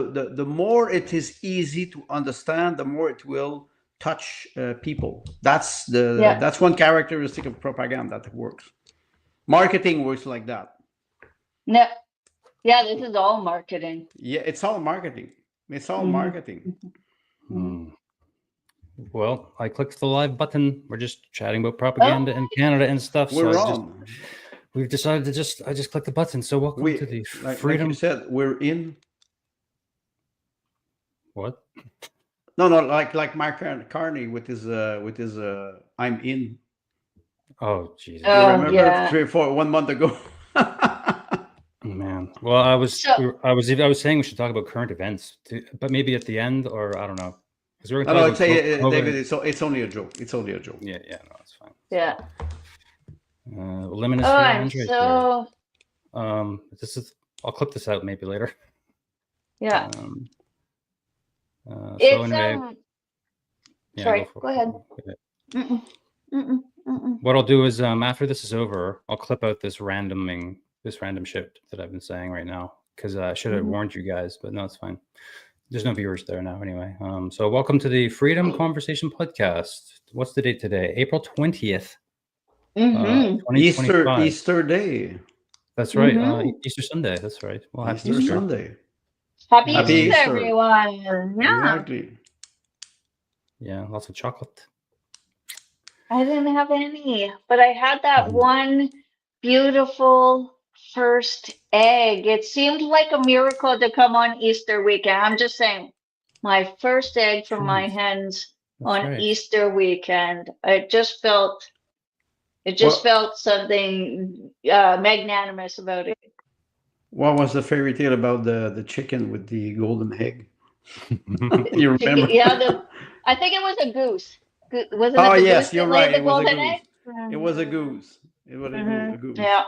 the more it is easy to understand, the more it will touch people. That's one characteristic of propaganda that works. Marketing works like that. No, yeah, this is all marketing. Yeah, it's all marketing. It's all marketing. Well, I clicked the live button. We're just chatting about propaganda in Canada and stuff. We're so wrong. We've decided to I just clicked the button. So welcome to the Freedom. Like you said, we're in. What? No, like Mark Carney with his I'm in. Oh Jesus! You remember 3 or 4 1 month ago? Man, well, I was saying we should talk about current events, but maybe at the end, or I don't know. Because we're going to talk about David, it's only a joke. It's only a joke. Yeah, no, it's fine. Yeah. Limina's here. This is. I'll clip this out maybe later. Yeah. Sorry. Go ahead. What I'll do is after this is over, I'll clip out this random shit that I've been saying right now, because I should have warned you guys, but no, it's fine. There's no viewers there now anyway. So welcome to the Freedom Conversation Podcast. What's the date today? April 20th. Easter Day. That's right. Easter Sunday. That's right. Well, happy Easter Sunday. Happy Easter, everyone. Yeah. Exactly. Yeah, lots of chocolate. I didn't have any, but I had that one beautiful first egg. It seemed like a miracle to come on Easter weekend. I'm just saying, my first egg from my hens on Easter weekend. It just felt something magnanimous about it. What was the fairy tale about the chicken with the golden egg? You remember? Yeah, I think it was a goose. Yes, you're right. It was a goose. It was a goose. It was a goose. Yeah.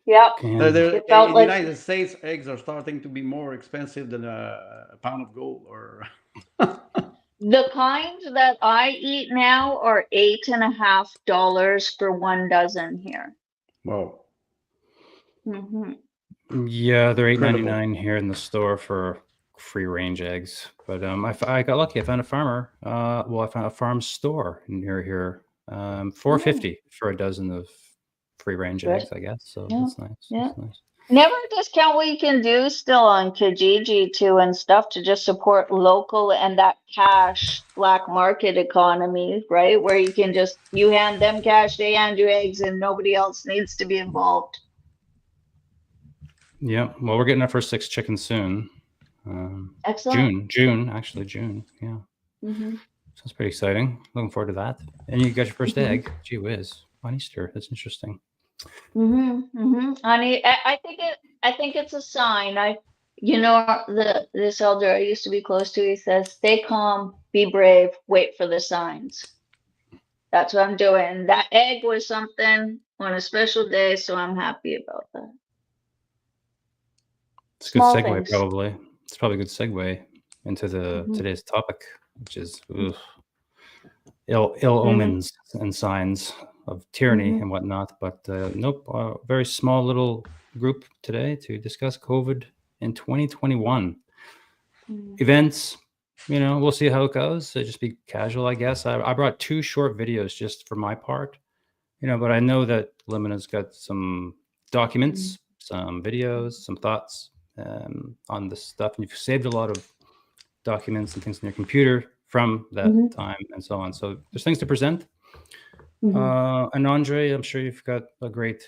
Yeah. In the United States, eggs are starting to be more expensive than a pound of gold. Or the kind that I eat now are $8.50 for 1 dozen here. Wow. Yeah, they're $8.99 here in the store for free range eggs. But I got lucky. I found a farmer. I found a farm store near here. $4.50 for a dozen of free range eggs, I guess. So that's nice. Yeah. That's nice. Never discount what you can do still on Kijiji too and stuff to just support local and that cash black market economy, right? Where you can you hand them cash, they hand you eggs, and nobody else needs to be involved. Yeah. Well, we're getting our first 6 chickens soon. Excellent. June. Yeah. Sounds pretty exciting. Looking forward to that. And you got your first egg. Gee whiz. On Easter. That's interesting. Honey, I think it's a sign. This elder I used to be close to, he says, stay calm, be brave, wait for the signs. That's what I'm doing. That egg was something on a special day, so I'm happy about that. It's a good segue, probably. It's probably a good segue into today's topic, which is ill omens and signs of tyranny and whatnot. But nope, very small little group today to discuss COVID in 2021. Events, we'll see how it goes. So just be casual, I guess. I brought 2 short videos just for my part, but I know that Limina's got some documents, some videos, some thoughts on this stuff. And you've saved a lot of documents and things on your computer from that time and so on. So there's things to present. And Andre, I'm sure you've got a great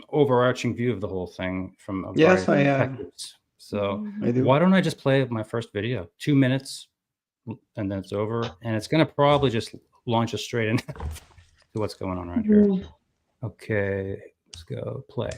overarching view of the whole thing from yes, I am. So why don't I just play my first video, 2 minutes, and then it's over, and it's going to probably just launch us straight into what's going on around here. Okay, let's go play.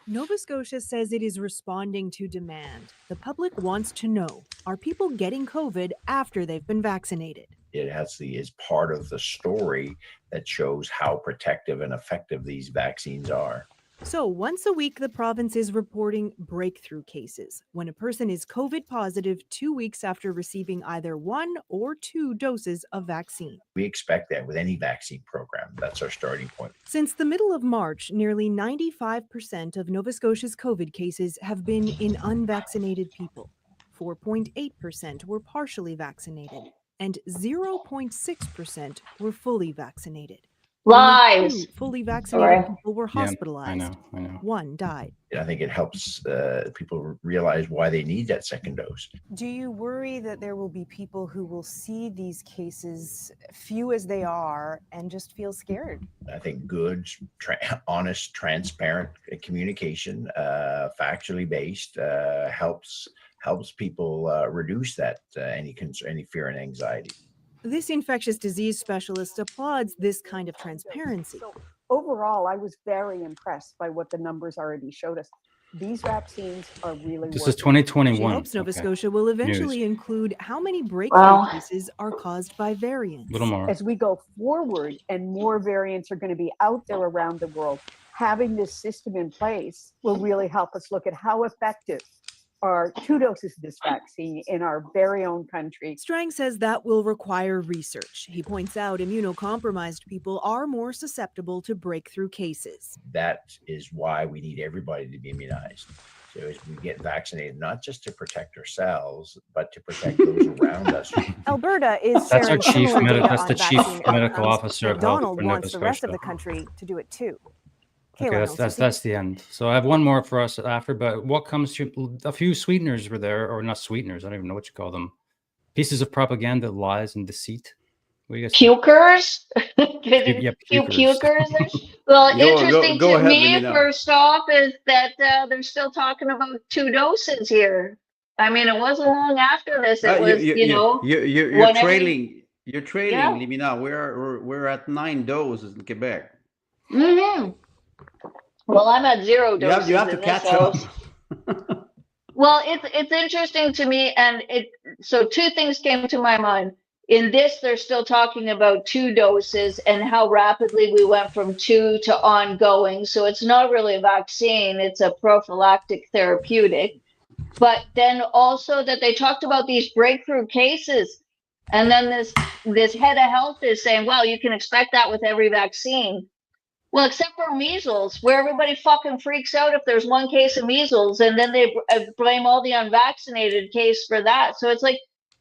Nova Scotia says it is responding to demand. The public wants to know, are people getting COVID after they've been vaccinated? It is part of the story that shows how protective and effective these vaccines are. So once a week, the province is reporting breakthrough cases when a person is COVID positive 2 weeks after receiving either 1 or 2 doses of vaccine. We expect that with any vaccine program. That's our starting point. Since the middle of March, nearly 95% of Nova Scotia's COVID cases have been in unvaccinated people. 4.8% were partially vaccinated, and 0.6% were fully vaccinated. Only Lies. 2 fully vaccinated Sorry. people were Yeah, hospitalized. I know. 1 died. I think it helps people realize why they need that second dose. Do you worry that there will be people who will see these cases, few as they are, and just feel scared? I think good, honest, transparent communication, factually based, helps people reduce that any fear and anxiety. This infectious disease specialist applauds this kind of transparency. So overall, I was very impressed by what the numbers already showed us. These vaccines are really This working. is 2021. She hopes Nova Scotia will eventually include how many breakthrough Wow. cases are caused by variants. A little more. As we go forward and more variants are going to be out there around the world, having this system in place will really help us look at how effective are 2 doses of this vaccine in our very own country. Strang says that will require research. He points out immunocompromised people are more susceptible to breakthrough cases. That is why we need everybody to be immunized. So as we get vaccinated, not just to protect ourselves, but to protect those around us. Alberta is That's our sharing chief similar data that's the on chief vaccine medical outcomes, officer of but health Donald for Nova wants the rest of Scotia. the country to do it too. Okay, Kayla that's the end. So I have one more for us after, but what comes to a few sweeteners were there, or not sweeteners, I don't even know what you call them. Pieces of propaganda, lies, and deceit. What do you guys think? Pukers? Yeah, Few pukers. pukers? Well, interesting go to ahead, me, Limina. first off, is that they're still talking about 2 doses here. I mean, it wasn't long after this. It was, You're whenever- trailing. You're trailing, Yeah. Limina. We're at 9 doses in Quebec. Mm-hmm. Well, I'm at 0 doses You have to in catch this up. house. Well, it's interesting to me, and so 2 things came to my mind. In this, they're still talking about 2 doses and how rapidly we went from 2 to ongoing. So it's not really a vaccine; it's a prophylactic therapeutic. But then also that they talked about these breakthrough cases, and then this head of health is saying, "Well, you can expect that with every vaccine." Well, except for measles, where everybody fucking freaks out if there's 1 case of measles, and then they blame all the unvaccinated case for that. So it's like,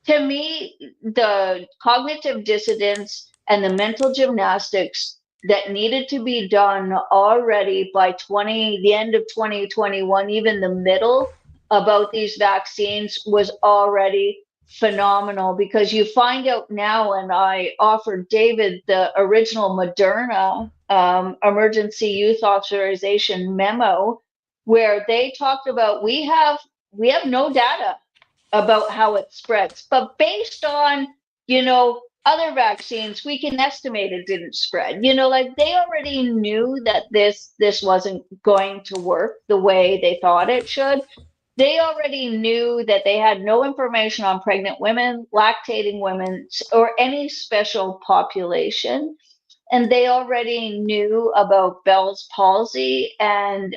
to me, the cognitive dissonance and the mental gymnastics that needed to be done already by the end of 2021, even the middle, about these vaccines was already phenomenal, because you find out now, and I offered David the original Moderna emergency use authorization memo, where they talked about we have no data about how it spreads, but based on other vaccines, we can estimate it didn't spread. Like, they already knew that this wasn't going to work the way they thought it should. They already knew that they had no information on pregnant women, lactating women, or any special population. And they already knew about Bell's palsy and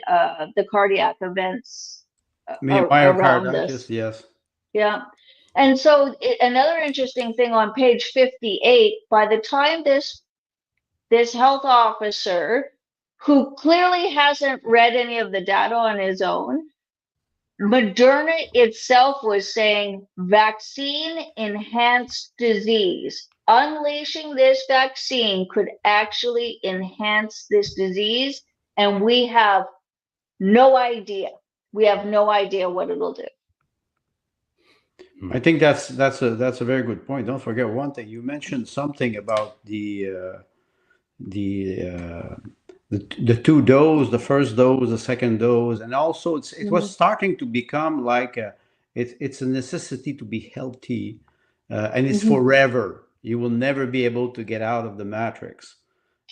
the cardiac events around this. Yes. Yeah. And so another interesting thing on page 58, by the time this health officer, who clearly hasn't read any of the data on his own, Moderna itself was saying vaccine enhanced disease. Unleashing this vaccine could actually enhance this disease, and we have no idea. We have no idea what it'll do. I think that's a very good point. Don't forget one thing. You mentioned something about the 2 dose, the first dose, the second dose, and also it was starting to become like it's a necessity to be healthy, and it's forever. You will never be able to get out of the matrix.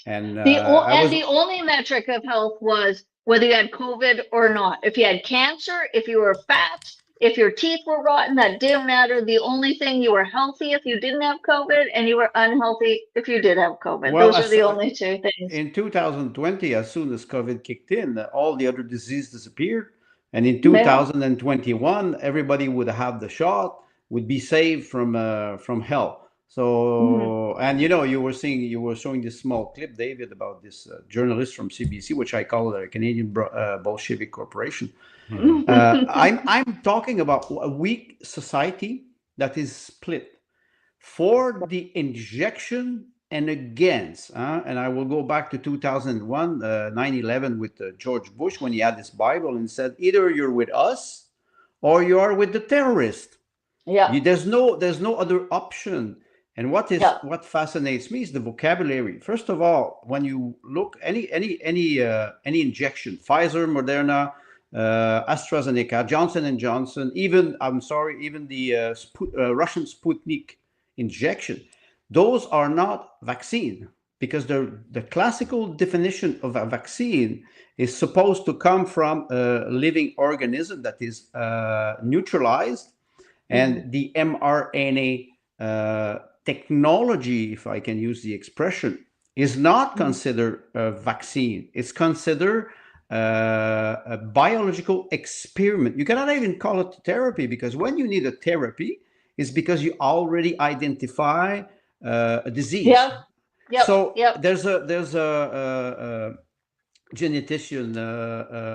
And the only metric of health was whether you had COVID or not. If you had cancer, if you were fat, If your teeth were rotten, that didn't matter. The only thing, you were healthy if you didn't have COVID, and you were unhealthy if you did have COVID. Well, Those are the only two things. in 2020, as soon as COVID kicked in, all the other disease disappeared. And in Yeah. 2021, everybody would have the shot, would be saved from hell. So, and you were showing this small clip, David, about this journalist from CBC, which I call the Canadian Bolshevik Corporation. I'm talking about a weak society that is split for the injection and against. And I will go back to 2001, 9/11 with George Bush, when he had this Bible and said, either you're with us or you are with the terrorist. Yeah. There's no other option. And what fascinates me is the vocabulary. First of all, when you look any injection, Pfizer, Moderna, AstraZeneca, Johnson & Johnson, even the Russian Sputnik injection, those are not vaccine, because the classical definition of a vaccine is supposed to come from a living organism that is neutralized, and the mRNA technology, if I can use the expression, is not considered a vaccine. It's considered a biological experiment. You cannot even call it therapy, because when you need a therapy, it's because you already identify a disease. So there's a genetician,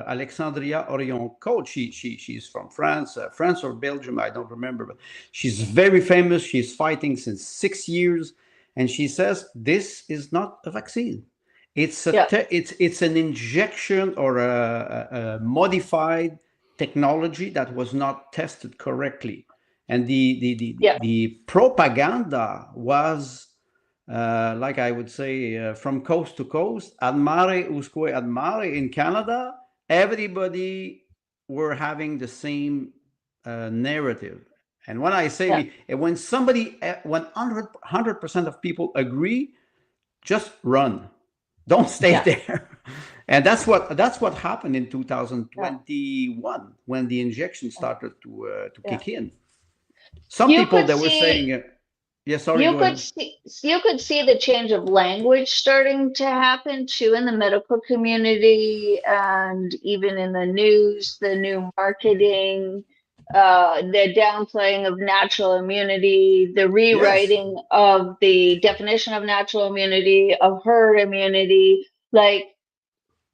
Alexandria Orion-Cote. She's from France or Belgium, I don't remember, but she's very famous. She's fighting since 6 years, and she says this is not a vaccine. It's it's an injection or a modified technology that was not tested correctly, and the propaganda was like I would say, from coast to coast, ad mare usque ad mare. In Canada, everybody were having the same narrative. And when I say, when 100% of people agree, just run, don't stay there. And that's what happened in 2021 when the injection started to kick in. Some people that were saying. Yeah, sorry. You could see the change of language starting to happen too in the medical community, and even in the news, the new marketing, the downplaying of natural immunity, the rewriting of the definition of natural immunity, of herd immunity. Like,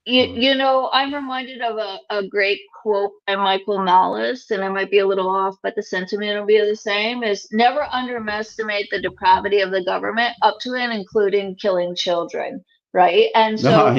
I'm reminded of a great quote by Michael Malice, and I might be a little off, but the sentiment will be the same, is never underestimate the depravity of the government, up to and including killing children, right? And so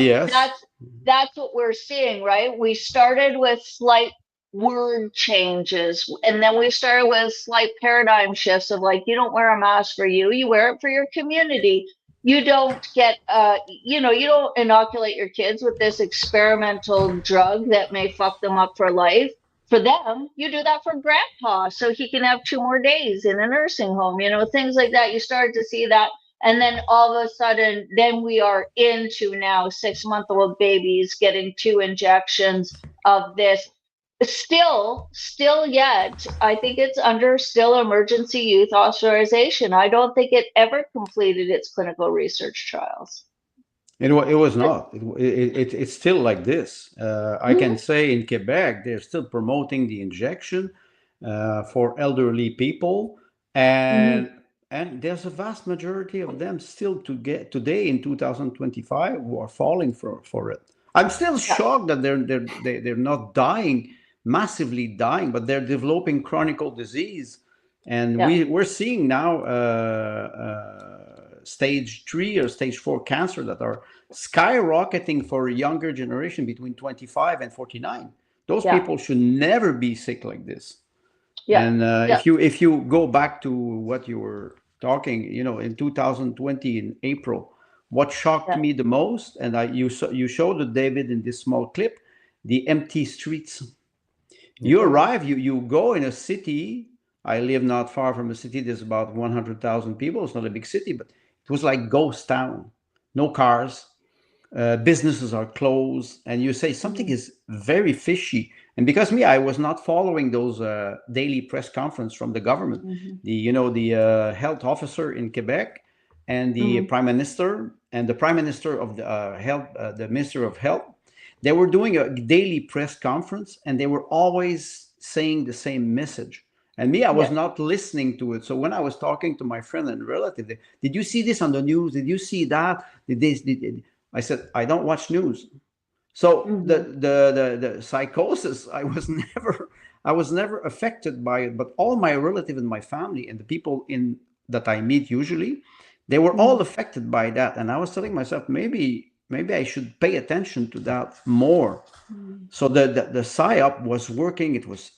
that's what we're seeing, right? We started with slight word changes, and then we started with slight paradigm shifts of, like, you don't wear a mask for you wear it for your community. You don't get, you don't inoculate your kids with this experimental drug that may fuck them up for life. For them, you do that for grandpa, so he can have 2 more days in a nursing home, things like that. You start to see that. And then all of a sudden, then we are into now 6-month-old babies getting 2 injections of this. Still yet, I think it's under still emergency use authorization. I don't think it ever completed its clinical research trials. It was not. It's still like this. I can say in Quebec, they're still promoting the injection for elderly people. And there's a vast majority of them still to get today in 2025 who are falling for it. I'm still shocked that they're not dying, massively dying, but they're developing chronic disease. And we're seeing now stage 3 or stage 4 cancer that are skyrocketing for a younger generation between 25 and 49. Those people should never be sick like this. And if you go back to what you were talking, in 2020 in April, what shocked me the most, and you showed it, David, in this small clip, the empty streets. You arrive, you go in a city. I live not far from a city. There's about 100,000 people. It's not a big city, but it was like ghost town. No cars, businesses are closed, and you say something is very fishy. And because me, I was not following those daily press conference from the government, the health officer in Quebec, and the prime minister, and the prime minister of the health, the minister of health. They were doing a daily press conference, and they were always saying the same message. And me, I was not listening to it. So when I was talking to my friend and relative, did you see this on the news? Did you see that? I said, I don't watch news. So the psychosis, I was never affected by it. But all my relatives in my family and the people that I meet usually, they were all affected by that. And I was telling myself, maybe I should pay attention to that more. So the PSYOP was working. It was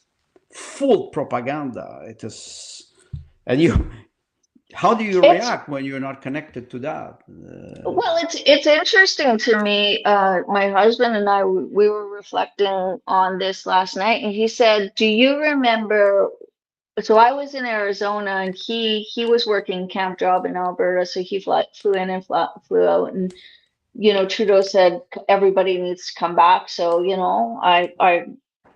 full propaganda. It is, and how do you react when you're not connected to that? Well, it's interesting to me. My husband and I, we were reflecting on this last night, and he said, "Do you remember?" So I was in Arizona, and he was working camp job in Alberta, so he flew in and flew out, and Trudeau said everybody needs to come back. So I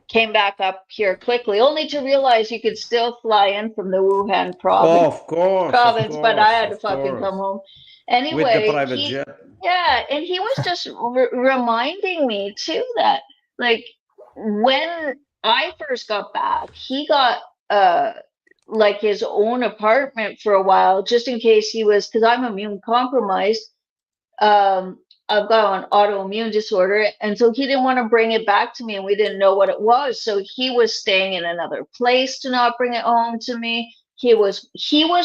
came back up here quickly, only to realize you could still fly in from the Wuhan province. Oh, of course, But I had to fucking come home. Anyway, with the private jet. Yeah, and he was just reminding me too that, like, when I first got back, he got like his own apartment for a while, just in case because I'm immune compromised. I've got an autoimmune disorder, and so he didn't want to bring it back to me, and we didn't know what it was. So he was staying in another place to not bring it home to me. He was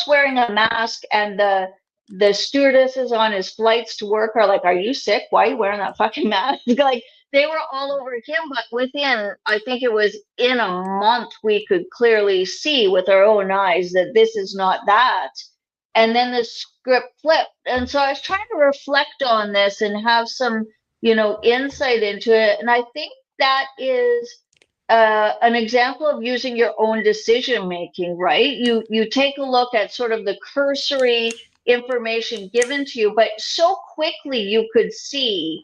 wearing a mask, and the stewardesses on his flights to work are like, "Are you sick? Why are you wearing that fucking mask?" Like, they were all over him. But within, I think it was in a month, we could clearly see with our own eyes that this is not that. And then the script flipped. And so I was trying to reflect on this and have some, insight into it. And I think that is an example of using your own decision making, right? You take a look at sort of the cursory information given to you, but so quickly you could see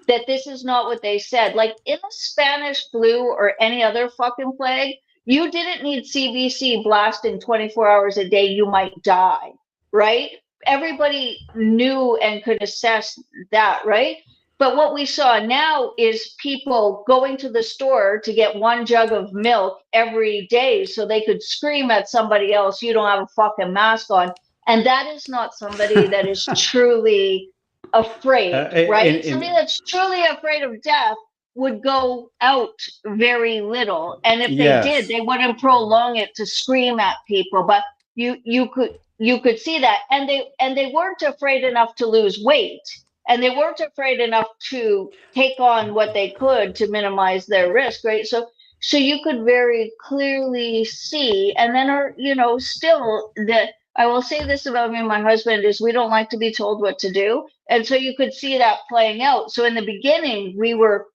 that this is not what they said. Like in the Spanish flu or any other fucking plague, you didn't need CBC blasting 24 hours a day. You might die, right? Everybody knew and could assess that, right? But what we saw now is people going to the store to get one jug of milk every day so they could scream at somebody else, "You don't have a fucking mask on." And that is not somebody that is truly afraid, right? Somebody that's truly afraid of death would go out very little. And if they did, they wouldn't prolong it to scream at people. But you could see that. And they weren't afraid enough to lose weight. And they weren't afraid enough to take on what they could to minimize their risk, right? So you could very clearly see, and then still I will say this about me and my husband is we don't like to be told what to do. And so you could see that playing out. So in the beginning, we were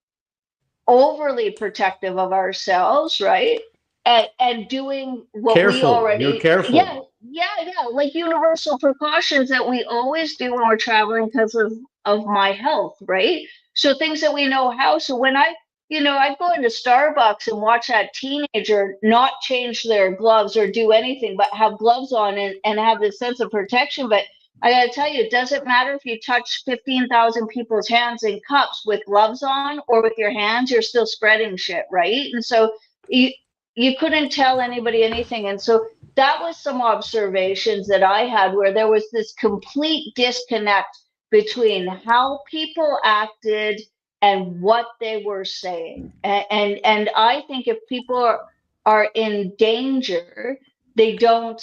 overly protective of ourselves, right? And doing what we already. You're careful. Yeah. Like universal precautions that we always do when we're traveling because of my health, right? So things that we know how. So when I'd go into Starbucks and watch that teenager not change their gloves or do anything, but have gloves on and have this sense of protection. But I got to tell you, it doesn't matter if you touch 15,000 people's hands in cups with gloves on or with your hands, you're still spreading shit, right? And so you couldn't tell anybody anything. And so that was some observations that I had where there was this complete disconnect between how people acted and what they were saying. And I think if people are in danger, they don't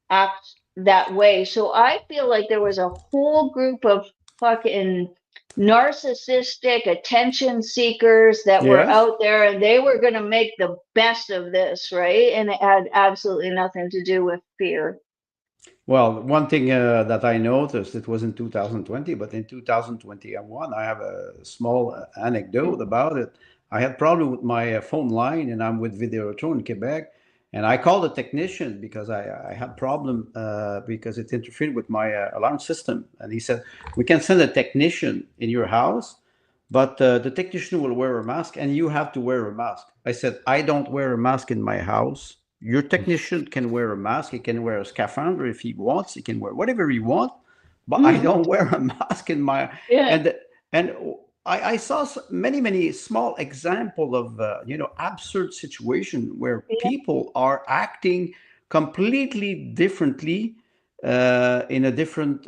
act that way. So I feel like there was a whole group of fucking narcissistic attention seekers that were out there, and they were going to make the best of this, right? And it had absolutely nothing to do with fear. Well, one thing that I noticed, it was in 2020, but in 2021, I have a small anecdote about it. I had problem with my phone line, and I'm with Videotron in Quebec, And I called a technician because I had problem because it interfered with my alarm system. And he said, we can send a technician in your house, but the technician will wear a mask and you have to wear a mask. I said, I don't wear a mask in my house. Your technician can wear a mask. He can wear a scaphandre if he wants. He can wear whatever he wants, but I don't wear a mask in my, and I saw many small example of absurd situation where people are acting completely differently in a different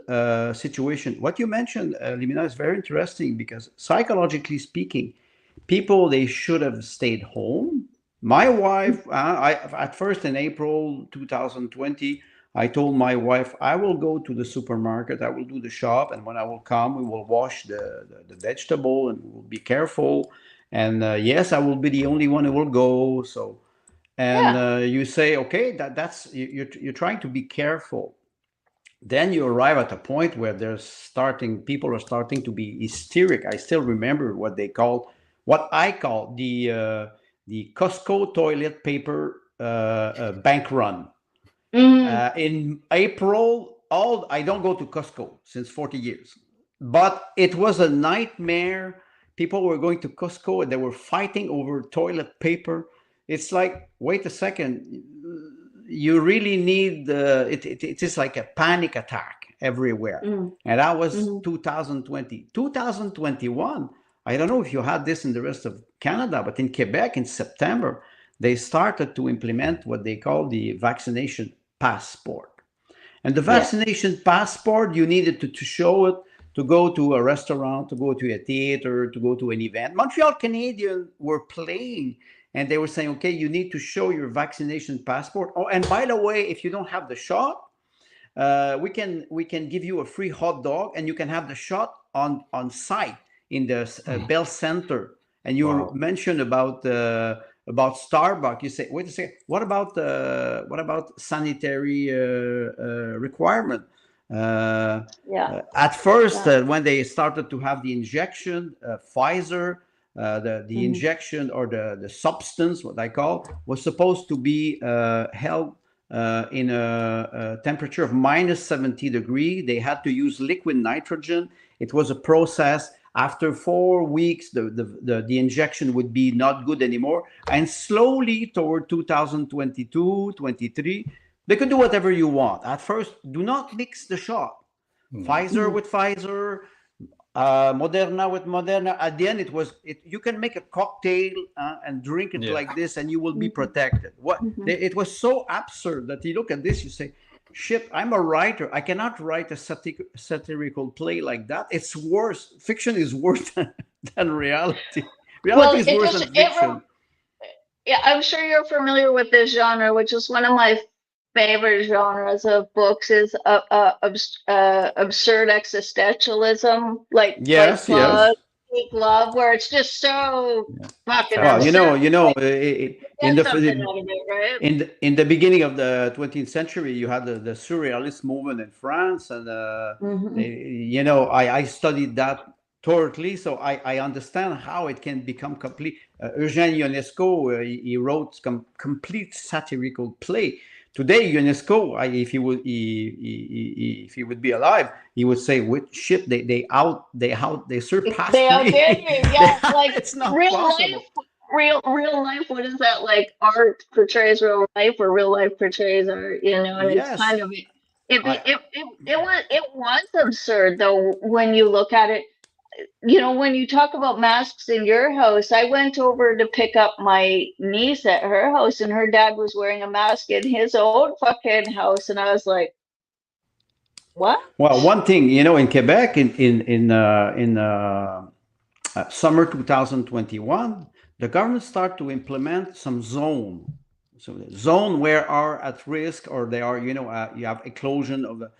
situation. What you mentioned, Limina, is very interesting because psychologically speaking, people, they should have stayed home. My wife, at first in April 2020, I told my wife, I will go to the supermarket, I will do the shop, and when I will come, we will wash the vegetable and we'll be careful. And yes, I will be the only one who will go. So, and you say, okay, that's you're trying to be careful. Then you arrive at a point where people are starting to be hysteric. I still remember what I call the Costco toilet paper bank run. In April, I don't go to Costco since 40 years, but it was a nightmare. People were going to Costco and they were fighting over toilet paper. It's like, wait a second, you really need it is like a panic attack everywhere. And that was 2020. 2021, I don't know if you had this in the rest of Canada, but in Quebec in September, they started to implement what they call the vaccination passport. And the vaccination passport, you needed to show it to go to a restaurant, to go to a theater, to go to an event. Montreal Canadiens were playing and they were saying, okay, you need to show your vaccination passport. Oh, and by the way, if you don't have the shot, we can give you a free hot dog and you can have the shot on site in the Bell Center. And you mentioned about Starbucks. You say, wait a second, what about sanitary requirement? At first, when they started to have the injection, Pfizer, the injection or the substance, what I call, was supposed to be held in a temperature of minus 70 degrees. They had to use liquid nitrogen. It was a process. After 4 weeks, the injection would be not good anymore. And slowly toward 2022, 23, they could do whatever you want. At first, do not mix the shot. Pfizer with Pfizer, Moderna with Moderna. At the end, you can make a cocktail and drink it like this, and you will be protected. It was so absurd that you look at this, you say, shit, I'm a writer. I cannot write a satirical play like that. It's worse. Fiction is worse than reality. Reality is worse than fiction. I'm sure you're familiar with this genre, which is one of my favorite genres of books, is absurd existentialism, like love, where it's just so fucking absurd. In the beginning of the 20th century, you had the surrealist movement in France, and I studied that thoroughly, so I understand how it can become complete. Eugène Ionesco, he wrote some complete satirical play. Today, Ionesco, if he would be alive, he would say, "What shit? They surpassed me." Like it's not real possible. life. Real life. What is that like? Art portrays real life, or real life portrays art. And it's kind of it was absurd though when you look at it. When you talk about masks in your house, I went over to pick up my niece at her house, and her dad was wearing a mask in his own fucking house, and I was like, "What?" Well, one thing, in Quebec, in summer 2021, the government started to implement some zone where are at risk, or they are, you have eclosion of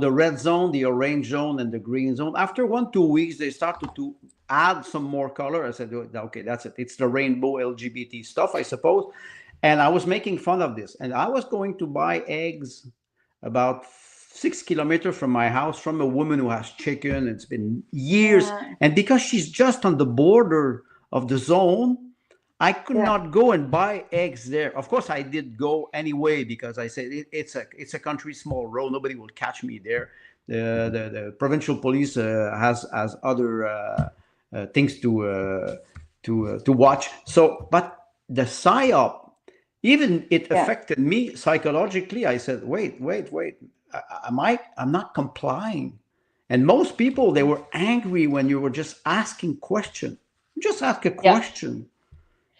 the red zone, the orange zone, and the green zone. After 1-2 weeks, they started to add some more color. I said, okay, that's it. It's the rainbow LGBT stuff, I suppose. And I was making fun of this. And I was going to buy eggs about 6 kilometers from my house from a woman who has chicken. It's been years. And because she's just on the border of the zone, I could not go and buy eggs there. Of course, I did go anyway because I said it's a country, small road. Nobody will catch me there. The provincial police has other things to watch. So, but the PSYOP, even it affected me psychologically. I said, wait. I'm not complying. And most people, they were angry when you were just asking question. Just ask a question.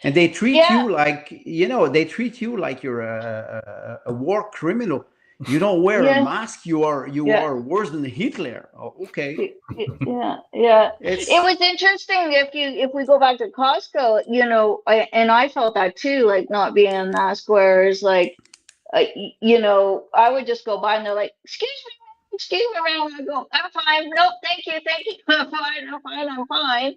And they treat you like, they treat you like you're a war criminal. You don't wear a mask. You are worse than Hitler. Oh, okay. Yeah. It was interesting if we go back to Costco, and I felt that too, like not being a mask wearer is like, I would just go by and they're like, excuse me, ma'am. I go, I'm fine. No, thank you. I'm fine.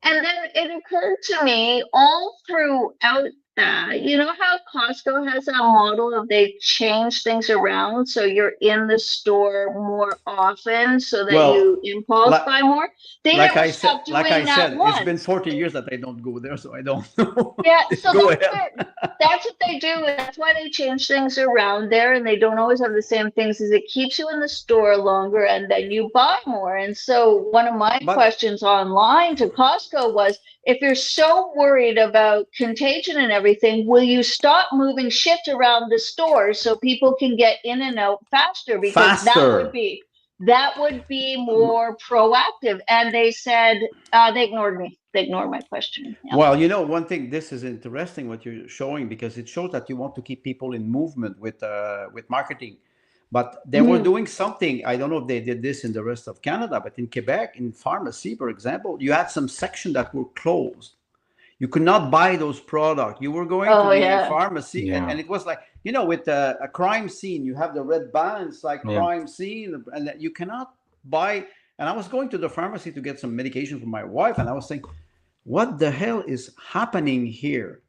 And then it occurred to me all throughout that, you know how Costco has that model of they change things around so you're in the store more often so that you impulse buy more? They never stopped doing that once. It's been 40 years that I don't go there, so I don't know. Yeah, so that's what they do. That's why they change things around there, and they don't always have the same things. Is it keeps you in the store longer, and then you buy more. And so one of my questions online to Costco was, if you're so worried about contagion and everything, will you stop moving shit around the store so people can get in and out faster? Because that would be more proactive. And they said they ignored me. They ignored my question. Yeah. Well, one thing, this is interesting what you're showing, because it shows that you want to keep people in movement with marketing. But they were doing something. I don't know if they did this in the rest of Canada, but in Quebec, in pharmacy, for example, you had some sections that were closed. You could not buy those products. You were going to the pharmacy, and it was like, with a crime scene, you have the red bands like crime scene, and you cannot buy. And I was going to the pharmacy to get some medication for my wife, and I was saying, what the hell is happening here?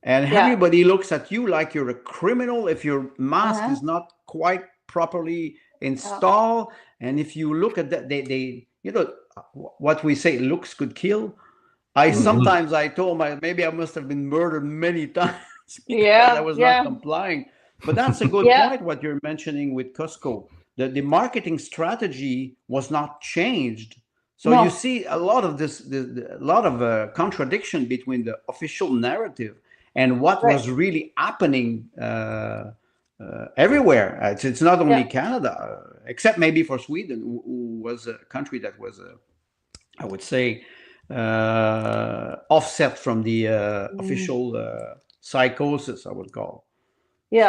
And everybody looks at you like you're a criminal if your mask is not quite properly installed. And if you look at that, they what we say, looks could kill. Sometimes I told maybe I must have been murdered many times because I was not complying. But that's a good point, what you're mentioning with Costco. The marketing strategy was not changed. So you see a lot of contradiction between the official narrative and what was really happening everywhere. It's not only Canada, except maybe for Sweden, who was a country that was, I would say, offset from the official psychosis, I would call. It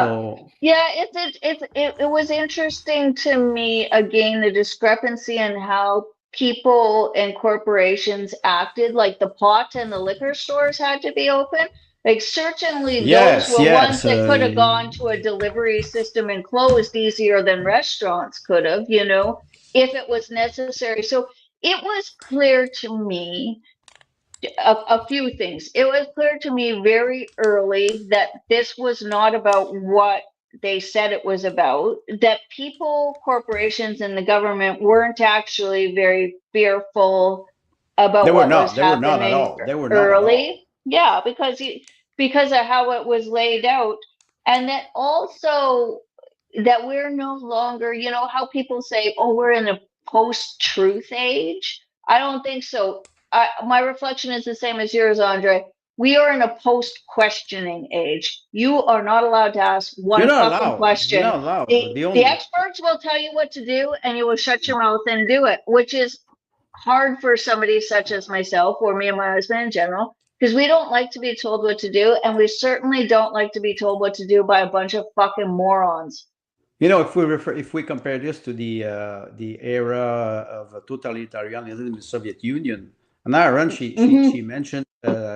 was interesting to me, again, the discrepancy in how people and corporations acted. Like the pot and the liquor stores had to be open. Like certainly those were ones that could have gone to a delivery system and closed easier than restaurants could have, if it was necessary. So it was clear to me a few things. It was clear to me very early that this was not about what they said it was about, that people, corporations, and the government weren't actually very fearful about what was happening early. Yeah, because of how it was laid out. And that also that we're no longer, how people say, oh, we're in a post-truth age. I don't think so. My reflection is the same as yours, Andre. We are in a post-questioning age. You are not allowed to ask one fucking question. You're not allowed. The experts will tell you what to do, and you will shut your mouth and do it, which is hard for somebody such as myself, or me and my husband in general, because we don't like to be told what to do, and we certainly don't like to be told what to do by a bunch of fucking morons. If we compare this to the era of totalitarianism in the Soviet Union, Anna Arendt, she mentioned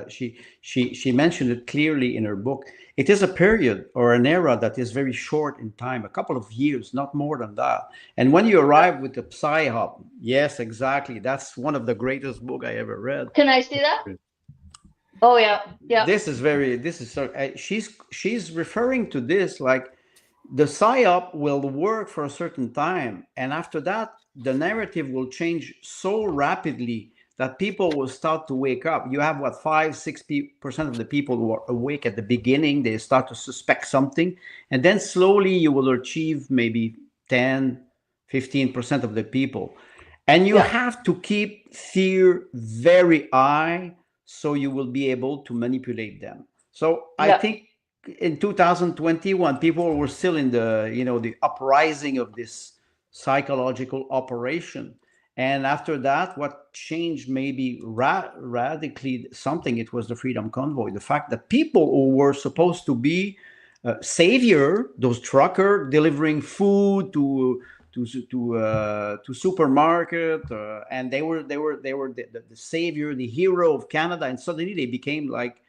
she mentioned it clearly in her book. It is a period or an era that is very short in time, a couple of years, not more than that. And when you arrive with the PSYOP, yes, exactly, that's one of the greatest books I ever read. Can I see that? Oh yeah. She's referring to this like the PSYOP will work for a certain time, and after that, the narrative will change so rapidly that people will start to wake up. You have what, 5-6% of the people who are awake at the beginning. They start to suspect something, and then slowly you will achieve maybe 10-15% of the people. And you have to keep fear very high so you will be able to manipulate them. So I think in 2021, people were still in the, the uprising of this psychological operation. And after that, what changed maybe radically something, it was the Freedom Convoy. The fact that people who were supposed to be savior, those trucker delivering food to supermarket, and they were the savior, the hero of Canada, and suddenly they became like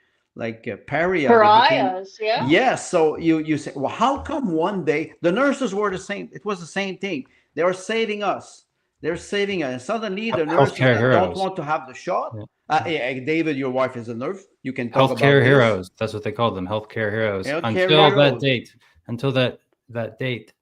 pariahs. Yes. So you say, well, how come one day the nurses were the same? It was the same thing. They were saving us. They're saving us. And suddenly the nurses don't want to have the shot. David, your wife is a nurse. You can talk about healthcare heroes. That's what they call them, healthcare heroes. Until that date,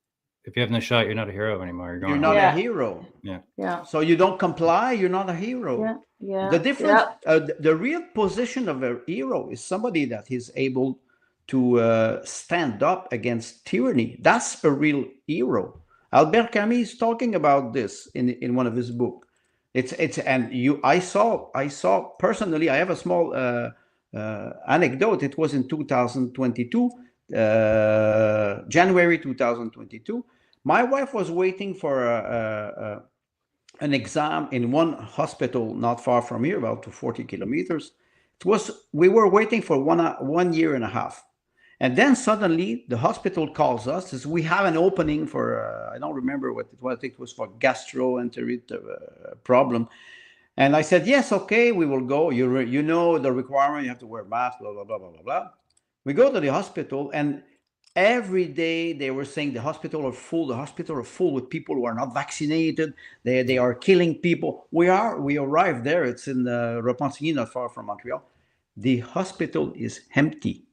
if you have no shot, you're not a hero anymore. You're not a hero. Yeah. So you don't comply, you're not a hero. The difference, the real position of a hero is somebody that is able to stand up against tyranny. That's a real hero. Albert Camus is talking about this in one of his books. I saw personally. I have a small anecdote. It was in 2022, January 2022. My wife was waiting for an exam in one hospital not far from here, about 40 kilometers. We were waiting for 1 year and a half. And then suddenly the hospital calls us, says we have an opening for, I don't remember what it was. I think it was for gastroenteritis problem. And I said, yes, okay, we will go. You know the requirement, you have to wear a mask, blah, blah, blah, blah, blah, blah. We go to the hospital, and every day they were saying the hospital are full with people who are not vaccinated. They are killing people. We arrived there. It's in Repentigny, not far from Montreal. The hospital is empty.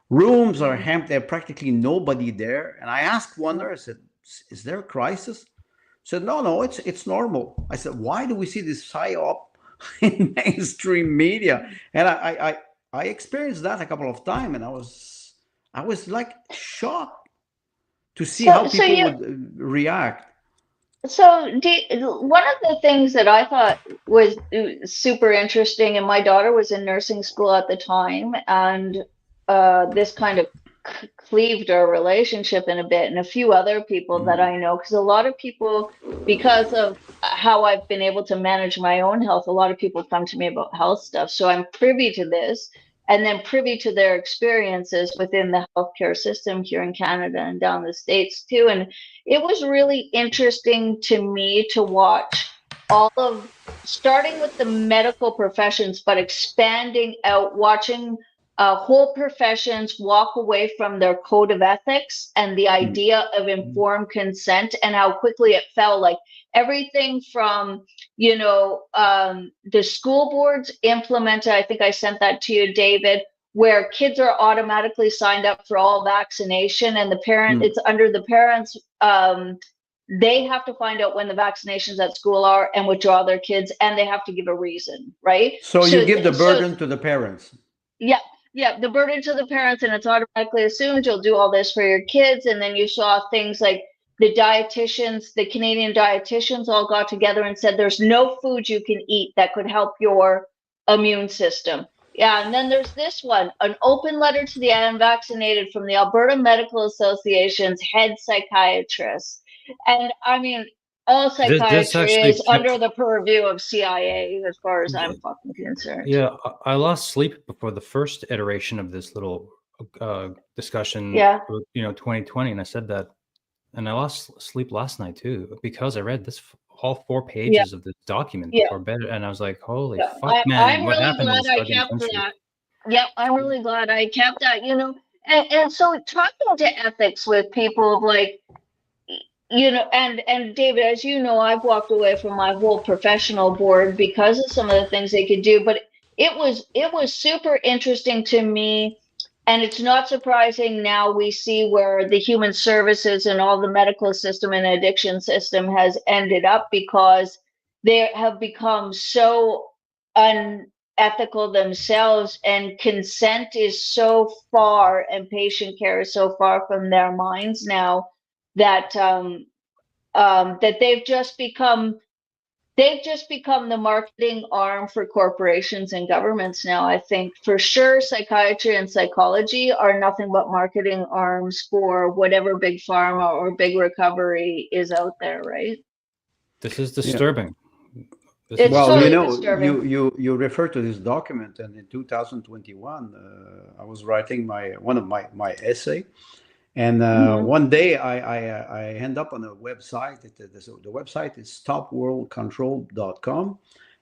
Rooms are empty. There's practically nobody there. And I asked one nurse, I said, is there a crisis? She said, no, it's normal. I said, why do we see this psyop in mainstream media? And I experienced that a couple of times, and I was like shocked to see how people would react. So one of the things that I thought was super interesting, and my daughter was in nursing school at the time, and this kind of cleaved our relationship in a bit, and a few other people that I know, because a lot of people, because of how I've been able to manage my own health, a lot of people come to me about health stuff. So I'm privy to this, and then privy to their experiences within the healthcare system here in Canada and down the States too. And it was really interesting to me to watch all of, starting with the medical professions, but expanding out, watching whole professions walk away from their code of ethics and the idea of informed consent, and how quickly it fell. Like everything from, the school boards implemented, I think I sent that to you, David, where kids are automatically signed up for all vaccination, and the parent, it's under the parents, they have to find out when the vaccinations at school are and withdraw their kids, and they have to give a reason, right? So you give the burden to the parents. Yeah, the burden to the parents, and it's automatically assumed you'll do all this for your kids. And then you saw things like the dietitians, the Canadian dietitians all got together and said there's no food you can eat that could help your immune system. Yeah, and then there's this one, an open letter to the unvaccinated from the Alberta Medical Association's head psychiatrist. And I mean, all psychiatry is under the purview of CIA, as far as I'm fucking concerned. Yeah, I lost sleep before the first iteration of this little discussion. 2020, and I said that, and I lost sleep last night too, because I read this all 4 pages of this document before bed, and I was like, "Holy fuck, man! What happened in this fucking country?" Yep, I'm really glad I kept that. And so talking to ethics with people, like, and David, as you know, I've walked away from my whole professional board because of some of the things they could do, but it was super interesting to me. And it's not surprising now we see where the human services and all the medical system and addiction system has ended up, because they have become so unethical themselves, and consent is so far, and patient care is so far from their minds now that that they've just become the marketing arm for corporations and governments now. I think for sure psychiatry and psychology are nothing but marketing arms for whatever big pharma or big recovery is out there, right? This is disturbing. It's Well, totally you know, disturbing. you refer to this document, and in 2021, I was writing one of my essay, and one day I end up on a website. The website is stopworldcontrol.com,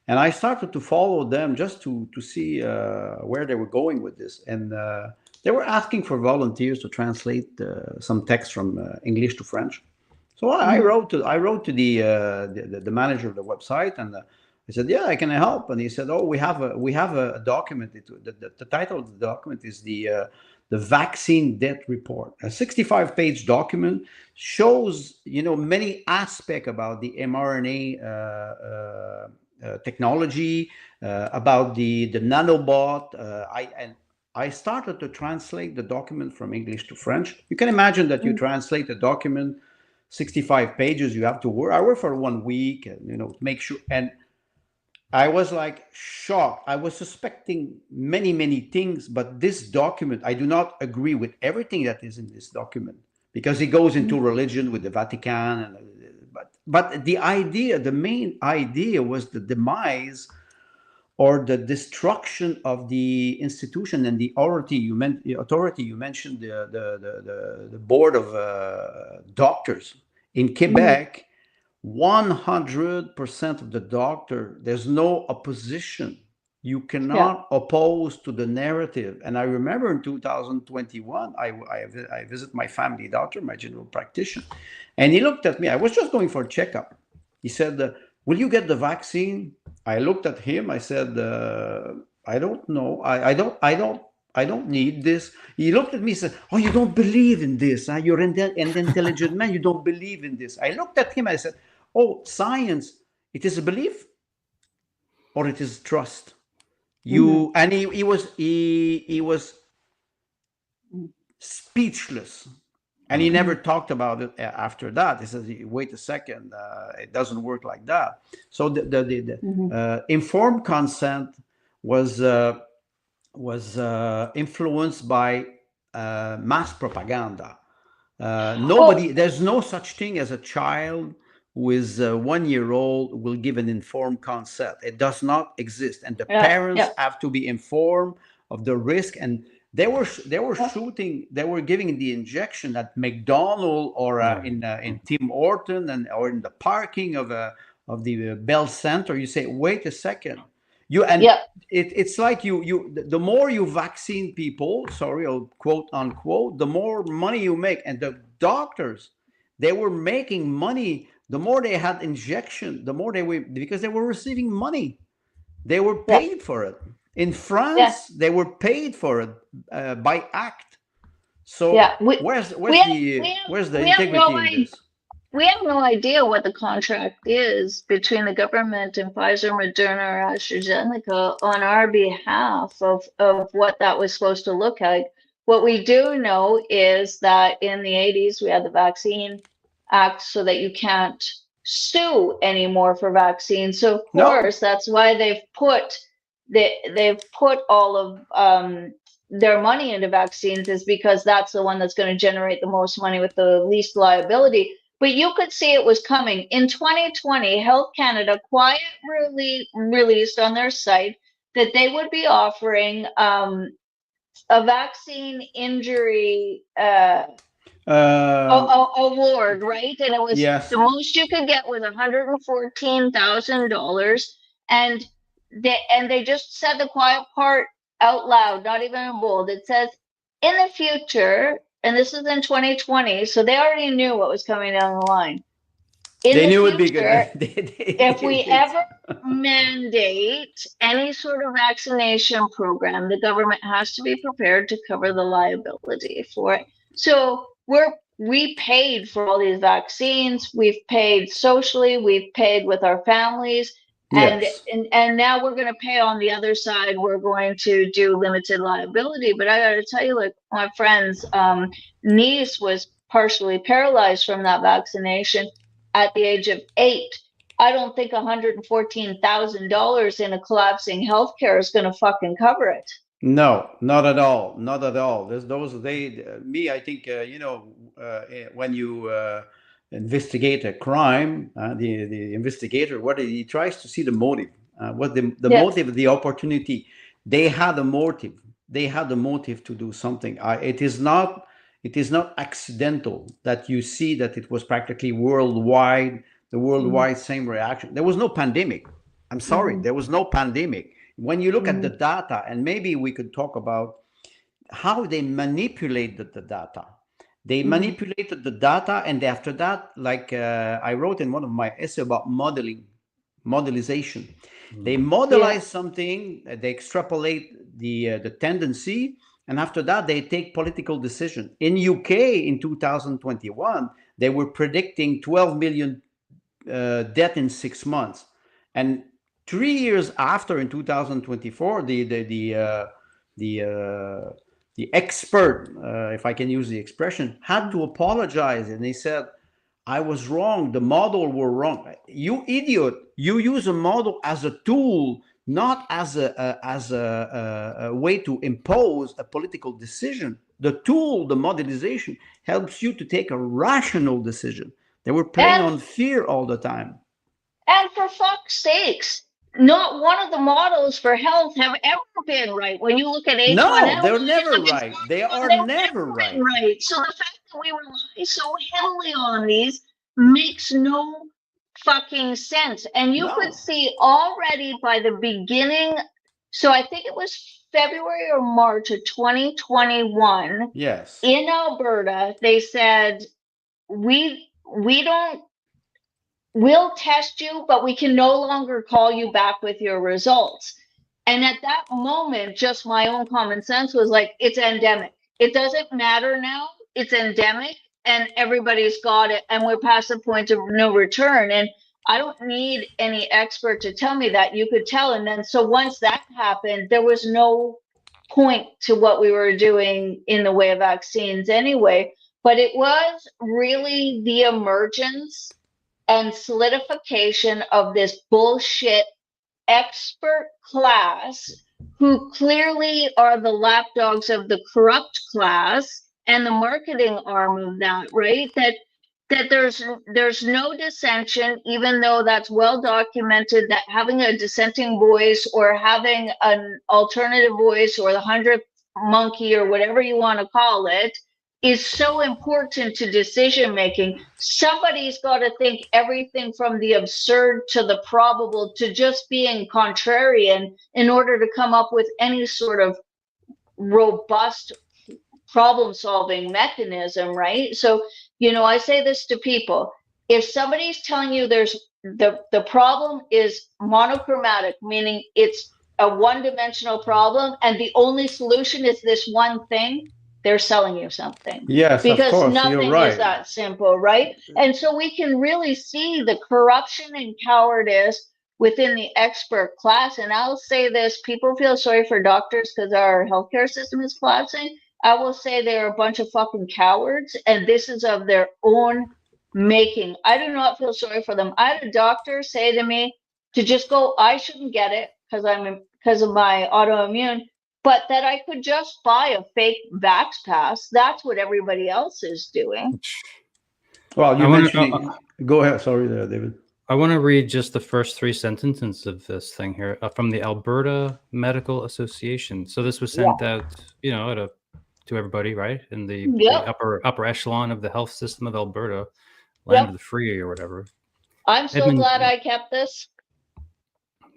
and I started to follow them just to see where they were going with this, and they were asking for volunteers to translate some text from English to French. So I wrote to the manager of the website, and I said, "Yeah, I can help." And he said, "Oh, we have a document. The title of the document is the vaccine debt report. A 65-page document shows many aspects about the mRNA technology, about the nanobot. I started to translate the document from English to French. You can imagine that you translate a document 65 pages, you have to work. I worked for 1 week, and make sure. And I was like shocked. I was suspecting many things, but this document, I do not agree with everything that is in this document because it goes into religion with the Vatican. And but the main idea was the demise or the destruction of the institution and the authority you mentioned, the board of doctors in Quebec. 100% of the doctor, there's no opposition. You cannot oppose to the narrative. And I remember in 2021, I visit my family doctor, my general practitioner, and he looked at me. I was just going for a checkup. He said, "Will you get the vaccine?" I looked at him. I said, "I don't know. I don't need this." He looked at me and said, "Oh, you don't believe in this? Huh? You're an intelligent man. You don't believe in this." I looked at him. I said, "Oh, science, it is a belief or it is trust." And he was speechless. And he never talked about it after that. He says, "Wait a second, it doesn't work like that." So the informed consent was influenced by mass propaganda. There's no such thing as a child who is 1 year old will give an informed consent. It does not exist. And the parents have to be informed of the risk. And they were shooting, they were giving the injection at McDonald's or in Tim Horton or in the parking of the Bell Center. You say, "Wait a second." It's like the more you vaccine people, quote unquote, the more money you make. And the doctors, they were making money. The more they had injection, the more because they were receiving money. They were paid for it. In France, they were paid for it by act. So where's the integrity in this? We have no idea what the contract is between the government and Pfizer, Moderna, or AstraZeneca on our behalf of what that was supposed to look like. What we do know is that in the 80s, we had the Vaccine Act so that you can't sue anymore for vaccines. So, of course, that's why they've put all of their money into vaccines, is because that's the one that's going to generate the most money with the least liability. But you could see it was coming. In 2020, Health Canada quietly released on their site that they would be offering a vaccine injury award, right? And it was the most you could get was $114,000. And they just said the quiet part out loud, not even in bold. It says, "In the future," and this is in 2020, so they already knew what was coming down the line. They knew it'd be good. If we ever mandate any sort of vaccination program, the government has to be prepared to cover the liability for it. So we paid for all these vaccines. We've paid socially. We've paid with our families. Yes. And now we're going to pay on the other side. We're going to do limited liability. But I got to tell you, like my friend's niece was partially paralyzed from that vaccination at the age of 8. I don't think $114,000 in a collapsing healthcare is going to fucking cover it. No, not at all. Not at all. There's those me. I think when you investigate a crime, the investigator, what he tries to see the motive, what the motive, the opportunity. They had a motive. They had a motive to do something. It is not accidental that you see that it was practically worldwide. The worldwide same reaction. There was no pandemic. I'm sorry, there was no pandemic. When you look at the data, and maybe we could talk about how they manipulated the data. They manipulated the data, and after that, like I wrote in one of my essays about modelization. They modelize something, they extrapolate the tendency, and after that, they take political decision. In UK in 2021, they were predicting 12 million death in 6 months, and 3 years after, in 2024, the expert, if I can use the expression, had to apologize, and they said, "I was wrong. The model were wrong. You idiot! You use a model as a tool, not as a way to impose a political decision. The tool, the modelization, helps you to take a rational decision. They were playing on fear all the time." And for fuck's sakes, not one of the models for health have ever been right. When you look at H1N1, no, they're never right. They are never right. Right. So the fact that we rely so heavily on these makes no fucking sense. And you could see already by the beginning. So I think it was February or March of 2021. Yes. In Alberta, they said we'll test you, but we can no longer call you back with your results. And at that moment, just my own common sense was like, it's endemic. It doesn't matter now. It's endemic, and everybody's got it, and we're past the point of no return. And I don't need any expert to tell me that. You could tell. And then, so once that happened, there was no point to what we were doing in the way of vaccines anyway. But it was really the emergence and solidification of this bullshit expert class who clearly are the lapdogs of the corrupt class and the marketing arm of that, right? That there's no dissension, even though that's well documented, that having a dissenting voice or having an alternative voice or the 100th monkey or whatever you want to call it is so important to decision making. Somebody's got to think everything from the absurd to the probable to just being contrarian in order to come up with any sort of robust problem solving mechanism, right? So, I say this to people. If somebody's telling you there's the problem is monochromatic, meaning it's a one-dimensional problem and the only solution is this one thing, they're selling you something. Yes, because of course, nothing you're right. is that simple, right? And so we can really see the corruption and cowardice within the expert class. And I'll say this, people feel sorry for doctors because our healthcare system is collapsing. I will say they're a bunch of fucking cowards, and this is of their own making. I do not feel sorry for them. I had a doctor say to me to just go, I shouldn't get it because of my autoimmune, but that I could just buy a fake Vax Pass. That's what everybody else is doing. Well, you mentioned. Go ahead. Sorry, there, David. I want to read just the first 3 sentences of this thing here from the Alberta Medical Association. So this was sent out, to everybody, right? In the upper echelon of the health system of Alberta, land of the free or whatever. I'm so glad I kept this.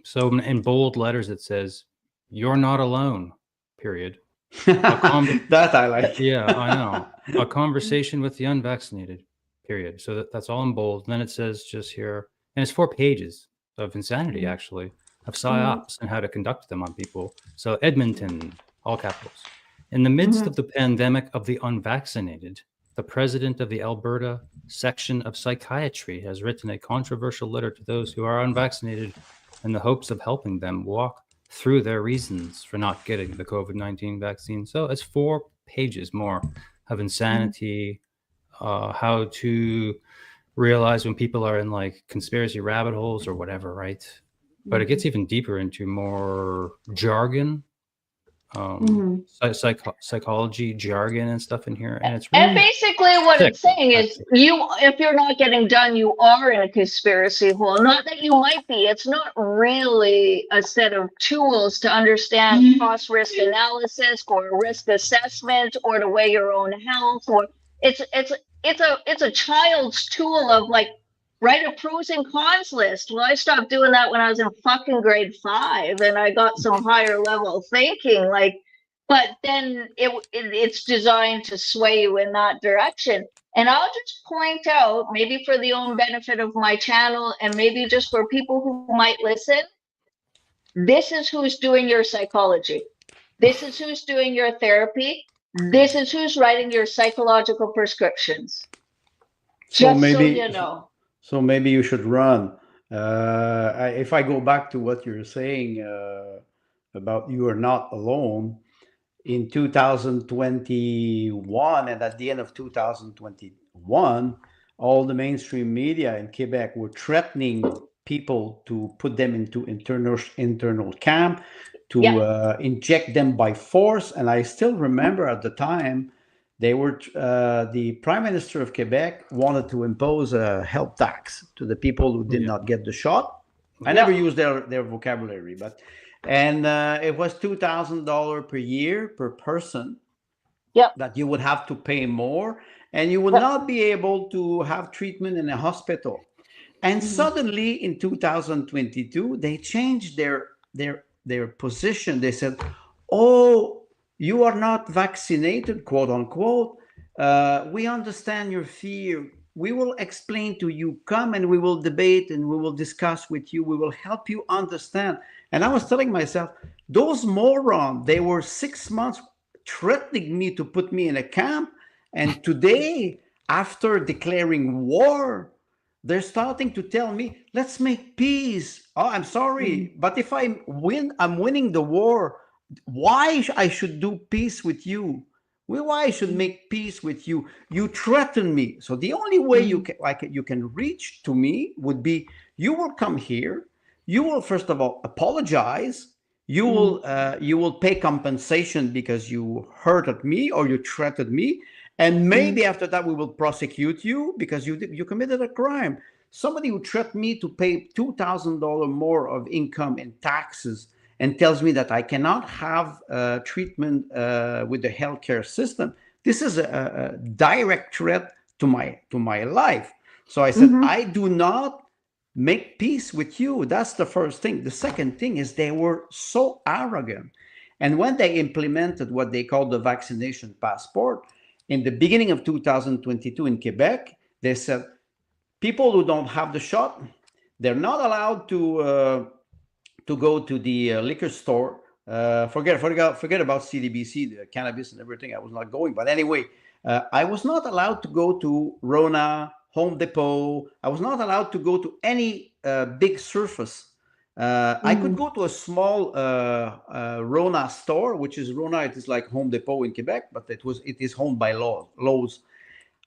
So in bold letters, it says, "You're not alone, period." That I like. Yeah, I know. A conversation with the unvaccinated, period. So that's all in bold. And then it says just here, and it's 4 pages of insanity, actually, of PSYOPs and how to conduct them on people. So Edmonton, all capitals. In the midst of the pandemic of the unvaccinated, the president of the Alberta section of psychiatry has written a controversial letter to those who are unvaccinated, in the hopes of helping them walk through their reasons for not getting the COVID-19 vaccine. So it's 4 pages more of insanity, how to realize when people are in like conspiracy rabbit holes or whatever, right? But it gets even deeper into more jargon, psychology jargon and stuff in here, and it's And really basically what sick, it's saying is actually. if you're not getting done, you are in a conspiracy hole. Not that you might be. It's not really a set of tools to understand cost risk analysis or risk assessment or to weigh your own health, or it's a child's tool of like write a pros and cons list. Well, I stopped doing that when I was in fucking grade 5 and I got some higher level thinking like, but then it's designed to sway you in that direction. And I'll just point out, maybe for the own benefit of my channel and maybe just for people who might listen, this is who's doing your psychology. This is who's doing your therapy. This is who's writing your psychological prescriptions. So Just maybe, so you know. So maybe you should run. If I go back to what you're saying about you are not alone, in 2021 and at the end of 2021, all the mainstream media in Quebec were threatening people to put them into internal camp, to inject them by force. And I still remember at the time, they were the Prime Minister of Quebec wanted to impose a health tax to the people who did not get the shot. I never used their vocabulary, but it was $2,000 per year per person that you would have to pay more, and you would not be able to have treatment in a hospital. And suddenly in 2022, they changed their position. They said, "Oh, you are not vaccinated, quote unquote. We understand your fear. We will explain to you. Come and we will debate and we will discuss with you. We will help you understand." And I was telling myself, those morons, they were 6 months threatening me to put me in a camp. And today, after declaring war, they're starting to tell me, let's make peace. Oh, I'm sorry, but if I'm winning the war. Why I should do peace with you? Why I should make peace with you? You threaten me. So the only way you can reach to me would be you will come here. You will first of all apologize. You will pay compensation because you hurted me or you threatened me, and maybe after that we will prosecute you because you committed a crime. Somebody who threatened me to pay $2,000 more of income in taxes and tells me that I cannot have treatment with the healthcare system. This is a direct threat to my life. So I said, I do not make peace with you. That's the first thing. The second thing is they were so arrogant. And when they implemented what they called the vaccination passport in the beginning of 2022 in Quebec, they said people who don't have the shot, they're not allowed to go to the liquor store. Forget about CDBC, the cannabis and everything. I was not going. But anyway, I was not allowed to go to Rona, Home Depot. I was not allowed to go to any big surface. I could go to a small Rona store, which is Rona. It is like Home Depot in Quebec, but it is owned by Lowe's.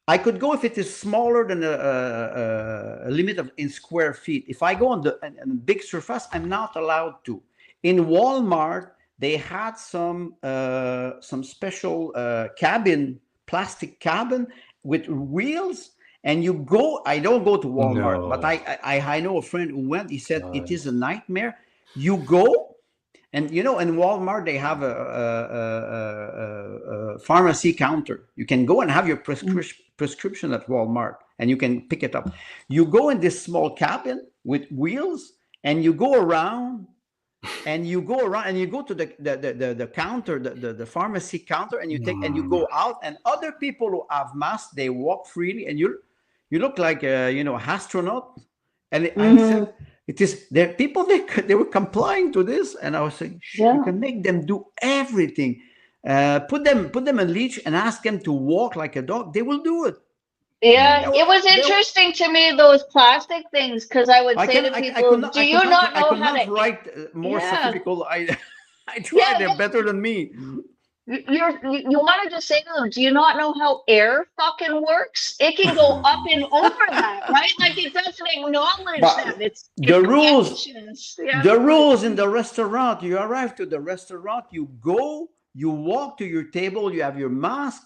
I could go if it is smaller than a limit in square feet. If I go on the big surface, I'm not allowed to. In Walmart, they had some special plastic cabin with wheels. And you go. I don't go to Walmart, but I know a friend who went. He said it is a nightmare. You go. And in Walmart, they have a pharmacy counter. You can go and have your prescription at Walmart, and you can pick it up. You go in this small cabin with wheels, and you go around, and you go to the counter, the pharmacy counter, and and you go out, and other people who have masks, they walk freely, and you look like astronaut. And I said, it is there. People they were complying to this, and I was saying, you can make them do everything. Put them on leash and ask them to walk like a dog. They will do it. Yeah, There it was there interesting to me, those plastic things, because I would say to I could people, not do you not I know could how not to? write more Yeah, sophistical. I tried. yeah, They're yeah. better than me. You wanted to say to them, do you not know how air fucking works? It can go up and over that, right? Like it doesn't acknowledge that. But It's the rules, reactions. Yeah. the rules in the restaurant. You arrive to the restaurant. You go. You walk to your table. You have your mask.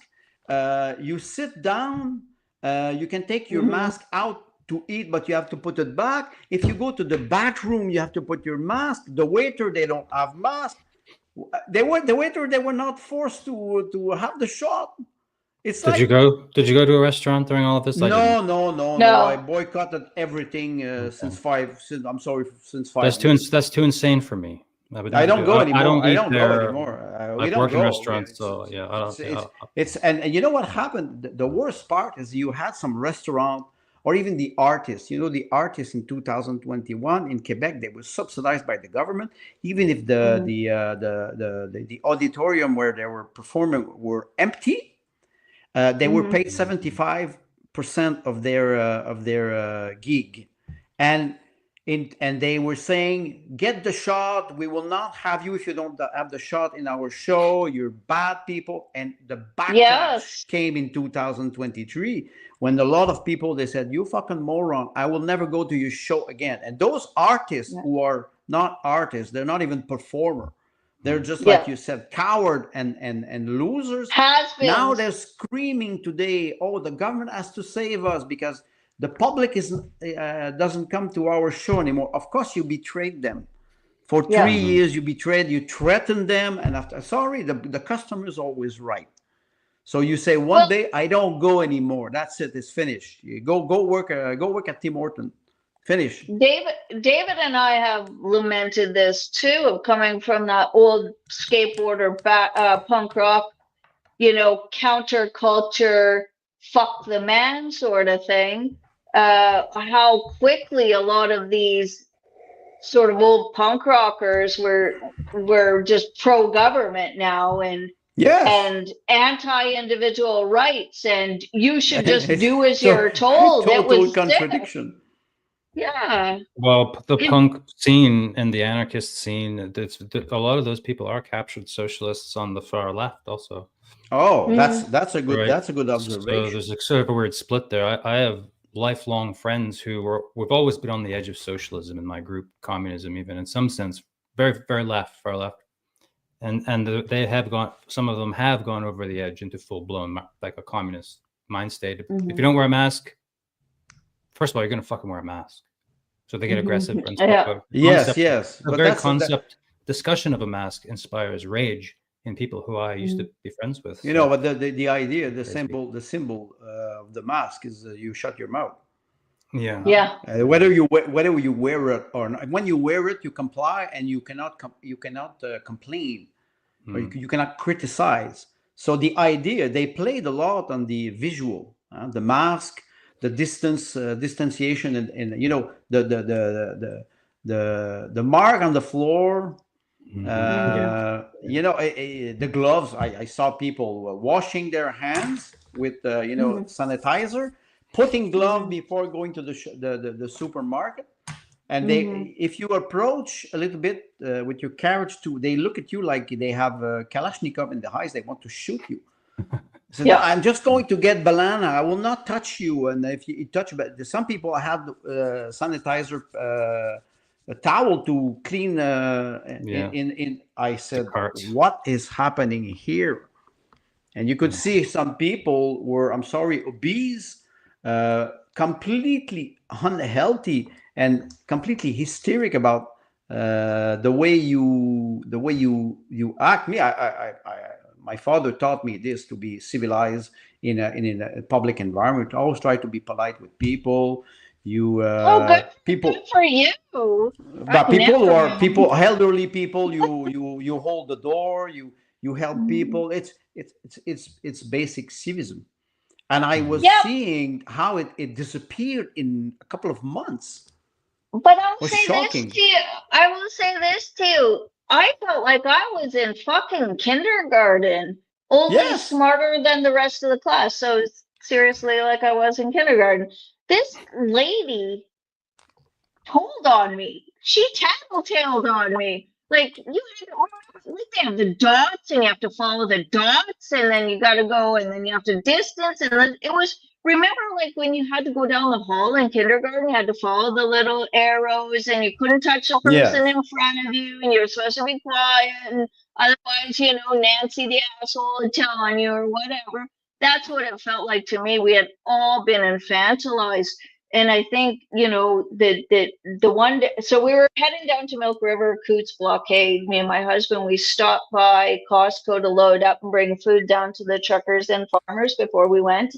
You sit down. You can take your Mm-hmm. mask out to eat, but you have to put it back. If you go to the bathroom, you have to put your mask. The waiter, they don't have mask. The waiter. They were not forced to have the shot. It's Did you like go? Did you go to a restaurant during all of this? I didn't. no. I No. boycotted everything Okay. I'm sorry, since That's 5 years. that's too insane for me. I would I never don't do. go I anymore. don't I eat don't go there. anymore. We I've don't worked in go. restaurants, so yeah, I don't. Yeah, It's and you know what happened? The worst part is you had some restaurant or even the artists. You know, the artists in 2021 in Quebec, they were subsidized by the government. Even if the auditorium where they were performing were empty, they were Mm-hmm. paid 75% of their gig, and and they were saying, get the shot. We will not have you if you don't have the shot in our show. You're bad people. And the backlash Yes. came in 2023 when a lot of people, they said, you fucking moron, I will never go to your show again. And those artists who are not artists, they're not even performer, they're just like Yeah. you said, coward and losers. Now they're Has-beens. screaming today, oh, the government has to save us because the public is doesn't come to our show anymore. Of course, you betrayed them. For Yeah. 3 years, you betrayed, you threatened them. And after, sorry, the customer is always right. So you say, one Well, day, I don't go anymore. That's it. It's finished. You go work at Tim Horton. Finish. David and I have lamented this too, of coming from that old skateboarder punk rock, counterculture, fuck the man sort of thing. How quickly a lot of these sort of old punk rockers were just pro-government now Yes. and anti-individual rights, and you should just It's do as you're told. It total was stiff. contradiction. Yeah. well, the punk scene and the anarchist scene, a lot of those people are captured socialists on the far left, also. Oh, that's a good Right. That's a good So observation. there's a sort of a weird split there. I have lifelong friends we've always been on the edge of socialism in my group, communism, even in some sense, very, very left, far left. And they have gone, some of them have gone over the edge into full blown, like a communist mind state. If you don't wear a mask, first of all, you're going to fucking wear a mask. So they get aggressive and stuff. Yeah. Yes. The But very that's concept discussion of a mask inspires rage in people who I used to be friends with. You know, but the idea, the symbol of the mask is you shut your mouth. Yeah. Yeah. Whether you wear it or not, when you wear it, you comply, and you cannot complain, or you cannot criticize. So the idea, they played a lot on the visual, the mask, the distanciation, and you know the mark on the floor. You know, the gloves. I saw people washing their hands with sanitizer, putting glove before going to the supermarket. And they, if you approach a little bit with your carriage too, they look at you like they have a Kalashnikov in the eyes. They want to shoot you. So no, I'm just going to get banana. I will not touch you. And if you touch, but some people have sanitizer, a towel to clean. I said, what is happening here? And you could see some people were, I'm sorry, obese, completely unhealthy, and completely hysteric about the way you act. Me, my father taught me this, to be civilized in a public environment. Always try to be polite with people. Good for you. But people, elderly people, you hold the door, you help people. It's basic civism. And I was seeing how it disappeared in a couple of months. But I will say this to you. I felt like I was in fucking kindergarten, only smarter than the rest of the class. So seriously like I was in kindergarten. This lady told on me. She tattletaled on me. Like you had to, like they have the dots, and you have to follow the dots, and then you got to go, and then you have to distance, and then it was. Remember, like when you had to go down the hall in kindergarten, you had to follow the little arrows, and you couldn't touch the person Yes. in front of you, and you're supposed to be quiet, and otherwise, Nancy the asshole would tell on you or whatever. That's what it felt like to me. We had all been infantilized. And I think, the one day, so we were heading down to Milk River, Coots Blockade. Me and my husband, we stopped by Costco to load up and bring food down to the truckers and farmers before we went.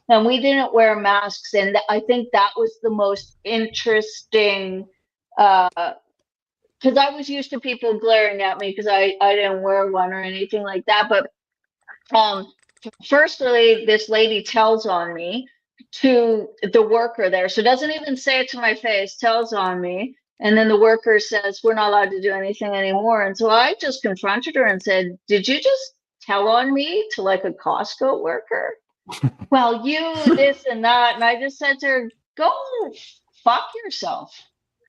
And we didn't wear masks. And I think that was the most interesting, because I was used to people glaring at me because I didn't wear one or anything like that. But firstly, this lady tells on me to the worker there. So doesn't even say it to my face, tells on me. And then the worker says, we're not allowed to do anything anymore. And so I just confronted her and said, did you just tell on me to like a Costco worker? Well, you, this and that. And I just said to her, go fuck yourself.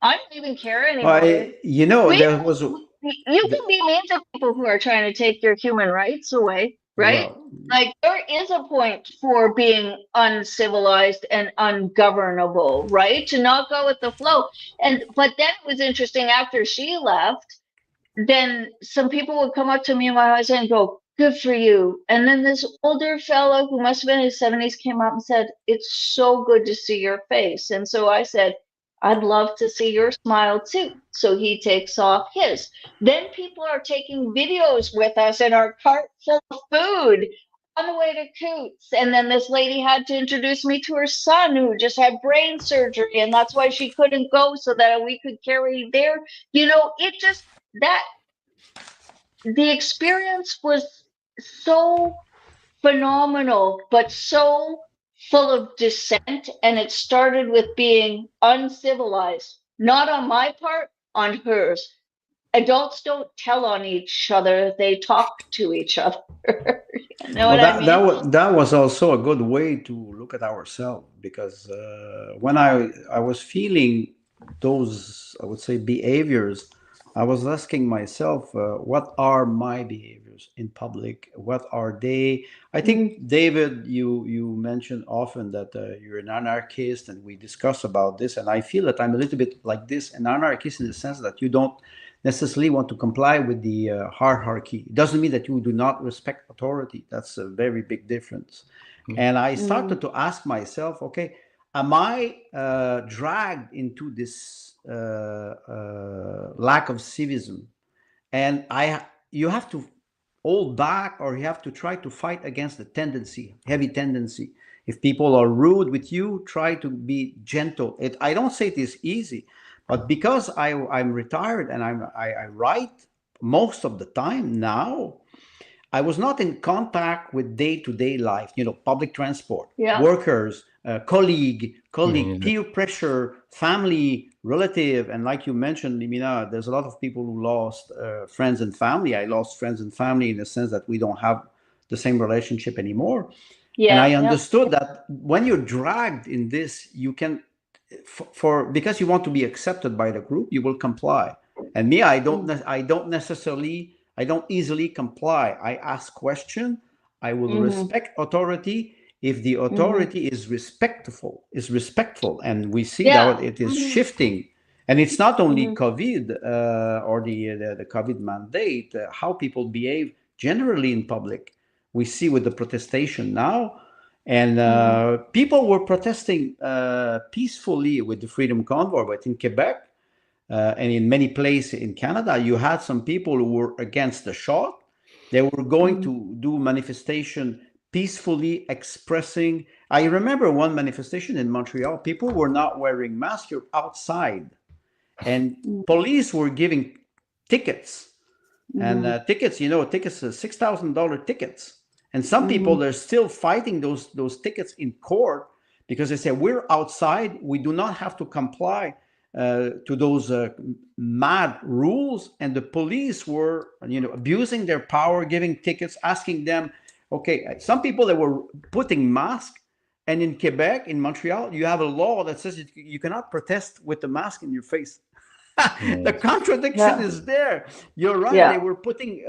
I don't even care anymore. There was. You can be mean to people who are trying to take your human rights away, right? Well, like there is a point for being uncivilized and ungovernable, right? To not go with the flow. But then it was interesting after she left, then some people would come up to me and my husband and go, good for you. And then this older fellow who must have been in his 70s came up and said, it's so good to see your face. And so I said, I'd love to see your smile too. So he takes off his. Then people are taking videos with us in our cart full of food on the way to Coots. And then this lady had to introduce me to her son who just had brain surgery. And that's why she couldn't go, so that we could carry their, it just, the experience was so phenomenal, but so full of dissent. And it started with being uncivilized, not on my part, on hers. Adults don't tell on each other, they talk to each other. You know what I mean? That was also a good way to look at ourselves, because when I was feeling those, I would say, behaviors, I was asking myself, what are my behaviors in public? What are they? I think, David, you mentioned often that you're an anarchist, and we discuss about this. And I feel that I'm a little bit like this, an anarchist, in the sense that you don't necessarily want to comply with the hierarchy. It doesn't mean that you do not respect authority. That's a very big difference. And I started to ask myself, okay, am I dragged into this lack of civism? And you have to hold back, or you have to try to fight against the tendency, heavy tendency. If people are rude with you, try to be gentle. I don't say it is easy, but because I'm retired and I write most of the time now, I was not in contact with day-to-day life, public transport, workers, colleague, peer pressure, family, relative. And like you mentioned, Limina, there's a lot of people who lost friends and family. I lost friends and family in the sense that we don't have the same relationship anymore. And I understood that when you're dragged in this, you can, because you want to be accepted by the group, you will comply. And me, I don't easily comply. I ask question. I will respect authority if the authority is respectful. And we see that it is shifting. And it's not only COVID or the COVID mandate, how people behave generally in public. We see with the protestation now. And people were protesting peacefully with the Freedom Convoy, but in Quebec and in many places in Canada, you had some people who were against the shot. They were going to do manifestation peacefully, expressing. I remember one manifestation in Montreal. People were not wearing masks. You're outside, and police were giving tickets, and tickets. Tickets are $6,000 tickets. And some people, they're still fighting those tickets in court because they say, we're outside. We do not have to comply to those mad rules. And the police were, abusing their power, giving tickets, asking them, okay, some people, they were putting masks And in Quebec, in Montreal, you have a law that says you cannot protest with the mask in your face. The contradiction is there. You're right. They were putting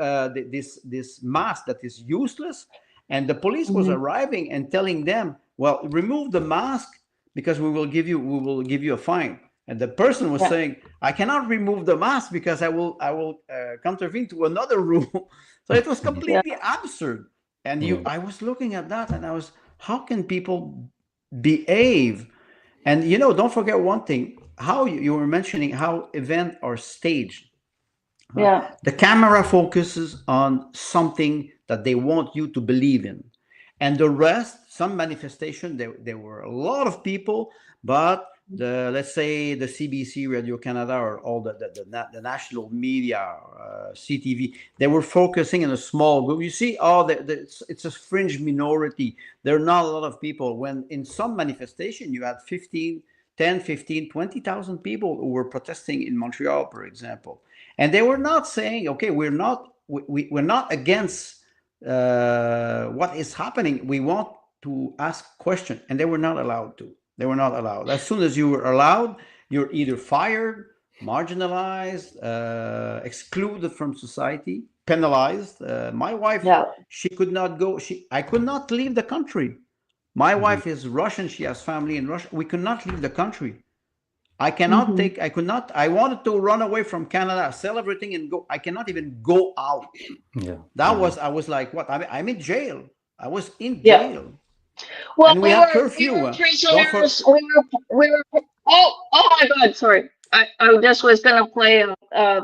this mask that is useless, and the police was arriving and telling them, "Well, remove the mask because we will give you a fine." And the person was saying, "I cannot remove the mask because I will contravene to another rule." So it was completely absurd. And I was looking at that, and I was, how can people behave? And don't forget one thing, how you were mentioning how events are staged. The camera focuses on something that they want you to believe in. And the rest, some manifestation, there were a lot of people, but let's say the CBC, Radio Canada, or all the national media, CTV, they were focusing on a small group. You see, it's a fringe minority. There are not a lot of people. When in some manifestation, you had 10, 15, 20,000 people who were protesting in Montreal, for example. And they were not saying, okay, we're not against what is happening. We want to ask questions. And they were not allowed to. They were not allowed. As soon as you were allowed, you're either fired, marginalized, excluded from society, penalized. My wife, she could not go. I could not leave the country. My wife is Russian. She has family in Russia. We could not leave the country. I cannot I wanted to run away from Canada, sell everything and go. I cannot even go out. I was like, what? I'm in jail. I was in jail. Well, and we had curfew. We were prisoners. We were. Oh my God! Sorry, I just was going to play a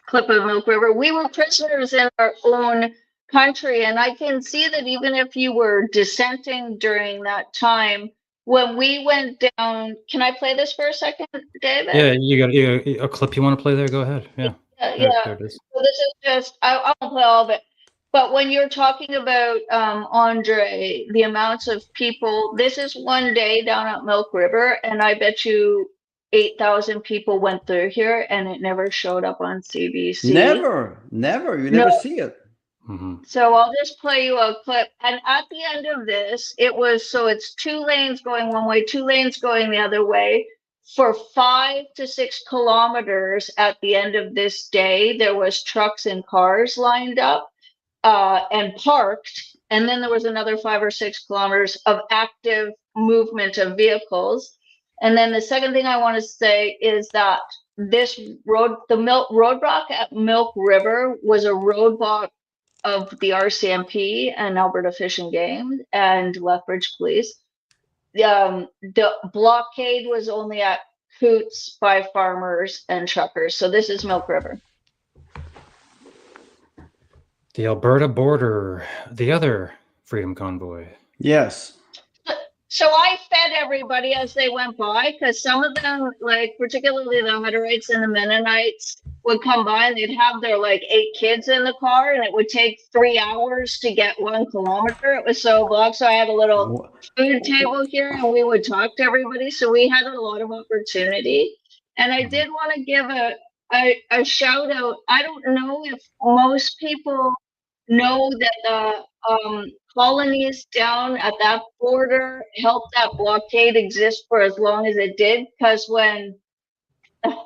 clip of Milk River. We were prisoners in our own country, and I can see that even if you were dissenting during that time, when we went down. Can I play this for a second, David? Yeah, you got a clip you want to play there? Go ahead. Yeah. There it is. So this is just. I won't play all of it. But when you're talking about, Andre, the amounts of people, this is one day down at Milk River, and I bet you 8,000 people went through here, and it never showed up on CBC. Never. You never see it. So I'll just play you a clip. And at the end of this, it's 2 lanes going one way, 2 lanes going the other way. For 5 to 6 kilometers at the end of this day, there was trucks and cars lined up. And parked, and then there was another 5 or 6 kilometers of active movement of vehicles. And then the second thing I want to say is that this roadblock at Milk River was a roadblock of the RCMP and Alberta Fish and Game and Lethbridge Police. The blockade was only at Coots by farmers and truckers. So this is Milk River. The Alberta border, the other Freedom Convoy. Yes. So I fed everybody as they went by, because some of them, like particularly the Hutterites and the Mennonites, would come by and they'd have their 8 kids in the car, and it would take 3 hours to get 1 kilometer. It was so long. So I had a little food table here, and we would talk to everybody. So we had a lot of opportunity. And I did want to give a shout out. I don't know if most people know that the colonies down at that border helped that blockade exist for as long as it did, because when the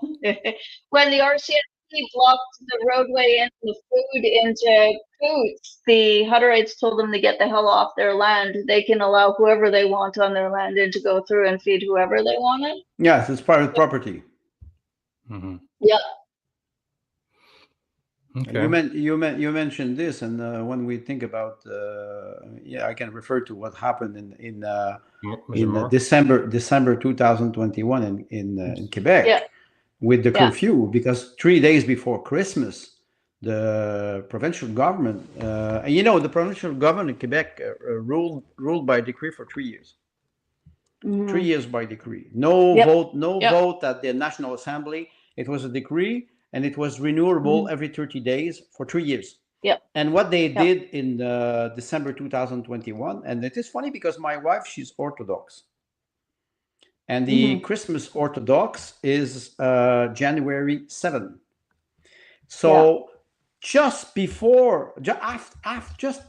RCMP blocked the roadway and the food into Coots, the Hutterites told them to get the hell off their land. They can allow whoever they want on their land and to go through and feed whoever they wanted. Yes, it's private property. Yeah. Okay. You mentioned this, and when we think about, I can refer to what happened in December 2021 in Quebec with the curfew, because 3 days before Christmas, the provincial government, the provincial government in Quebec ruled by decree for 3 years. 3 years by decree. No vote at the National Assembly. It was a decree. And it was renewable every 30 days for 3 years. And what they did in December 2021, and it is funny because my wife, she's Orthodox. And the Christmas Orthodox is January 7th. So just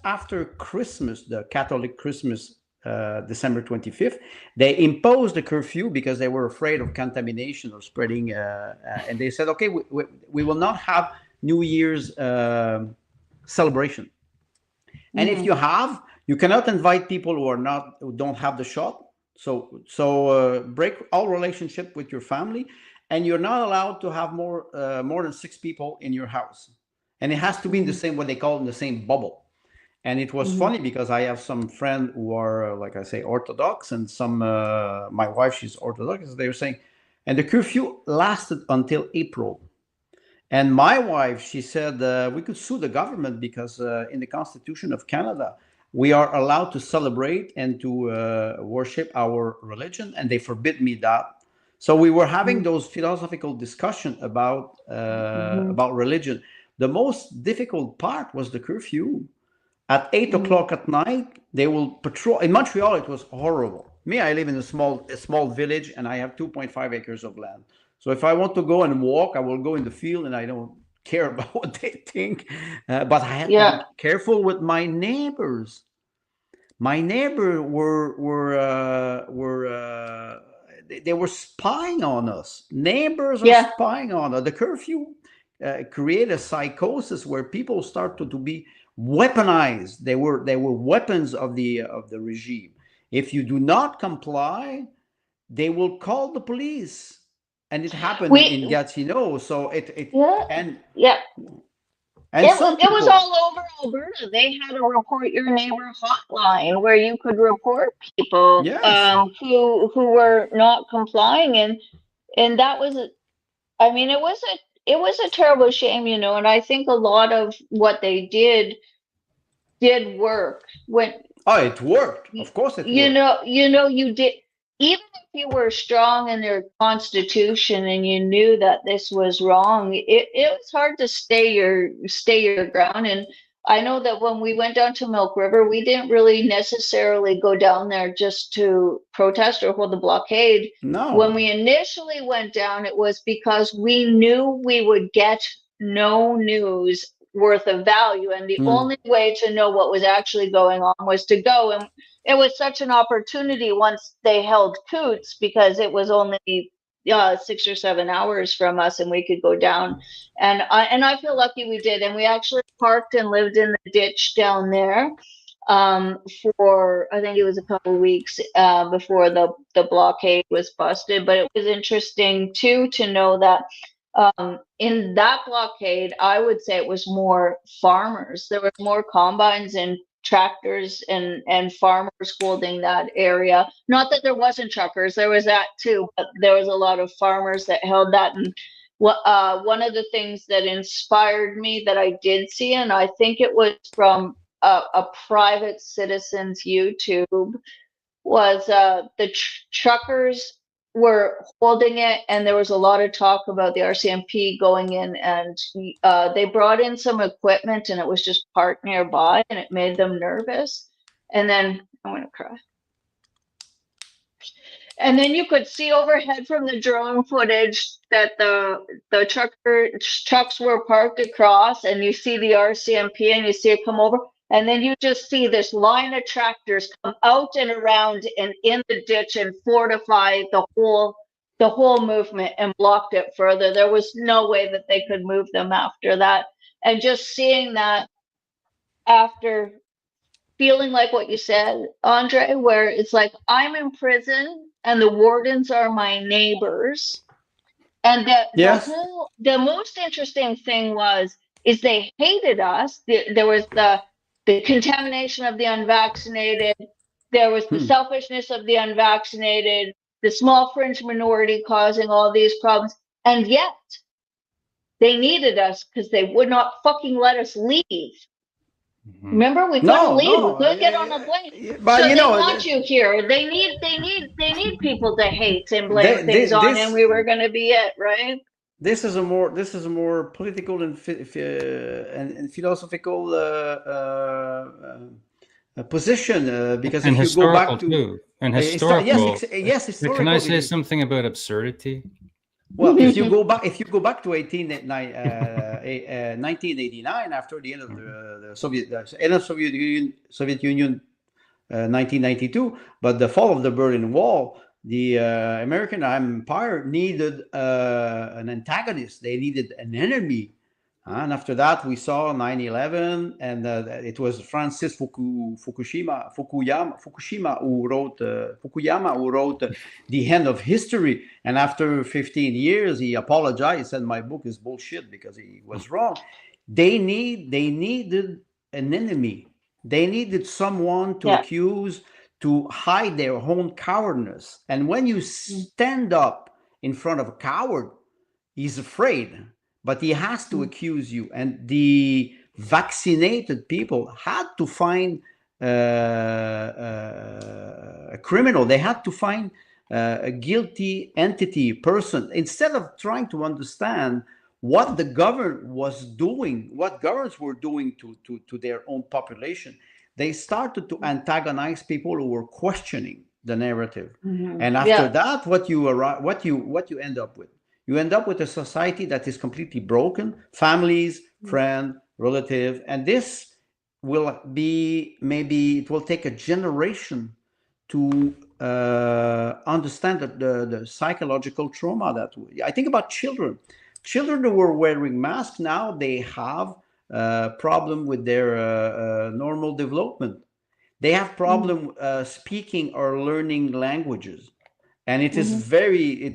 after Christmas, the Catholic Christmas December 25th. They imposed a curfew because they were afraid of contamination or spreading. And they said, okay, we will not have New Year's celebration. And if you have, you cannot invite people who don't have the shot. So break all relationship with your family, and you're not allowed to have more than 6 people in your house, and it has to be in the same, what they call in the same bubble. And it was funny because I have some friends who are, like I say, Orthodox, and some my wife, she's Orthodox. They were saying, and the curfew lasted until April. And my wife, she said, we could sue the government because in the Constitution of Canada, we are allowed to celebrate and to worship our religion, and they forbid me that. So we were having those philosophical discussion about religion. The most difficult part was the curfew. At 8 o'clock at night, they will patrol. In Montreal, it was horrible. Me, I live in a small village, and I have 2.5 acres of land. So if I want to go and walk, I will go in the field, and I don't care about what they think. But I have to be careful with my neighbors. My neighbor they were spying on us. Neighbors are spying on us. The curfew created a psychosis where people started to be weaponized. They were weapons of the regime. If you do not comply, they will call the police, and it happened in Gatineau. So it was all over Alberta. They had a report your neighbor hotline where you could report people who were not complying, and that was it was a terrible shame, and I think a lot of what they did work. It worked. Of course it worked. You did. Even if you were strong in their constitution and you knew that this was wrong, it was hard to stay your ground. And I know that when we went down to Milk River, we didn't really necessarily go down there just to protest or hold the blockade. No. When we initially went down, it was because we knew we would get no news worth of value, and the only way to know what was actually going on was to go. And it was such an opportunity once they held Coots, because it was only 6 or 7 hours from us, and we could go down. And I feel lucky we did. And we actually parked and lived in the ditch down there for, I think it was a couple of weeks before the blockade was busted. But it was interesting too to know that in that blockade, I would say it was more farmers. There were more combines and tractors and farmers holding that area. Not that there wasn't truckers, there was that too, but there was a lot of farmers that held that. And one of the things that inspired me that I did see, and I think it was from a private citizen's YouTube, was the truckers were holding it, and there was a lot of talk about the RCMP going in, and they brought in some equipment, and it was just parked nearby, and it made them nervous. And then I'm gonna cry. And then you could see overhead from the drone footage that the trucks were parked across, and you see the RCMP, and you see it come over. And then you just see this line of tractors come out and around and in the ditch and fortify the whole movement and blocked it further. There was no way that they could move them after that. And just seeing that after feeling like what you said, Andre, where it's like, I'm in prison and the wardens are my neighbors. And the most interesting thing is they hated us. There was the contamination of the unvaccinated. There was the selfishness of the unvaccinated, the small fringe minority causing all these problems. And yet they needed us because they would not fucking let us leave. Remember, we couldn't leave. We couldn't get on a plane. But so they want you here. They need people to hate and blame things on, and we were going to be it, right? This is a more political and philosophical position because and if you go back to too. And historical. Yes, historical. Can I say something about absurdity? Well, if you go back to 1989, after the end of the Soviet Union 1992. But the fall of the Berlin Wall, the American Empire needed an antagonist. They needed an enemy. And after that, we saw 9/11, and it was Francis Fukuyama who wrote The End of History. And after 15 years, he apologized. He said, my book is bullshit because he was wrong. They needed an enemy. They needed someone to accuse, to hide their own cowardness. And when you stand up in front of a coward, he's afraid, but he has to accuse you. And the vaccinated people had to find a criminal. They had to find a guilty entity, person, instead of trying to understand what the government was doing, what governments were doing to their own population. They started to antagonize people who were questioning the narrative. And after that, what you end up with? You end up with a society that is completely broken, families, friend, relative, and this will be, maybe it will take a generation to understand the psychological trauma that I think about children. Children who were wearing masks, now they have a problem with their normal development. They have problem speaking or learning languages, and it is very.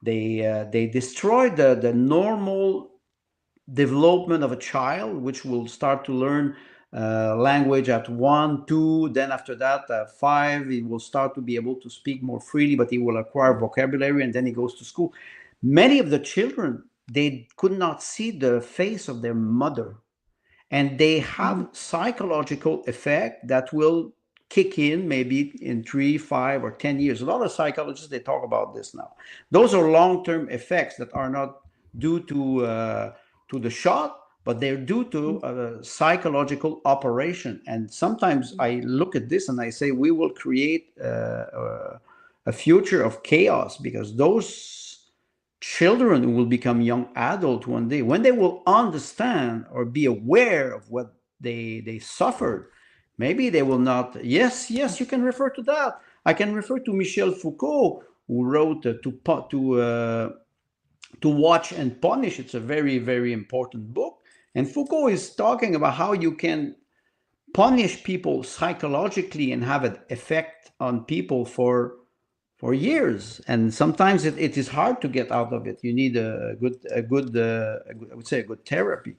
They destroy the normal development of a child, which will start to learn language at 1, 2, then after that 5, he will start to be able to speak more freely, but he will acquire vocabulary, and then he goes to school. Many of the children, they could not see the face of their mother, and they have psychological effect that will kick in maybe in 3, 5, or 10 years. A lot of psychologists, they talk about this now. Those are long-term effects that are not due to the shot, but they're due to a psychological operation. And sometimes I look at this and I say, we will create a future of chaos, because those children who will become young adults one day, when they will understand or be aware of what they suffered, maybe they will not. Yes, you can refer to that. I can refer to Michel Foucault, who wrote To Watch and Punish. It's a very, very important book. And Foucault is talking about how you can punish people psychologically and have an effect on people for years. And sometimes it is hard to get out of it. You need a good I would say a good therapy.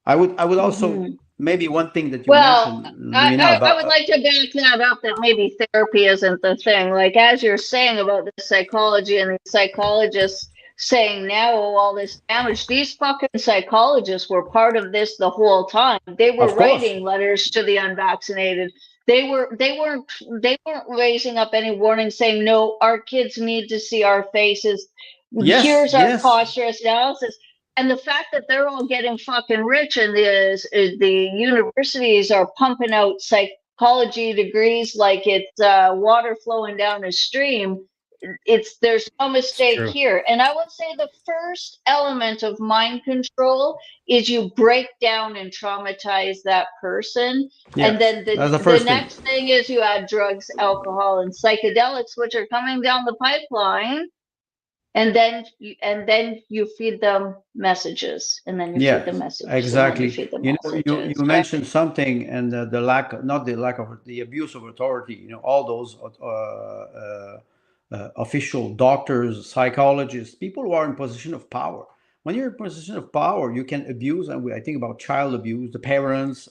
I would also, maybe one thing that you mentioned, Limina, I would like to back that up, that maybe therapy isn't the thing. Like, as you're saying about the psychology and the psychologists saying now, oh, all this damage, these fucking psychologists were part of this the whole time. They were writing letters to the unvaccinated. They weren't raising up any warning saying, no, our kids need to see our faces. Here's our cautious analysis. And the fact that they're all getting fucking rich, and the universities are pumping out psychology degrees like it's water flowing down a stream, there's no mistake here. And I would say the first element of mind control is you break down and traumatize that person. And then the next thing is you add drugs, alcohol, and psychedelics, which are coming down the pipeline. And then you feed them messages, and then you feed them messages. Exactly. You mentioned something, and the abuse of authority. All those official doctors, psychologists, people who are in position of power. When you're in position of power, you can abuse. And I think about child abuse, the parents,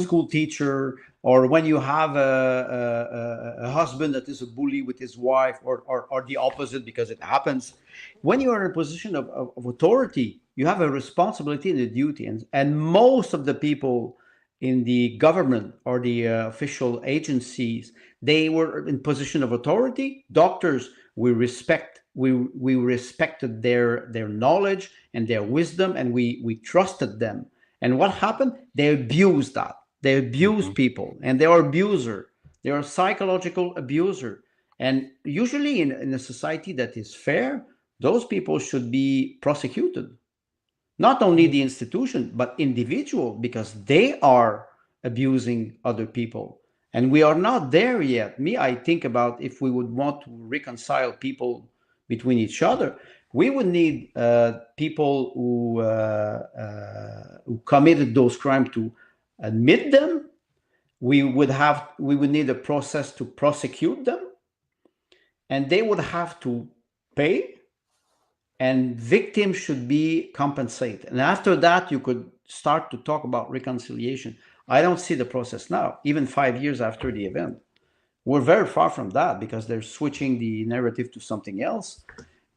school teacher, or when you have a husband that is a bully with his wife, or the opposite, because it happens. When you are in a position of authority, you have a responsibility and a duty. And most of the people in the government or the official agencies, they were in position of authority. Doctors, we respected their knowledge and their wisdom, and we trusted them. And what happened? They abused that. They abuse people, and they are abuser. They are psychological abuser. And usually in a society that is fair, those people should be prosecuted. Not only the institution, but individual, because they are abusing other people. And we are not there yet. I think about if we would want to reconcile people between each other, we would need people who committed those crimes to admit them. We would need a process to prosecute them, and they would have to pay, and victims should be compensated. And after that, you could start to talk about reconciliation. I don't see the process now, even 5 years after the event. We're very far from that because they're switching the narrative to something else.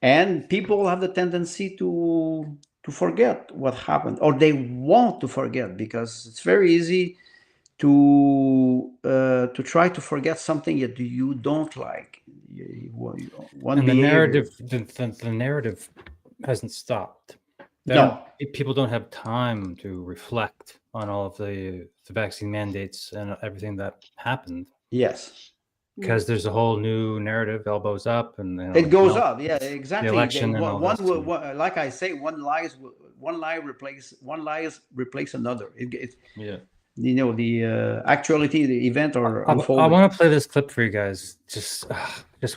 And people have the tendency to forget what happened, or they want to forget, because it's very easy to try to forget something that you don't like. And the narrative, the narrative hasn't stopped. People don't have time to reflect on all of the vaccine mandates and everything that happened. Yes. Because there's a whole new narrative, elbows up, and it goes up. Yeah, exactly. The election and all one, like I say, one lie replace another. Yeah. You know, the actuality, the event, or I want to play this clip for you guys. Just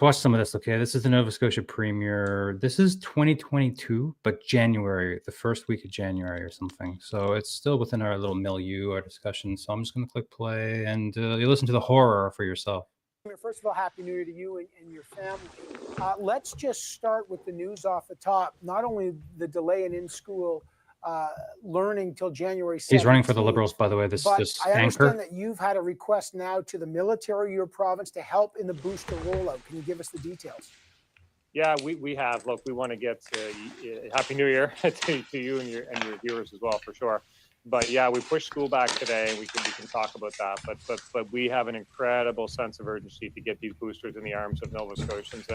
watch some of this, okay? This is the Nova Scotia Premier. This is 2022, but January, the first week of January or something. So it's still within our little milieu, our discussion. So I'm just going to click play, and you listen to the horror for yourself. First of all, Happy New Year to you and your family. Let's just start with the news off the top. Not only the delay in school learning till January 17th. He's running for the Liberals, by the way, this I anchor. understand that you've had a request now to the military of your province to help in the booster rollout. Can you give us the details? Yeah, we have. Look, we want to get Happy New Year to you and your viewers as well, for sure. But yeah, we pushed school back today. We can talk about that. But we have an incredible sense of urgency to get these boosters in the arms of Nova Scotians.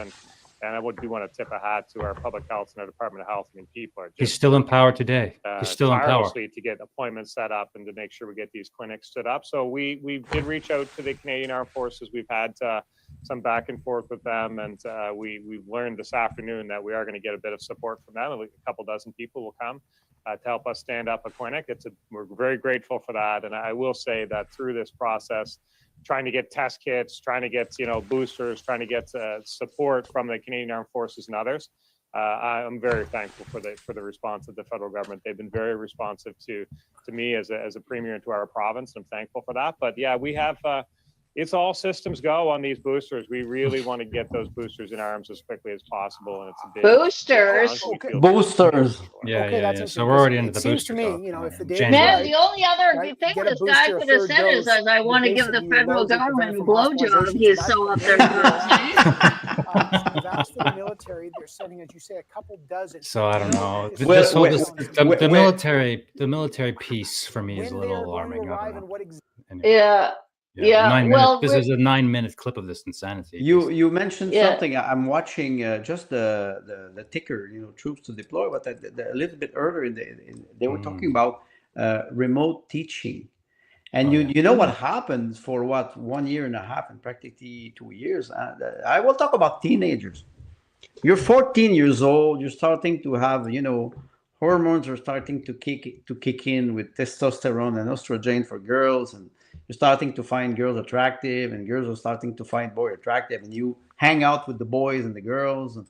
And I do want to tip a hat to our public health and our Department of Health. I mean, people are just, he's still in power today. He's still in power to get appointments set up and to make sure we get these clinics stood up. So we did reach out to the Canadian Armed Forces. We've had some back and forth with them, and we've learned this afternoon that we are going to get a bit of support from them. A couple dozen people will come to help us stand up a clinic. We're very grateful for that. And I will say that through this process, trying to get test kits, trying to get boosters, trying to get support from the Canadian Armed Forces and others, I'm very thankful for the response of the federal government. They've been very responsive to me as a premier and to our province. I'm thankful for that. But yeah, we have. It's all systems go on these boosters. We really want to get those boosters in arms as quickly as possible, and it's a big boosters. Boosters. Yeah. So we're already into the boosters. booster. Seems to me, if the day Man, the only other right, thing get a this booster, guy a could have third said is, dose, I want to you're give the basically federal largely government a prevented from blowjob. He's so up there. We've asked for the military. They're sending, as you say, a couple dozen. So I don't know. The military piece for me is a little alarming. Yeah. Well, this is a 9-minute clip of this insanity. You mentioned something. I'm watching just the ticker, troops to deploy. But a little bit earlier, they were talking about remote teaching, and you know what happens for 1 year and a half and practically 2 years. I will talk about teenagers. You're 14 years old. You're starting to have hormones are starting to kick in with testosterone and estrogen for girls, and you're starting to find girls attractive, and girls are starting to find boys attractive, and you hang out with the boys and the girls. And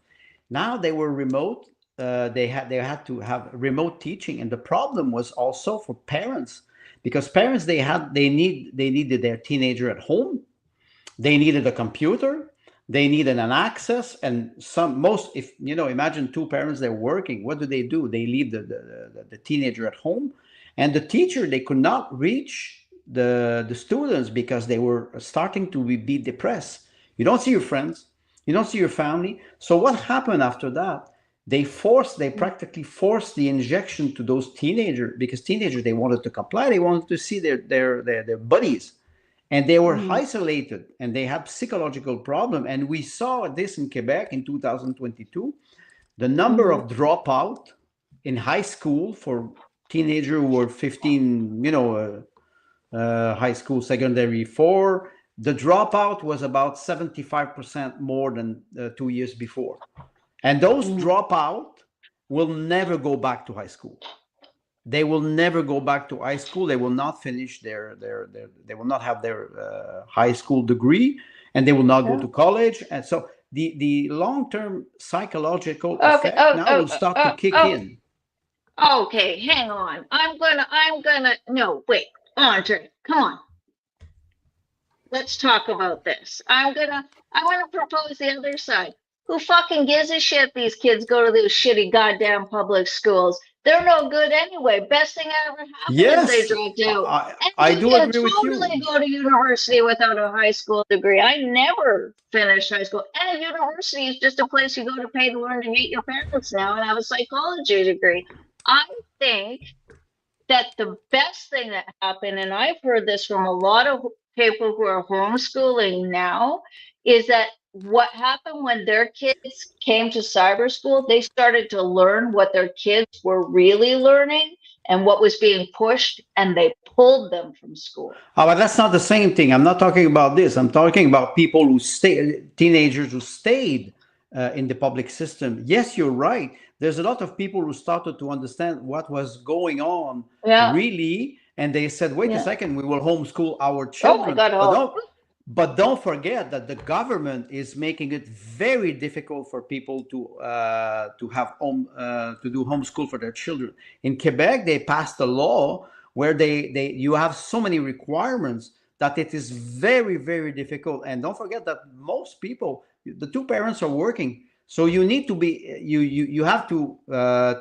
now they were remote. They had to have remote teaching, and the problem was also for parents, because parents they needed their teenager at home. They needed a computer. They needed an access, and imagine two parents, they're working. What do? They leave the teenager at home, and the teacher, they could not reach the students because they were starting to be depressed. You don't see your friends, you don't see your family. So what happened after that? They practically forced the injection to those teenagers, because teenagers, they wanted to comply. They wanted to see their buddies. And they were isolated, and they had psychological problem. And we saw this in Quebec in 2022. The number of dropout in high school for teenagers who were 15, high school, secondary 4, the dropout was about 75% more than 2 years before. And those dropout will never go back to high school. they will never go back to high school. They will not finish they will not have their high school degree, and they will not go to college. And so the long-term psychological Okay. effect now will start to kick in. Okay, hang on. No, wait, Andre, come on. Let's talk about this. I want to propose the other side. Who fucking gives a shit these kids go to those shitty goddamn public schools? They're no good anyway. Best thing that ever happened is they Yes, dropped out. I And you do can agree with you. totally go to university without a high school degree. I never finished high school. And university is just a place you go to pay to learn to hate your parents now and have a psychology degree. I think that the best thing that happened, and I've heard this from a lot of people who are homeschooling now, is that what happened when their kids came to cyber school, they started to learn what their kids were really learning and what was being pushed, and they pulled them from school. Oh, but that's not the same thing. I'm not talking about this. I'm talking about people who teenagers who stayed in the public system. Yes, you're right. There's a lot of people who started to understand what was going on really, and they said, wait a second, we will homeschool our children. But don't forget that the government is making it very difficult for people to have to do homeschool for their children. In Quebec, they passed a law where you have so many requirements that it is very, very difficult. And don't forget that most people, the two parents are working. So you need to be, you have to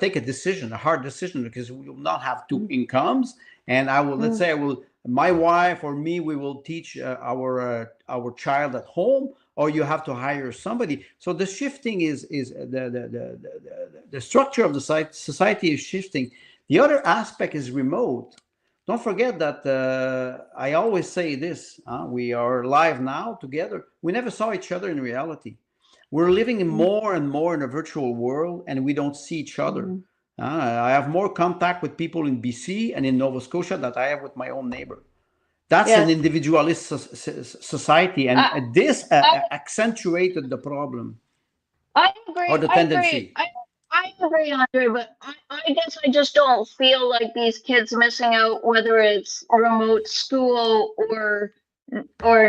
take a decision, a hard decision, because we will not have two incomes. And I will, let's say my wife or me, we will teach our child at home, or you have to hire somebody. So the shifting is the structure of the society is shifting. The other aspect is remote. Don't forget that I always say this, we are live now together. We never saw each other in reality. We're living more and more in a virtual world, and we don't see each other. I have more contact with people in BC and in Nova Scotia than I have with my own neighbor. That's an individualist society, and this accentuated the problem. I agree. Or the tendency. I agree, Andre, but I guess I just don't feel like these kids missing out, whether it's remote school or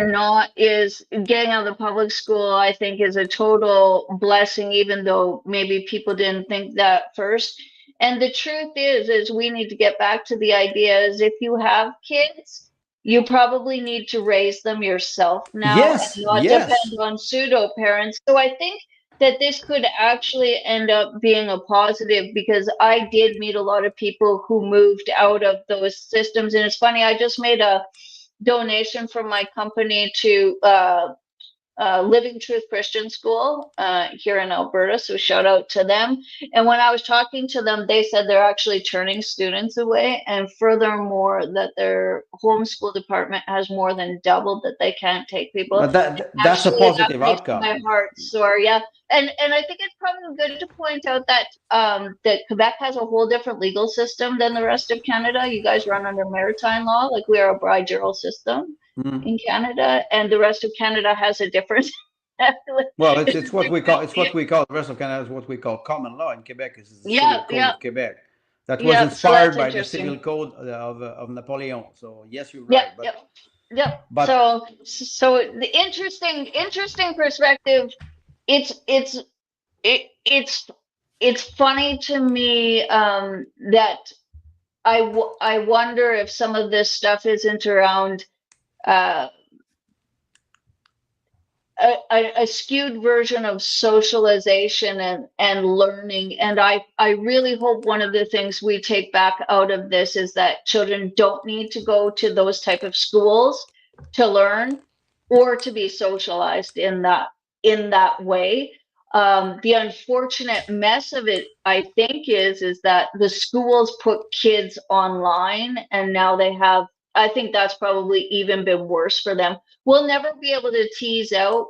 not, is getting out of the public school. I think is a total blessing, even though maybe people didn't think that first. And the truth is we need to get back to the idea is if you have kids, you probably need to raise them yourself now and not depend on pseudo parents. So I think that this could actually end up being a positive, because I did meet a lot of people who moved out of those systems. And it's funny, I just made a donation from my company to Living Truth Christian School here in Alberta, so shout out to them. And when I was talking to them, they said they're actually turning students away, and furthermore that their homeschool department has more than doubled that they can't take people. But that's a positive outcome. My heart sore, and I think it's probably good to point out that that Quebec has a whole different legal system than the rest of Canada. You guys run under maritime law, like we are a bride-jural system in Canada, and the rest of Canada has a different. Well, it's what we call the rest of Canada is what we call common law. In Quebec is the civil code of Quebec. That was inspired by the civil code of Napoleon. So yes, you're right. But so the interesting perspective. It's funny to me that I wonder if some of this stuff isn't around a skewed version of socialization and learning. And I really hope one of the things we take back out of this is that children don't need to go to those type of schools to learn or to be socialized in that way. The unfortunate mess of it, I think, is that the schools put kids online, and now they have, I think that's probably even been worse for them. We'll never be able to tease out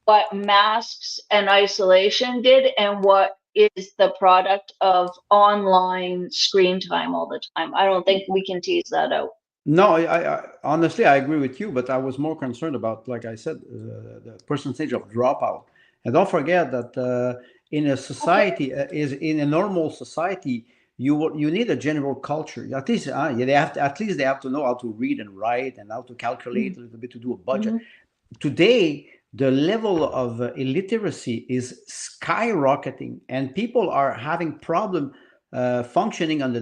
what masks and isolation did and what is the product of online screen time all the time. I don't think we can tease that out. No, I honestly, I agree with you, but I was more concerned about, like I said, the percentage of dropout. And don't forget that in a society, is in a normal society, you need a general culture. At least they have to know how to read and write and how to calculate a little bit, to do a budget. Today, the level of illiteracy is skyrocketing, and people are having problem functioning on the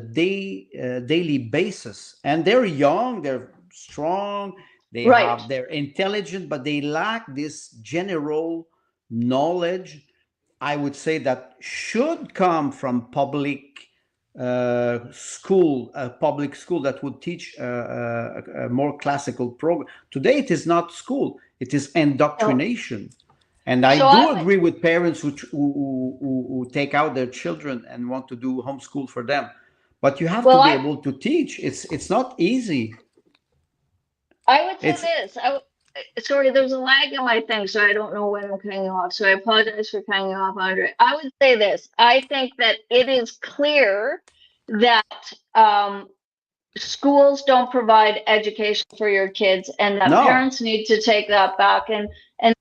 daily basis. And they're young, they're strong, they're intelligent, but they lack this general knowledge, I would say, that should come from public school, a public school that would teach a more classical program. Today, it is not school; it is indoctrination. And I do agree with parents who take out their children and want to do homeschool for them. But you have to be able to teach. It's not easy. I would say this. Sorry, there's a lag in my thing, so I don't know when I'm cutting you off. So I apologize for cutting you off, Andre. I would say this. I think that it is clear that schools don't provide education for your kids, and that parents need to take that back. And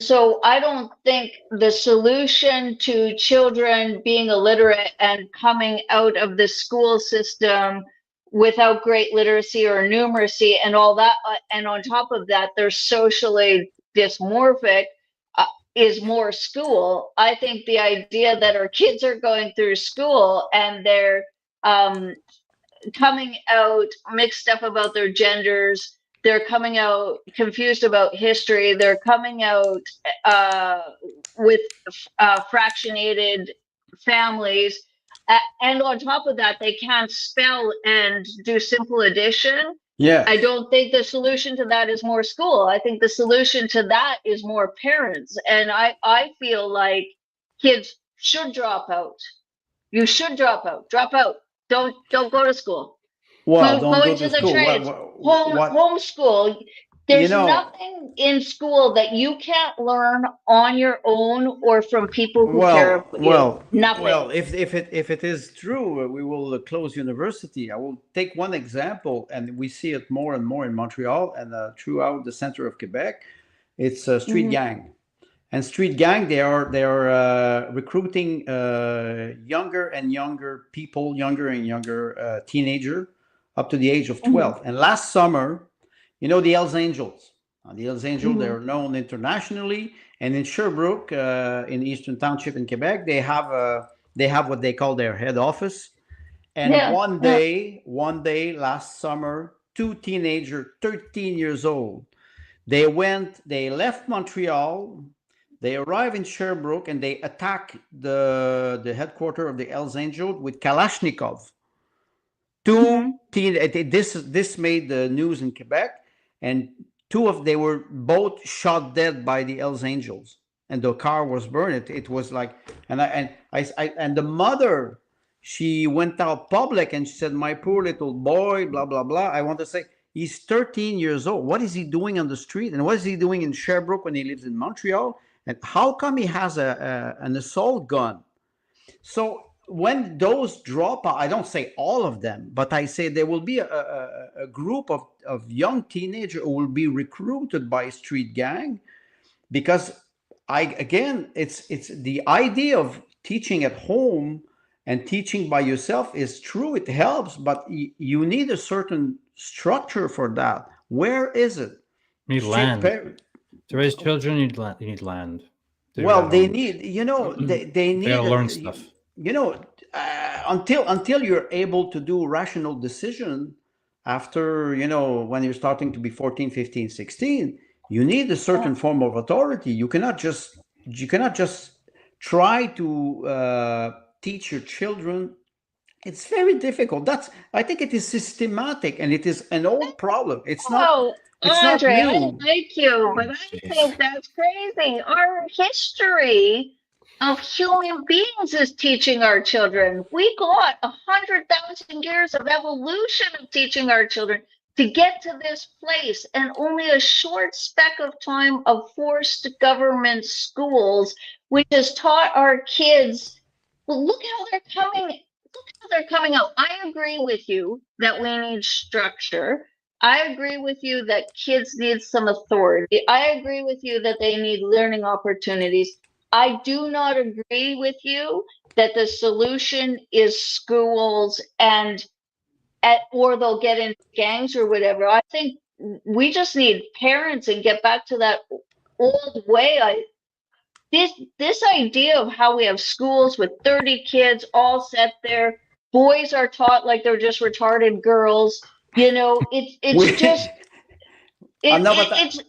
so I don't think the solution to children being illiterate and coming out of the school system without great literacy or numeracy and all that, and on top of that, they're socially dysmorphic, is more school. I think the idea that our kids are going through school and they're coming out mixed up about their genders, they're coming out confused about history, they're coming out with fractionated families, and on top of that, they can't spell and do simple addition. Yeah. I don't think the solution to that is more school. I think the solution to that is more parents. And I feel like kids should drop out. You should drop out. Drop out. Don't go to school. Well, go into the trades. Homeschool. There's nothing in school that you can't learn on your own or from people who care about you. Nothing. Well, if it is true, we will close university. I will take one example, and we see it more and more in Montreal and throughout the center of Quebec. It's a street gang, and street gang, they are recruiting younger and younger people, younger and younger teenager, up to the age of 12. And last summer, the Hells Angels. The Hells Angels, they're known internationally, and in Sherbrooke, in Eastern Township in Quebec, they have what they call their head office. And one day last summer, two teenagers, 13 years old, they left Montreal, they arrived in Sherbrooke, and they attacked the headquarters of the Hells Angels with Kalashnikov. This made the news in Quebec, and they were both shot dead by the Hells Angels, and the car was burned. It was like, and the mother, she went out public and she said, "My poor little boy, blah blah blah." I want to say, he's 13 years old. What is he doing on the street, and what is he doing in Sherbrooke when he lives in Montreal? And how come he has an assault gun? So when those drop out, I don't say all of them, but I say there will be a group of young teenagers who will be recruited by street gang, because it's the idea of teaching at home and teaching by yourself is true. It helps, but you need a certain structure for that. Where is it? You need land. To raise children, you need land. Well, they need, they need to learn stuff. Until you're able to do rational decision after, when you're starting to be 14, 15, 16, you need a certain form of authority. You cannot just try to teach your children. It's very difficult. I think it is systematic, and it is an old problem. It's not. It's Andre, not new. I like you, but I think that's crazy. Our history of human beings is teaching our children. We got 100,000 years of evolution of teaching our children to get to this place, and only a short speck of time of forced government schools, which has taught our kids. Well, look how they're coming out. I agree with you that we need structure. I agree with you that kids need some authority. I agree with you that they need learning opportunities. I do not agree with you that the solution is schools or they'll get into gangs or whatever. I think we just need parents and get back to that old way. This idea of how we have schools with 30 kids all set there, boys are taught like they're just retarded girls. You know, it's just No, but it's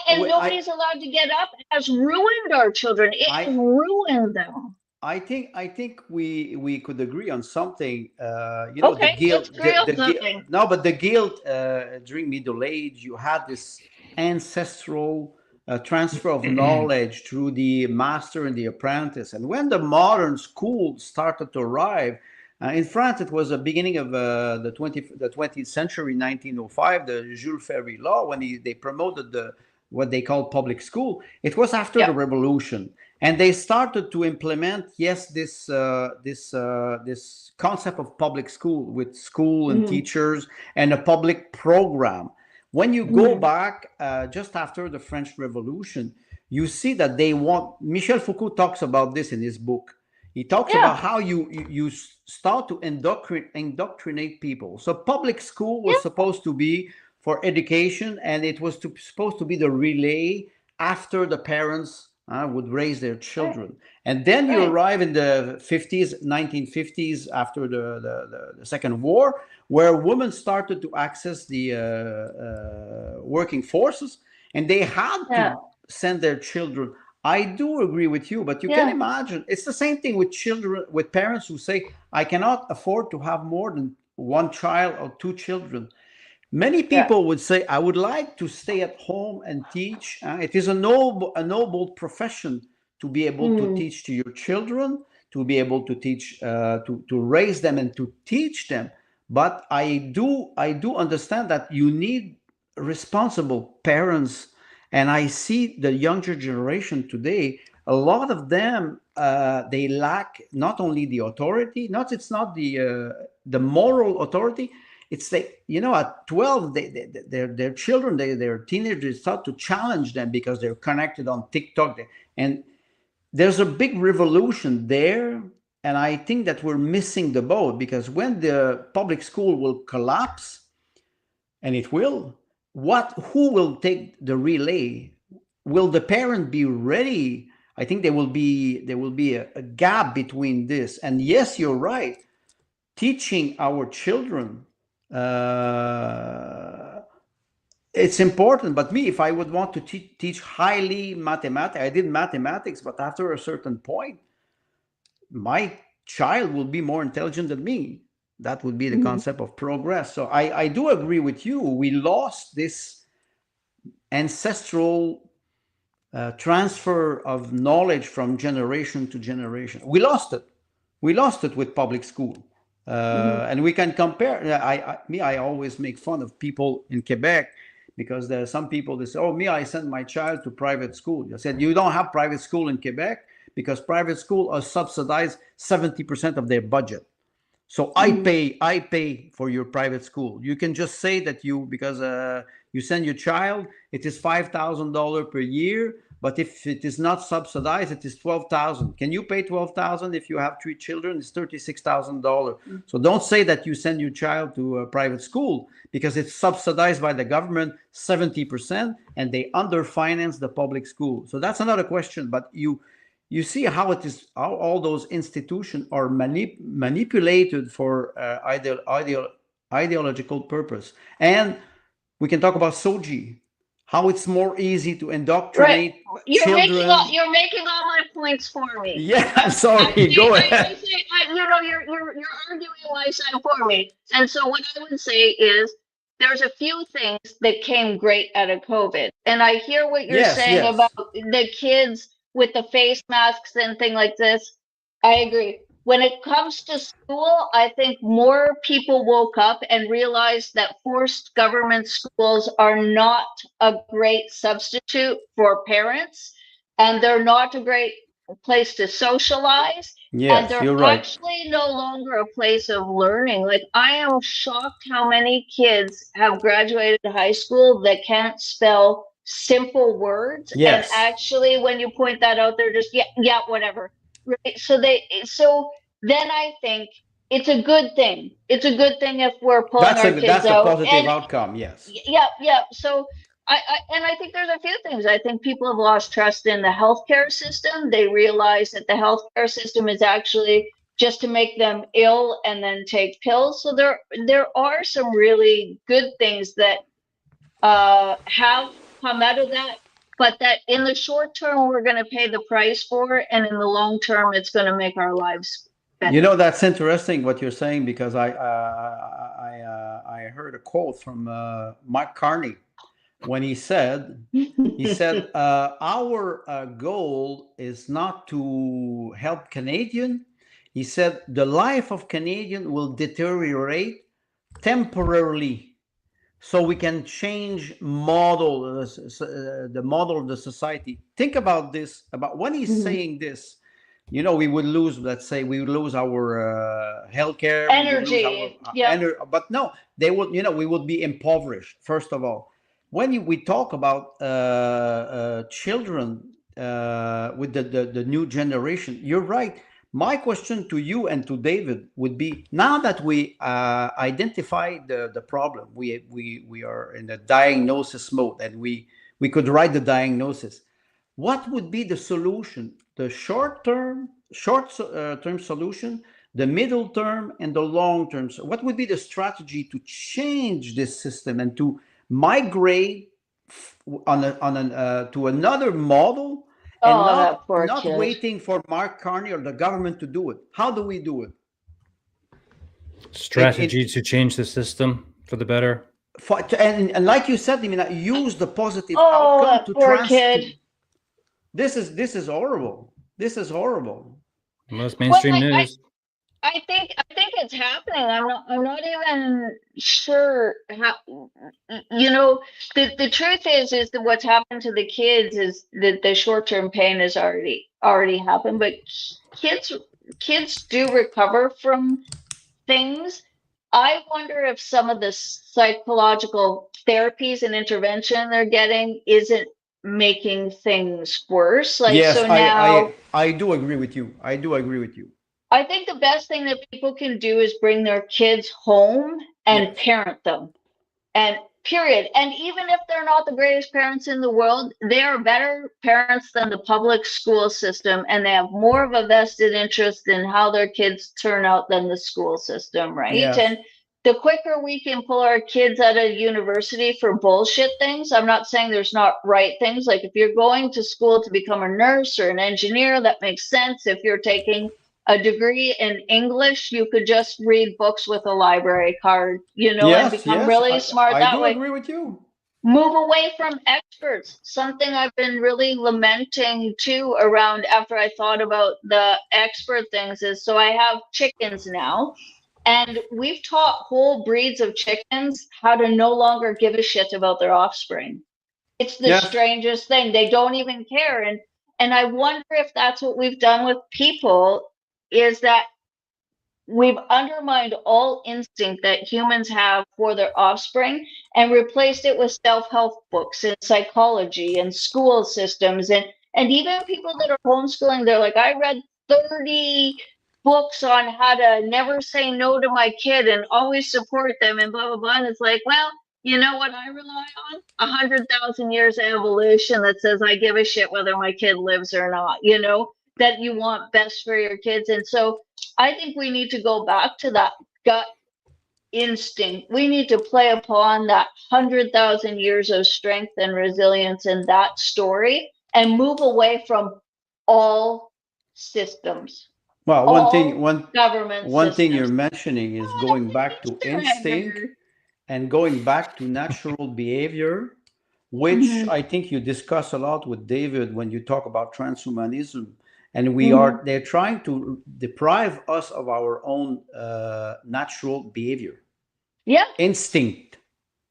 and nobody's allowed to get up. It has ruined our children. It has ruined them. I think we could agree on something. You know, Okay, the guilt. let's agree on something. No, but the guilt during middle age, you had this ancestral transfer of knowledge through the master and the apprentice. And when the modern school started to arrive in France, it was the beginning of the 20th century, 1905, the Jules Ferry law, when they promoted what they called public school. It was after the revolution. And they started to implement, this concept of public school with school and teachers and a public program. When you go back just after the French Revolution, you see that they want. Michel Foucault talks about this in his book. He talks about how you start to indoctrinate people. So public school was supposed to be for education, and it was supposed to be the relay after the parents would raise their children. And then you arrive in the 1950s, after the Second War, where women started to access the working forces, and they had to send their children. I do agree with you, but you can imagine, it's the same thing with children, with parents who say, I cannot afford to have more than one child or two children. Many people would say, I would like to stay at home and teach. It is a noble profession to be able to teach to your children, to be able to teach, to raise them and to teach them. But I do understand that you need responsible parents. And I see the younger generation today, a lot of them, they lack not only the authority, it's not the moral authority. It's like, at 12, their children, their teenagers start to challenge them because they're connected on TikTok. And there's a big revolution there. And I think that we're missing the boat, because when the public school will collapse, and it will, who will take the relay? Will the parent be ready? I think there will be a gap between this. And yes, you're right. Teaching our children, it's important. But me, if I would want to teach highly mathematics, I did mathematics, but after a certain point, my child will be more intelligent than me. That would be the concept of progress. So I do agree with you. We lost this ancestral transfer of knowledge from generation to generation. We lost it. We lost it with public school. And we can compare. I always make fun of people in Quebec, because there are some people that say, I send my child to private school. I said, you don't have private school in Quebec, because private school are subsidized 70% of their budget. So I pay for your private school. You can just say that because you send your child, it is $5,000 per year. But if it is not subsidized, it is $12,000. Can you pay $12,000 if you have 3 children? It's $36,000. So don't say that you send your child to a private school, because it's subsidized by the government 70%, and they underfinance the public school. So that's another question. But you see how it is, how all those institutions are manipulated for ideological purpose. And we can talk about Soji, how it's more easy to indoctrinate children. You're making all my points for me. Yeah, I'm sorry. Go ahead. You're arguing my side for me. And so what I would say is, there's a few things that came great out of COVID. And I hear what you're saying about the kids with the face masks and things like this. I agree. When it comes to school, I think more people woke up and realized that forced government schools are not a great substitute for parents, and they're not a great place to socialize. Yes, and you're they're right. actually no longer a place of learning. Like, I am shocked how many kids have graduated high school that can't spell simple words. Yes. And actually, when you point that out, they're just, yeah, whatever. Right? So then I think it's a good thing. It's a good thing if we're pulling our kids that's a out. positive outcome. Yes. Yeah. So I think there's a few things. I think people have lost trust in the healthcare system. They realize that the healthcare system is actually just to make them ill and then take pills. So there are some really good things that have come out of that, but that in the short term we're going to pay the price for it, and in the long term it's going to make our lives better. You know, that's interesting what you're saying, because I heard a quote from Mark Carney when he said our goal is not to help Canadian. He said the life of Canadian will deteriorate temporarily, so we can change the model of the society. Think about this, about when he's saying this. You know, we would lose, let's say, we would lose our healthcare, energy, but no, they would, we would be impoverished. First of all, when we talk about children with the new generation, you're right. My question to you and to David would be: now that we identify the problem, we are in the diagnosis mode, and we could write the diagnosis. What would be the solution? The short term solution, the middle term, and the long term. So what would be the strategy to change this system and to migrate to another model, and not waiting for Mark Carney or the government to do it? How do we do it? Strategy to change the system for the better. And like you said, Limina, use the positive outcome to transfer. This is horrible. This is horrible. Most mainstream news. I think it's happening. I'm not even sure how. The truth is that what's happened to the kids is that the short-term pain has already happened. But kids do recover from things. I wonder if some of the psychological therapies and intervention they're getting isn't making things worse. Yes, so now I do agree with you. I think the best thing that people can do is bring their kids home and parent them, and period. And even if they're not the greatest parents in the world, they are better parents than the public school system, and they have more of a vested interest in how their kids turn out than the school system, right? Yes. And the quicker we can pull our kids out of university for bullshit things, I'm not saying there's not right things. Like if you're going to school to become a nurse or an engineer, that makes sense. If you're taking a degree in English, you could just read books with a library card, and become really smart that way. I do agree with you. Move away from experts. Something I've been really lamenting too around after I thought about the expert things is, so I have chickens now. And we've taught whole breeds of chickens how to no longer give a shit about their offspring. It's the strangest thing. They don't even care. And I wonder if that's what we've done with people, is that we've undermined all instinct that humans have for their offspring and replaced it with self-help books and psychology and school systems. And even people that are homeschooling, they're like, I read 30 books on how to never say no to my kid and always support them and blah, blah, blah. And it's like, well, you know what I rely on? 100,000 years of evolution that says I give a shit whether my kid lives or not, that you want best for your kids. And so I think we need to go back to that gut instinct. We need to play upon that 100,000 years of strength and resilience in that story and move away from all systems. Well, one thing you're systems. mentioning is going back to instinct and going back to natural behavior, which I think you discuss a lot with David when you talk about transhumanism. And they're trying to deprive us of our own natural behavior. Yeah. Instinct.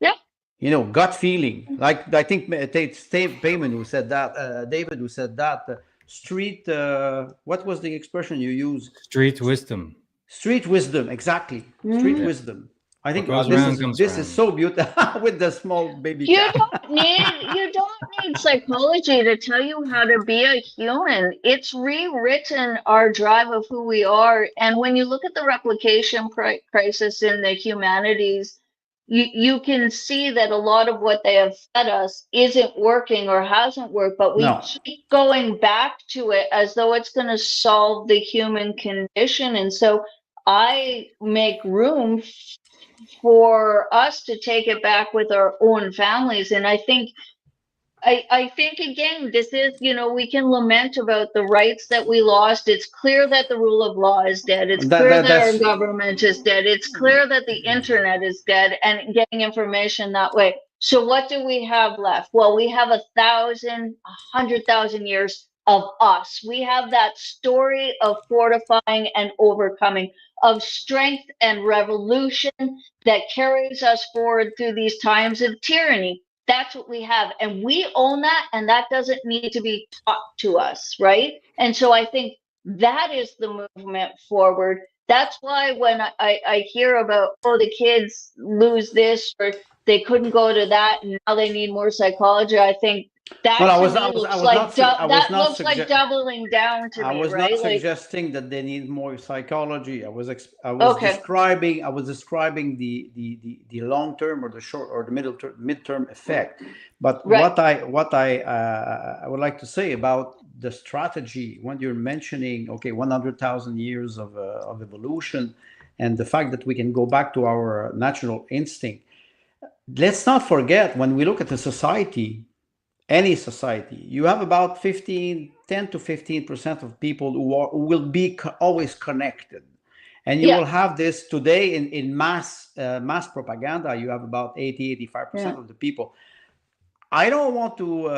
Yeah. Gut feeling. Like I think it's Payman who said that, David who said that. Street, what was the expression you used? Street wisdom. Street wisdom, exactly. Street wisdom. I think this is so beautiful with the small baby. You don't need psychology to tell you how to be a human. It's rewritten our drive of who we are. And when you look at the replication crisis in the humanities, you can see that a lot of what they have fed us isn't working or hasn't worked, but we No. keep going back to it as though it's going to solve the human condition. And so I make room for us to take it back with our own families. And I think again, this is, we can lament about the rights that we lost. It's clear that the rule of law is dead. It's clear that our That's government is dead. It's clear that the internet is dead and getting information that way. So what do we have left? Well, we have 100,000 years of us. We have that story of fortifying and overcoming, of strength and revolution that carries us forward through these times of tyranny. That's what we have. And we own that. And that doesn't need to be taught to us. Right. And so I think that is the movement forward. That's why when I hear about, oh, the kids lose this or they couldn't go to that and now they need more psychology, I think that looks like doubling down to me. I was right? not suggesting that they need more psychology. I was describing the long term or the short or the midterm effect. But what I would like to say about the strategy when you're mentioning 100,000 years of evolution and the fact that we can go back to our natural instinct. Let's not forget, when we look at the society, any society, you have about 10 to 15% of people who will be always connected. And you will have this today in mass propaganda. You have about 85% of the people. I don't want to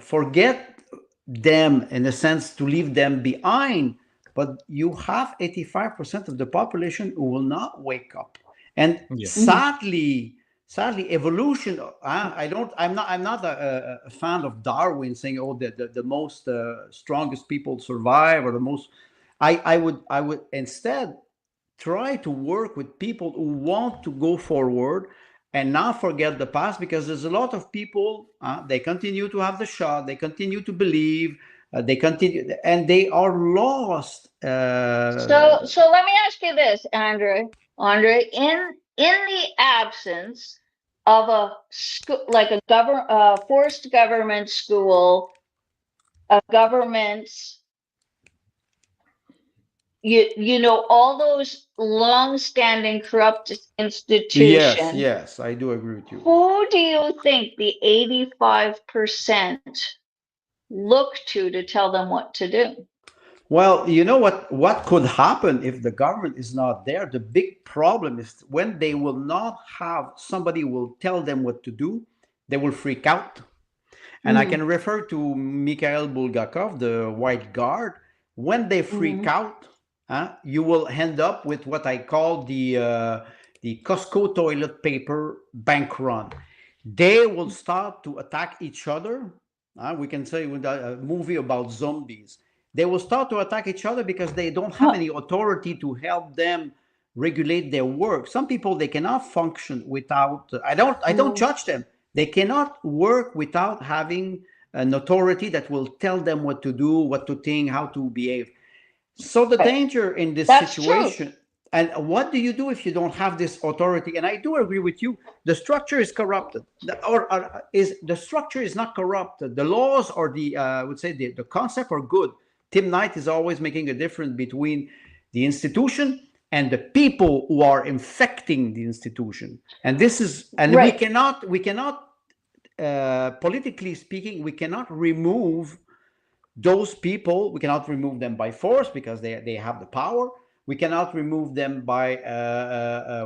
forget them in a sense, to leave them behind, but you have 85% of the population who will not wake up. And sadly, evolution. I'm not a fan of Darwin saying, "Oh, the most strongest people survive," or the most. I would instead try to work with people who want to go forward and not forget the past, because there's a lot of people. They continue to have the shot. They continue to believe. They continue, and they are lost. So let me ask you this, Andre, in the absence of a forced government school, a government, all those long-standing corrupt institutions. Yes, I do agree with you. Who do you think the 85% look to tell them what to do? Well, you know what could happen if the government is not there? The big problem is when they will not have somebody who will tell them what to do, they will freak out. And I can refer to Mikhail Bulgakov, the White Guard. When they freak out, you will end up with what I call the Costco toilet paper bank run. They will start to attack each other. We can say with a movie about zombies. They will start to attack each other because they don't have any authority to help them regulate their work. Some people, they cannot function without, I don't judge them. They cannot work without having an authority that will tell them what to do, what to think, how to behave. So the danger in this situation, true. And what do you do if you don't have this authority? And I do agree with you. The structure is corrupted, the structure is not corrupted. The laws or I would say the concept are good. Tim Knight is always making a difference between the institution and the people who are infecting the institution. And this is, and we cannot, politically speaking, we cannot remove those people. We cannot remove them by force because they have the power. We cannot remove them by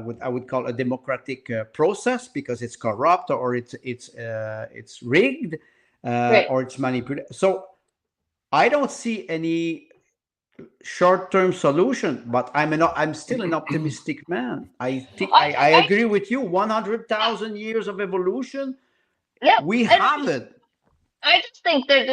what I would call a democratic process because it's corrupt or it's rigged or it's manipulated. So I don't see any short-term solution, but I'm still an optimistic man. I think I agree with you. 100,000 years of evolution. Yeah, we have it. I just think that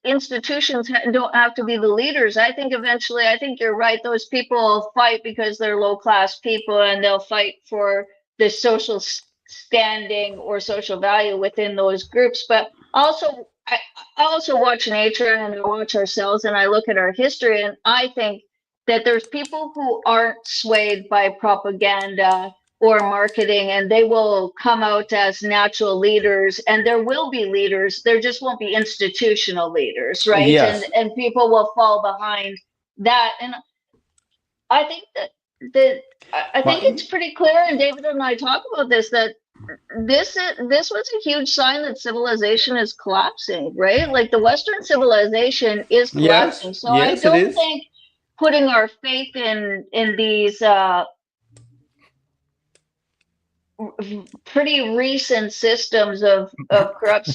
institutions don't have to be the leaders. I think eventually, I think you're right. Those people will fight because they're low-class people and they'll fight for the social standing or social value within those groups. But also, I also watch nature and I watch ourselves and I look at our history, and I think that there's people who aren't swayed by propaganda or marketing, and they will come out as natural leaders, and there will be leaders. There just won't be institutional leaders, right? Yes. And people will fall behind that. And I think that I think But it's pretty clear, and David and I talk about this, that this was a huge sign that civilization is collapsing, right? Like the Western civilization is collapsing. yes, So I yes, it don't is. think putting our faith in these pretty recent systems of corrupt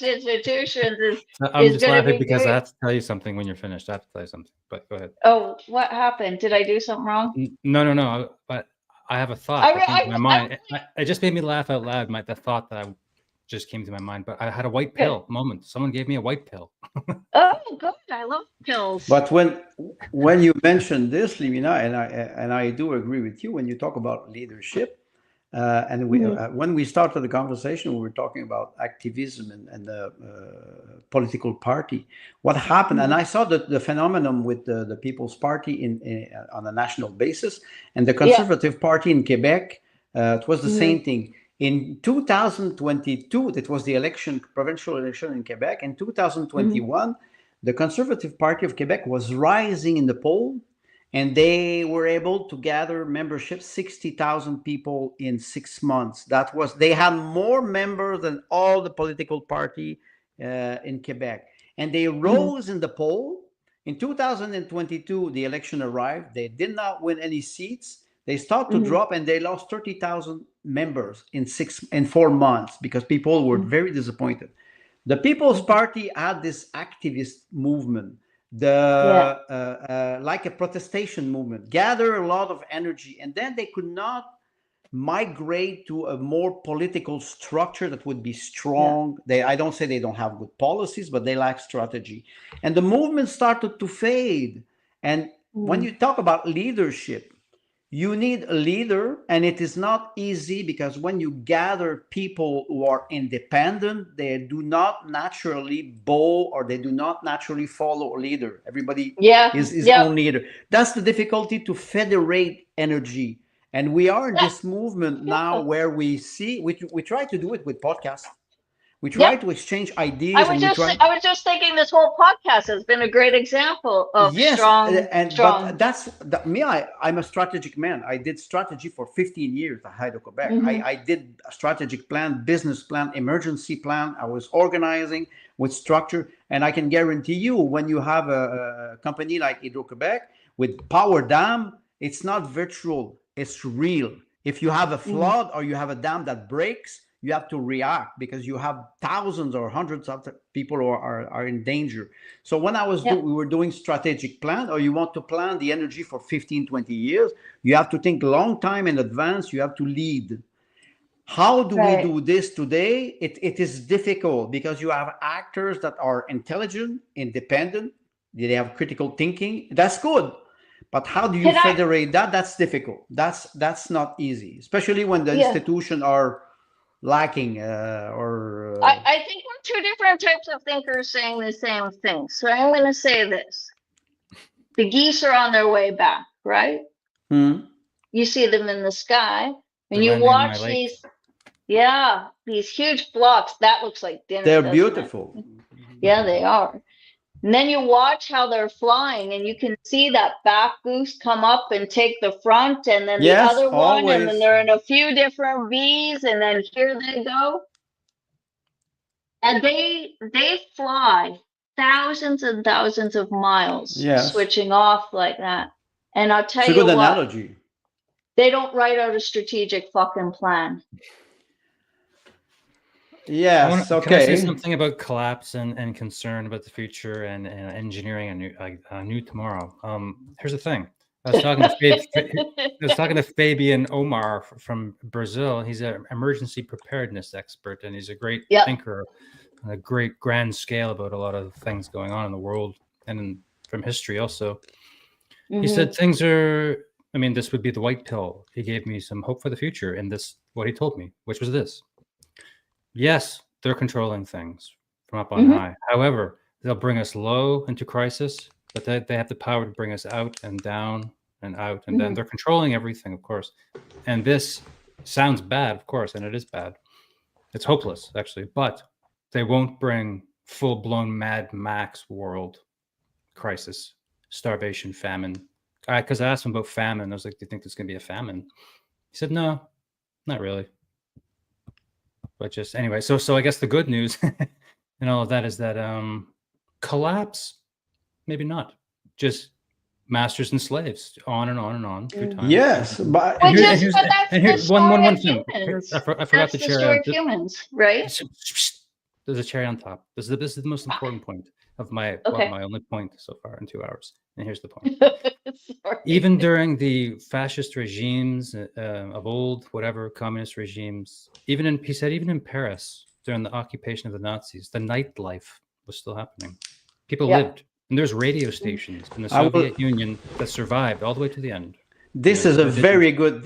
institutions I'm is just going to laughing be because I great. have to tell you something when you're finished. I have to tell you something, but go ahead. Oh, what happened? Did I do something wrong? No. But I have a thought that came to my mind. It just made me laugh out loud. The thought that I just came to my mind. But I had a white pill moment. Someone gave me a white pill. Oh, good. I love pills. But when you mention this, Limina, and I do agree with you when you talk about leadership, and when we started the conversation, we were talking about activism and the political party. What happened, and I saw the phenomenon with the People's Party on a national basis, and the Conservative Party in Quebec. It was the same thing. In 2022, that was the provincial election in Quebec. In 2021, the Conservative Party of Quebec was rising in the poll, and they were able to gather membership, 60,000 people in 6 months. They had more members than all the political party in Quebec. And they rose in the poll. In 2022, the election arrived. They did not win any seats. They start to drop, and they lost 30,000 members in 4 months because people were very disappointed. The People's Party had this activist movement, like a protestation movement, gather a lot of energy, and then they could not migrate to a more political structure that would be strong. I don't say they don't have good policies, but they lack strategy. And the movement started to fade. And when you talk about leadership, you need a leader, and it is not easy because when you gather people who are independent, they do not naturally bow or they do not naturally follow a leader. Everybody is his own leader. That's the difficulty to federate energy. And we are in this movement now where we try to do it with podcasts. We try to exchange ideas. I was just thinking this whole podcast has been a great example of strong. But that's me. I'm a strategic man. I did strategy for 15 years at Hydro-Quebec. I did a strategic plan, business plan, emergency plan. I was organizing with structure. And I can guarantee you, when you have a company like Hydro-Quebec with power dam, it's not virtual. It's real. If you have a flood or you have a dam that breaks, you have to react because you have thousands or hundreds of people who are in danger. So when we were doing strategic plan, or you want to plan the energy for 15, 20 years, you have to think long time in advance. You have to lead. How do we do this today? It is difficult because you have actors that are intelligent, independent. They have critical thinking. That's good. But how do you federate that? That's difficult. That's not easy, especially when the institutions are lacking I think we're two different types of thinkers saying the same thing. So I'm going to say this. The geese are on their way back, right? You see them in the sky. And you watch these huge flocks. That looks like dinner. They're beautiful. Yeah, they are. And then you watch how they're flying, and you can see that back goose come up and take the front, and then the other one, and then they're in a few different V's, and then here they go. And they fly thousands and thousands of miles, switching off like that. And I'll tell you what, analogy. They don't write out a strategic fucking plan. Yes. Can I say something about collapse and concern about the future and engineering a new tomorrow? Here's the thing. I was talking to Fabian Omar from Brazil. He's an emergency preparedness expert, and he's a great thinker on a great grand scale about a lot of things going on in the world and from history also. He said things are. I mean, this would be the white pill. He gave me some hope for the future in this what he told me, which was this. Yes, they're controlling things from up on high. However, they'll bring us low into crisis, but they have the power to bring us out and down and out. And then they're controlling everything, of course. And this sounds bad, of course, and it is bad. It's hopeless, actually. But they won't bring full-blown Mad Max world crisis, starvation, famine. Because I asked him about famine. I was like, do you think there's going to be a famine? He said, no, not really. But just anyway, so I guess the good news and all of that is that collapse, maybe not. Just masters and slaves, on and on and on through time. Yes, but Which is, but that's the story one of thing. humans. I forgot That's the the cherry. story of humans, right? There's a cherry on top. This is the most important point of my my only point so far in 2 hours. And here's the point. Even during the fascist regimes of old, whatever, communist regimes, even in Paris, during the occupation of the Nazis, the nightlife was still happening. People lived. And there's radio stations in the Soviet Union that survived all the way to the end. This is a very good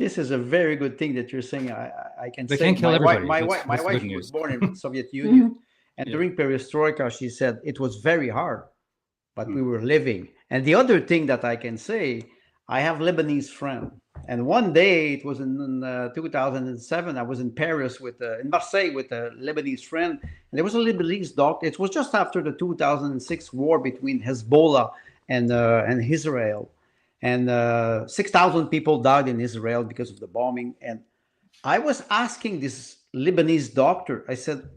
thing that you're saying. I can they say can't kill everybody. My wife was born in the Soviet Union, and during Perestroika, she said it was very hard, but we were living. And the other thing that I can say, I have Lebanese friend, and one day it was in 2007. I was in Paris in Marseille with a Lebanese friend, and there was a Lebanese doctor. It was just after the 2006 war between Hezbollah and Israel. And 6,000 people died in Israel because of the bombing. And I was asking this Lebanese doctor, I said,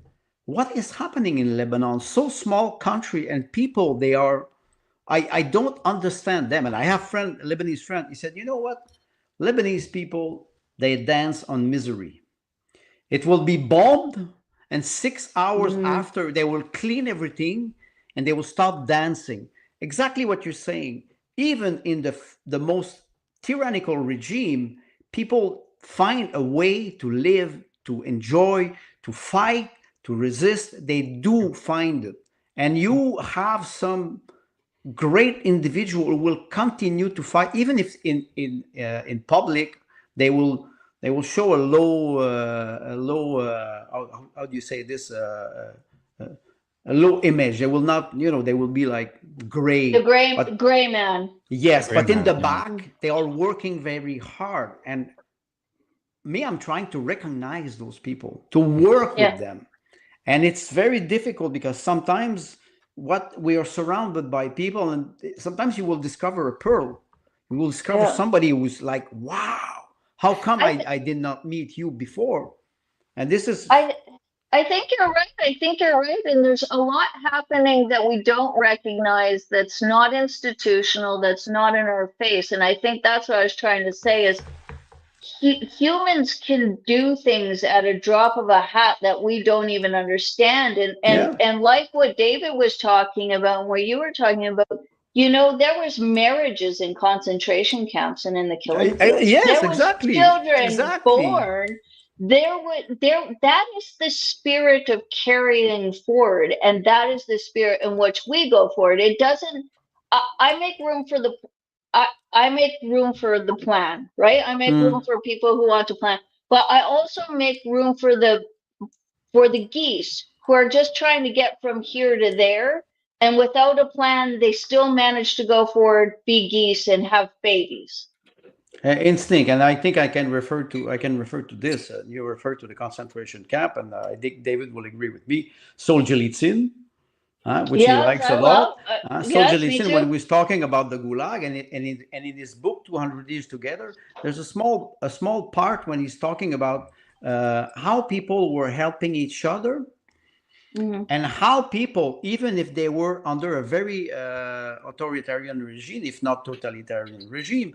what is happening in Lebanon? So small country, and people, they are, I don't understand them. And I have a Lebanese friend. He said, you know what? Lebanese people, they dance on misery. It will be bombed, and 6 hours after, they will clean everything, and they will start dancing. Exactly what you're saying. Even in the most tyrannical regime, people find a way to live, to enjoy, to fight, to resist. They do find it. And you have some great individual who will continue to fight, even if in public they will show a low how do you say this, a low image. They will not, they will be like gray. The gray man. Yes, but in the back, they are working very hard. And me, I'm trying to recognize those people, to work with them. And it's very difficult because sometimes we are surrounded by people, and sometimes you will discover a pearl. You will discover somebody who's like, wow, how come I did not meet you before? And this is... I think you're right. And there's a lot happening that we don't recognize, that's not institutional, that's not in our face. And I think that's what I was trying to say is humans can do things at a drop of a hat that we don't even understand. And like what David was talking about, and what you were talking about, there was marriages in concentration camps and in the killing fields. Yes, there was exactly. Children born. That is the spirit of carrying forward, and that is the spirit in which we go forward. It doesn't. I make room for I make room for the plan, right? I make room for people who want to plan, but I also make room for the geese who are just trying to get from here to there, and without a plan, they still manage to go forward, be geese, and have babies. Instinct, and I think I can refer to this. You refer to the concentration camp, and I think David will agree with me. Solzhenitsyn, which he likes a lot. Solzhenitsyn, when he was talking about the Gulag, and in his book 200 Years Together, there's a small part when he's talking about how people were helping each other. And how people, even if they were under a very authoritarian regime, if not totalitarian regime,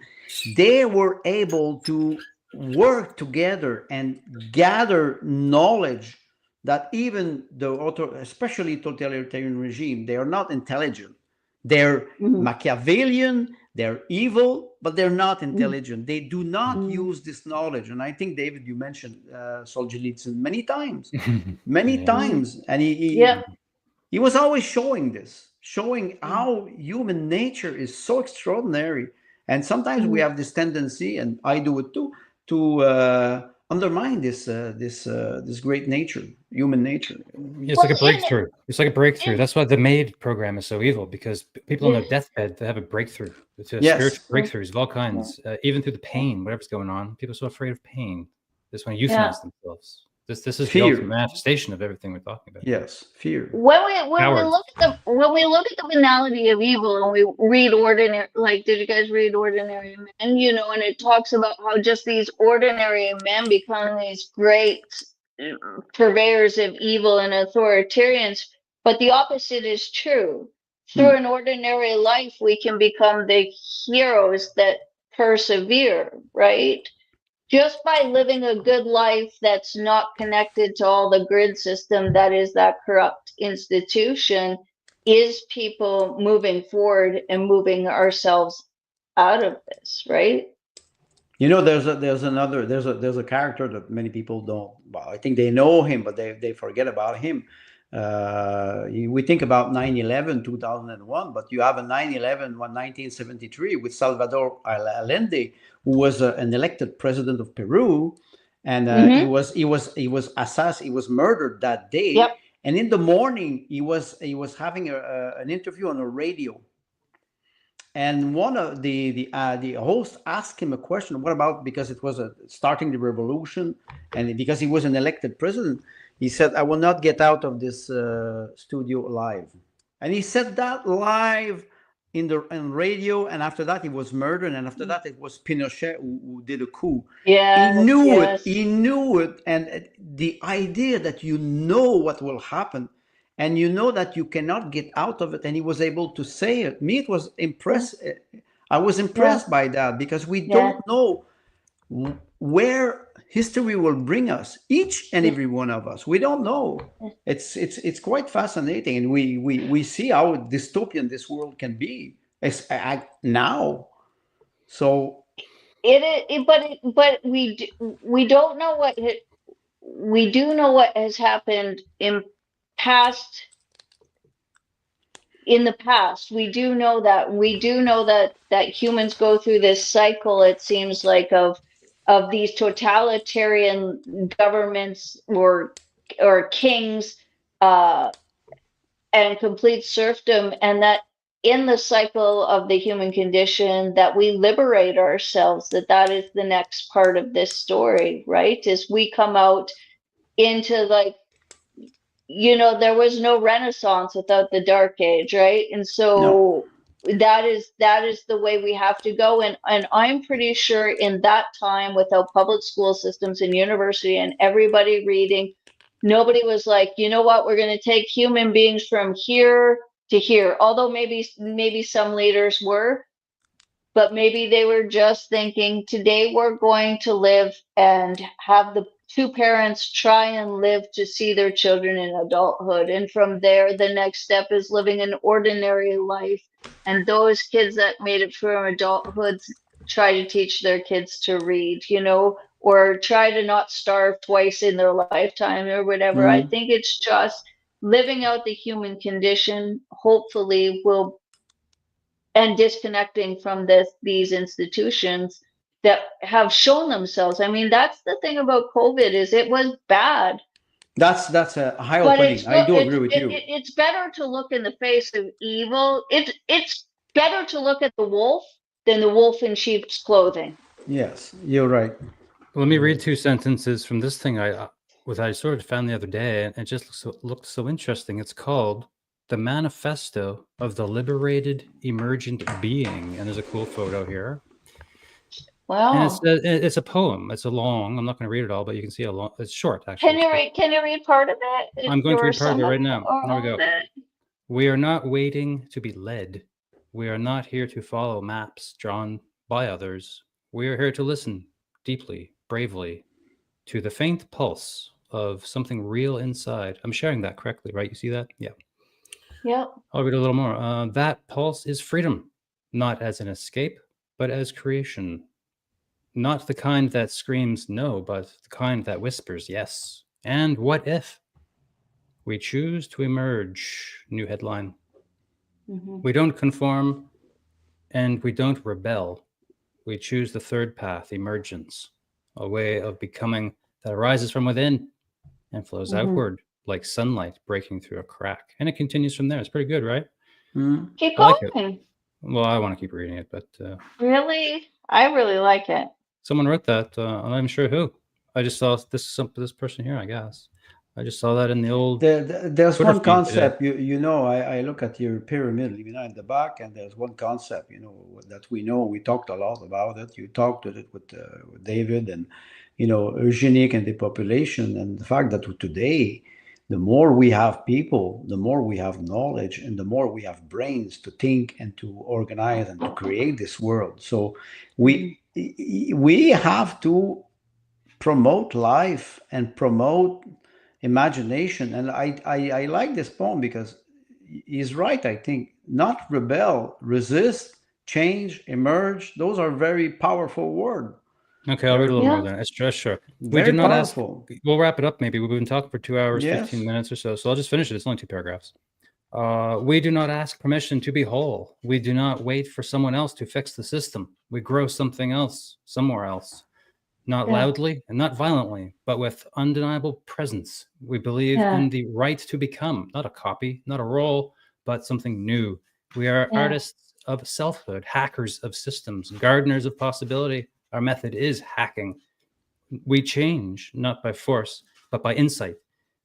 they were able to work together and gather knowledge that even especially totalitarian regime, they are not intelligent. They're Machiavellian, they're evil, but they're not intelligent. They do not use this knowledge. And I think, David, you mentioned Solzhenitsyn many times, times. And he was always showing how human nature is so extraordinary. And sometimes we have this tendency, and I do it too, to undermine this great nature, human nature. It's Well, like a breakthrough. It's like a breakthrough. in- That's why the MAID program is so evil, because people on their deathbed, they have a breakthrough. It's a spiritual Yes, breakthroughs of all kinds, even through the pain, whatever's going on. People are so afraid of pain. They just want to yeah. euthanize themselves. This is the ultimate fear. manifestation of everything we're talking about. Yes, fear. When we Cowards. look at the banality of evil and we read ordinary, like, did you guys read Ordinary Men? You know, and it talks about how just these ordinary men become these great purveyors of evil and authoritarians. But the opposite is true. Through an ordinary life, we can become the heroes that persevere, right? Just by living a good life that's not connected to all the grid system that is that corrupt institution, is people moving forward and moving ourselves out of this, right? You know, there's a character that many people don't. Well, I think they know him, but they forget about him. We think about 9/11, 2001, but you have a 9/11, 1973 with Salvador Allende, who was an elected president of Peru, and he was murdered that day. Yep. And in the morning, he was having an interview on the radio. And one of the host asked him a question. What about, because it was starting the revolution, and because he was an elected president, he said, "I will not get out of this studio alive." And he said that live in radio. And after that, he was murdered. And after that, it was Pinochet who did a coup. Yeah, He knew yes. it. He knew it. And the idea that you know what will happen, and you know that you cannot get out of it, and he was able to say it. Me, it was impressive. I was impressed by that, because we don't know where history will bring us, each and every one of us. We don't know. It's quite fascinating, and we see how dystopian this world can be now. So but we don't know what we do know what has happened in the past. We do know that humans go through this cycle, it seems like, of these totalitarian governments or kings and complete serfdom, and that in the cycle of the human condition that we liberate ourselves, that is the next part of this story, right? Is we come out into, like, there was no Renaissance without the Dark Age, right? And so that is the way we have to go. And I'm pretty sure in that time, without public school systems and university and everybody reading, nobody was like, you know what, we're going to take human beings from here to here. Although maybe some leaders were, but maybe they were just thinking, today we're going to live and have the two parents try and live to see their children in adulthood. And from there, the next step is living an ordinary life. And those kids that made it from adulthood try to teach their kids to read, or try to not starve twice in their lifetime or whatever. I think it's just living out the human condition, hopefully and disconnecting from these institutions that have shown themselves. I mean, that's the thing about COVID, is it was bad. That's a high opening. I do agree with you. It's better to look in the face of evil. It's better to look at the wolf than the wolf in sheep's clothing. Yes, you're right. Let me read two sentences from this thing I sort of found the other day, and it just looked so interesting. It's called "The Manifesto of the Liberated Emergent Being," and there's a cool photo here. Wow! And it's a poem. It's a long. I'm not going to read it all, but you can see how long. It's short, actually. Can you read part of it? I'm going to read part of it right now. There we go. We are not waiting to be led. We are not here to follow maps drawn by others. We are here to listen deeply, bravely, to the faint pulse of something real inside. I'm sharing that correctly, right? You see that? Yeah. Yep. I'll read a little more. That pulse is freedom, not as an escape, but as creation. Not the kind that screams no, but the kind that whispers yes. And what if? We choose to emerge. New headline. We don't conform and we don't rebel. We choose the third path, emergence. a way of becoming that arises from within and flows outward like sunlight breaking through a crack. And it continues from there. It's pretty good, right? Keep I like it. going. Well, I want to keep reading it, but Really? I really like it. someone wrote that. I'm not even sure who. I just saw this person here, I guess. I just saw that in the old. There's Twitter one feed today. concept, I look at your pyramid, at the back, and there's one concept, that we know. We talked a lot about it. You talked it with David and, eugenic and depopulation, and the fact that today, the more we have people, the more we have knowledge, and the more we have brains to think and to organize and to create this world. So we have to promote life and promote imagination. And I like this poem because he's right. I think not rebel, resist, change, emerge. Those are very powerful words. Okay, I'll read a little more then. It's sure. We did not ask. We'll wrap it up. Maybe we've been talking for 2 hours, 15 minutes or so. So I'll just finish it. It's only 2 paragraphs. We do not ask permission to be whole. We do not wait for someone else to fix the system. We grow something else somewhere else. Not loudly and not violently, but with undeniable presence. We believe in the right to become, not a copy, not a role, but something new. We are artists of selfhood, hackers of systems, gardeners of possibility. Our method is hacking. We change, not by force, but by insight,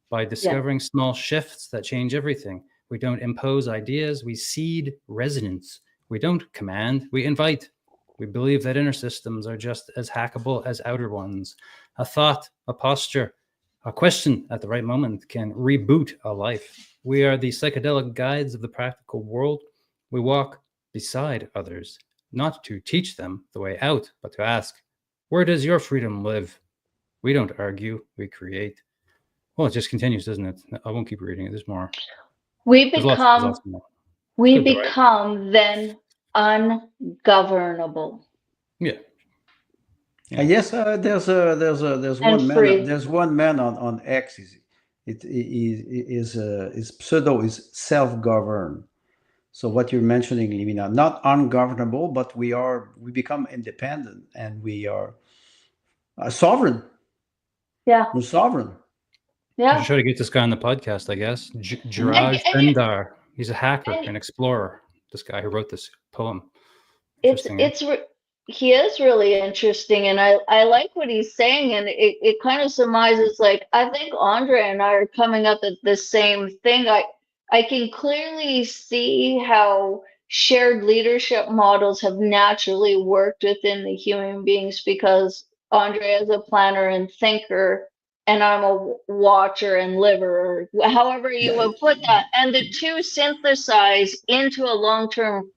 by discovering small shifts that change everything. We don't impose ideas, we seed resonance. We don't command, we invite. We believe that inner systems are just as hackable as outer ones. A thought, a posture, a question at the right moment can reboot a life. We are the psychedelic guides of the practical world. We walk beside others, not to teach them the way out, but to ask, where does your freedom live? We don't argue, we create. Well, it just continues, doesn't it? I won't keep reading it. There's more. We There's become then ungovernable. Yeah. Yes, there's one man on X. His pseudo is self-governed. So what you're mentioning, Limina, not ungovernable, but we become independent and we are sovereign. Yeah, we're sovereign. Yeah, I should try to get this guy on the podcast, I guess. Jiraj Bendar. He's a hacker, an explorer. This guy who wrote this poem. He is really interesting, and I like what he's saying, and it kind of surmises, like, I think Andre and I are coming up at the same thing. I can clearly see how shared leadership models have naturally worked within the human beings, because Andre is a planner and thinker, and I'm a watcher and liver, or however you would put that. And the two synthesize into a long-term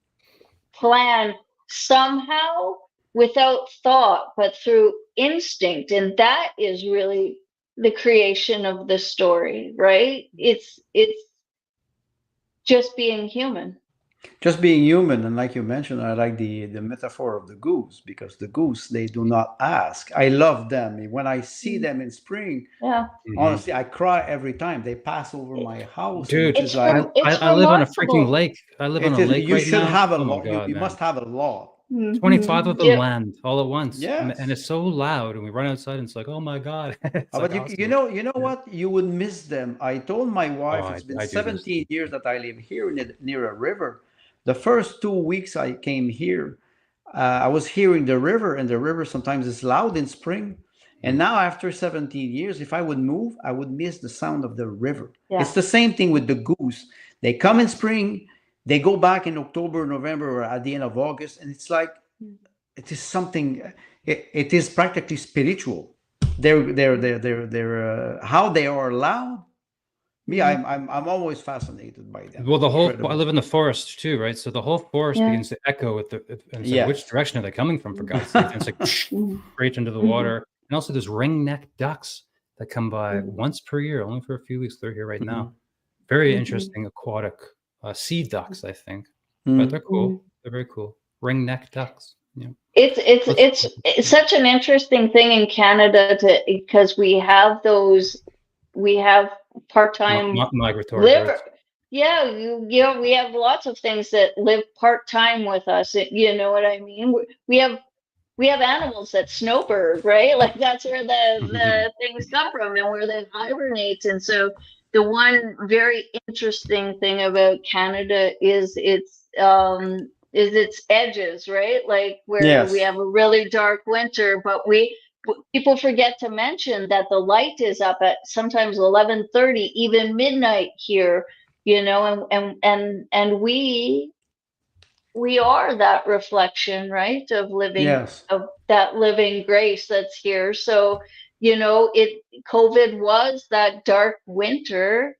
plan somehow, without thought, but through instinct. And that is really the creation of the story, right? It's just being human. Just being human. And like you mentioned, I like the metaphor of the goose, because the goose, they do not ask. I love them. When I see them in spring, honestly, I cry every time they pass over my house. Dude, I live on a freaking lake. I live on a lake. You should have a law. You must have a law. 25 of them land all at once. Yeah. And it's so loud, and we run outside and it's like, oh my God. But like awesome. you know what? You would miss them. I told my wife, it's been 17 years that I live here near a river. The first 2 weeks I came here, I was hearing the river, and the river sometimes is loud in spring. And now after 17 years, if I would move, I would miss the sound of the river. Yeah. It's the same thing with the goose. They come in spring, they go back in October, November, or at the end of August. And it's like, it is something, it is practically spiritual. They're how they are loud. Me, I'm always fascinated by them. Well, I live in the forest too, right? So the whole forest begins to echo with and so which direction are they coming from, for God's sake? And it's like straight into the water. And also there's ring-necked ducks that come by once per year, only for a few weeks. They're here right now. Very interesting aquatic sea ducks, I think. But they're cool. They're very cool. Ring-necked ducks. Yeah. It's such an interesting thing in Canada because we have part-time migratory liver. Yeah, we have lots of things that live part-time with us. You know what I mean? We have we have animals that snowbird, right? Like that's where the things come from and where they hibernate. And so the one very interesting thing about Canada is its edges, right? Like where we Yes. have a really dark winter, but people forget to mention that the light is up at sometimes 11:30, even midnight here, you know, and we are that reflection, right, of living, Yes. of that living grace that's here. So, you know, COVID was that dark winter,